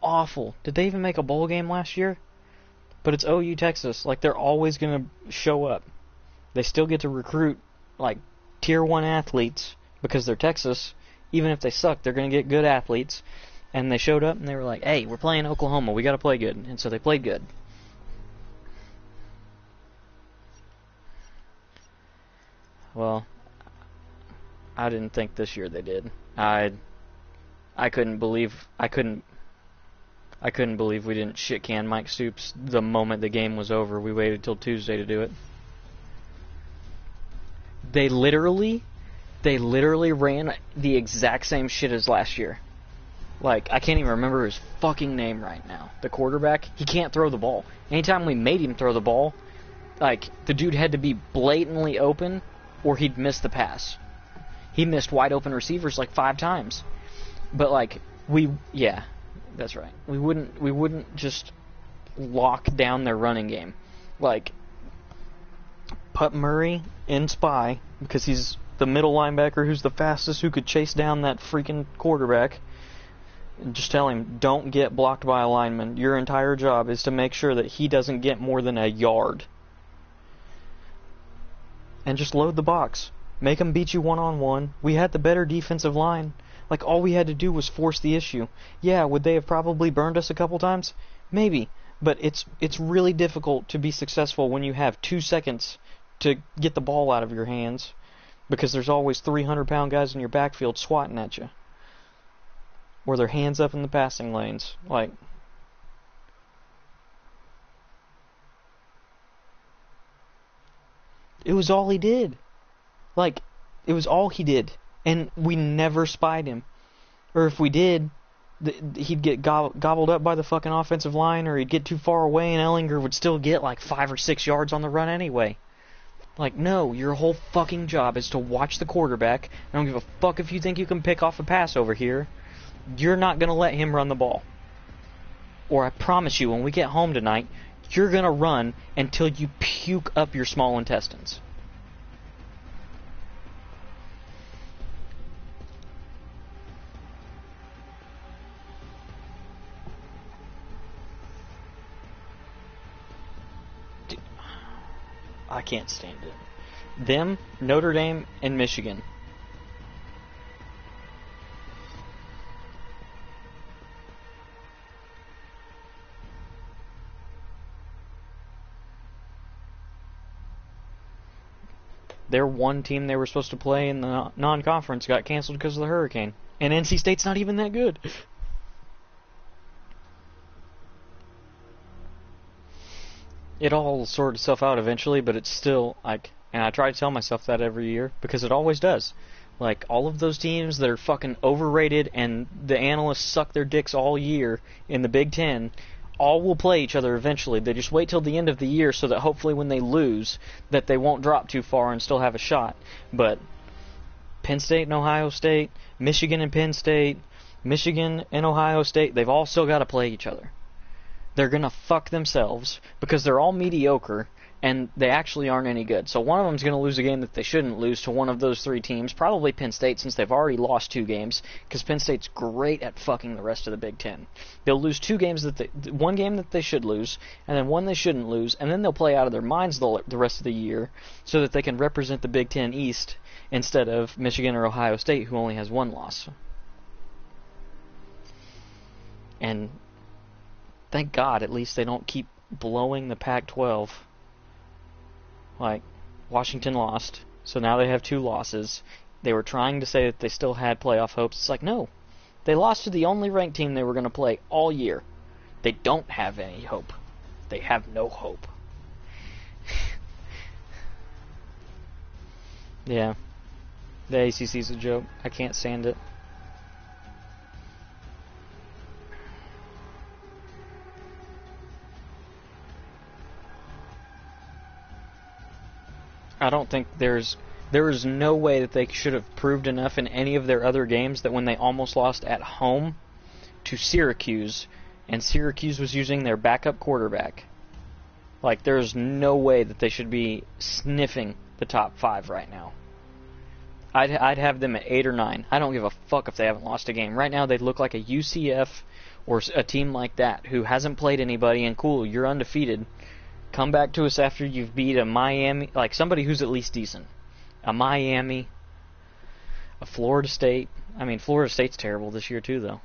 awful. Did they even make a bowl game last year? But it's OU Texas. Like, they're always going to show up. They still get to recruit, like, Tier 1 athletes because they're Texas. Even if they suck, they're going to get good athletes. And they showed up and they were like, hey, we're playing Oklahoma. We got to play good. And so they played good. Well, I didn't think this year they did. I couldn't believe we didn't shit can Mike Stoops the moment the game was over. We waited till Tuesday to do it. They literally ran the exact same shit as last year. Like, I can't even remember his fucking name right now. The quarterback, he can't throw the ball. Anytime we made him throw the ball, like, the dude had to be blatantly open or he'd miss the pass. He missed wide open receivers like 5 times. But like, yeah. That's right. We wouldn't just lock down their running game. Like, put Murray in spy, because he's the middle linebacker who's the fastest, who could chase down that freaking quarterback. And just tell him, don't get blocked by a lineman. Your entire job is to make sure that he doesn't get more than a yard. And just load the box. Make him beat you one-on-one. We had the better defensive line. Like, all we had to do was force the issue. Yeah, would they have probably burned us a couple times? Maybe. But it's really difficult to be successful when you have 2 seconds to get the ball out of your hands, because there's always 300-pound guys in your backfield swatting at you. Or their hands up in the passing lanes. Like, it was all he did. Like, it was all he did. And we never spied him. Or if we did, he'd get gobbled up by the fucking offensive line, or he'd get too far away and Ellinger would still get like 5 or 6 yards on the run anyway. Like, no, your whole fucking job is to watch the quarterback. I don't give a fuck if you think you can pick off a pass over here. You're not going to let him run the ball. Or I promise you, when we get home tonight, you're going to run until you puke up your small intestines. can't stand it. Them, Notre Dame, and Michigan. Their one team they were supposed to play in the non-conference got canceled because of the hurricane. And NC State's not even that good. It all sorted itself out eventually, but it's still, like, and I try to tell myself that every year, because it always does. Like, all of those teams that are fucking overrated and the analysts suck their dicks all year in the Big Ten, all will play each other eventually. They just wait till the end of the year so that hopefully when they lose, that they won't drop too far and still have a shot. But Penn State and Ohio State, Michigan and Penn State, Michigan and Ohio State, they've all still got to play each other. They're going to fuck themselves because they're all mediocre and they actually aren't any good. So one of them's going to lose a game that they shouldn't lose to one of those three teams, probably Penn State, since they've already lost 2 games, because Penn State's great at fucking the rest of the Big Ten. They'll lose 2 games one game that they should lose, and then one they shouldn't lose, and then they'll play out of their minds the rest of the year so that they can represent the Big Ten East instead of Michigan or Ohio State, who only has 1 loss. And thank God, at least they don't keep blowing the Pac-12. Like, Washington lost, so now they have 2 losses. They were trying to say that they still had playoff hopes. It's like, no. They lost to the only ranked team they were going to play all year. They don't have any hope. They have no hope. Yeah. The ACC's a joke. I can't stand it. I don't think there is no way that they should have proved enough in any of their other games that when they almost lost at home to Syracuse, and Syracuse was using their backup quarterback, like, there's no way that they should be sniffing the top 5 right now. I'd have them at 8 or 9. I don't give a fuck if they haven't lost a game. Right now they look like a UCF or a team like that who hasn't played anybody, and cool, you're undefeated. Come back to us after you've beat a Miami, like somebody who's at least decent. A Miami, a Florida State. I mean, Florida State's terrible this year too, though.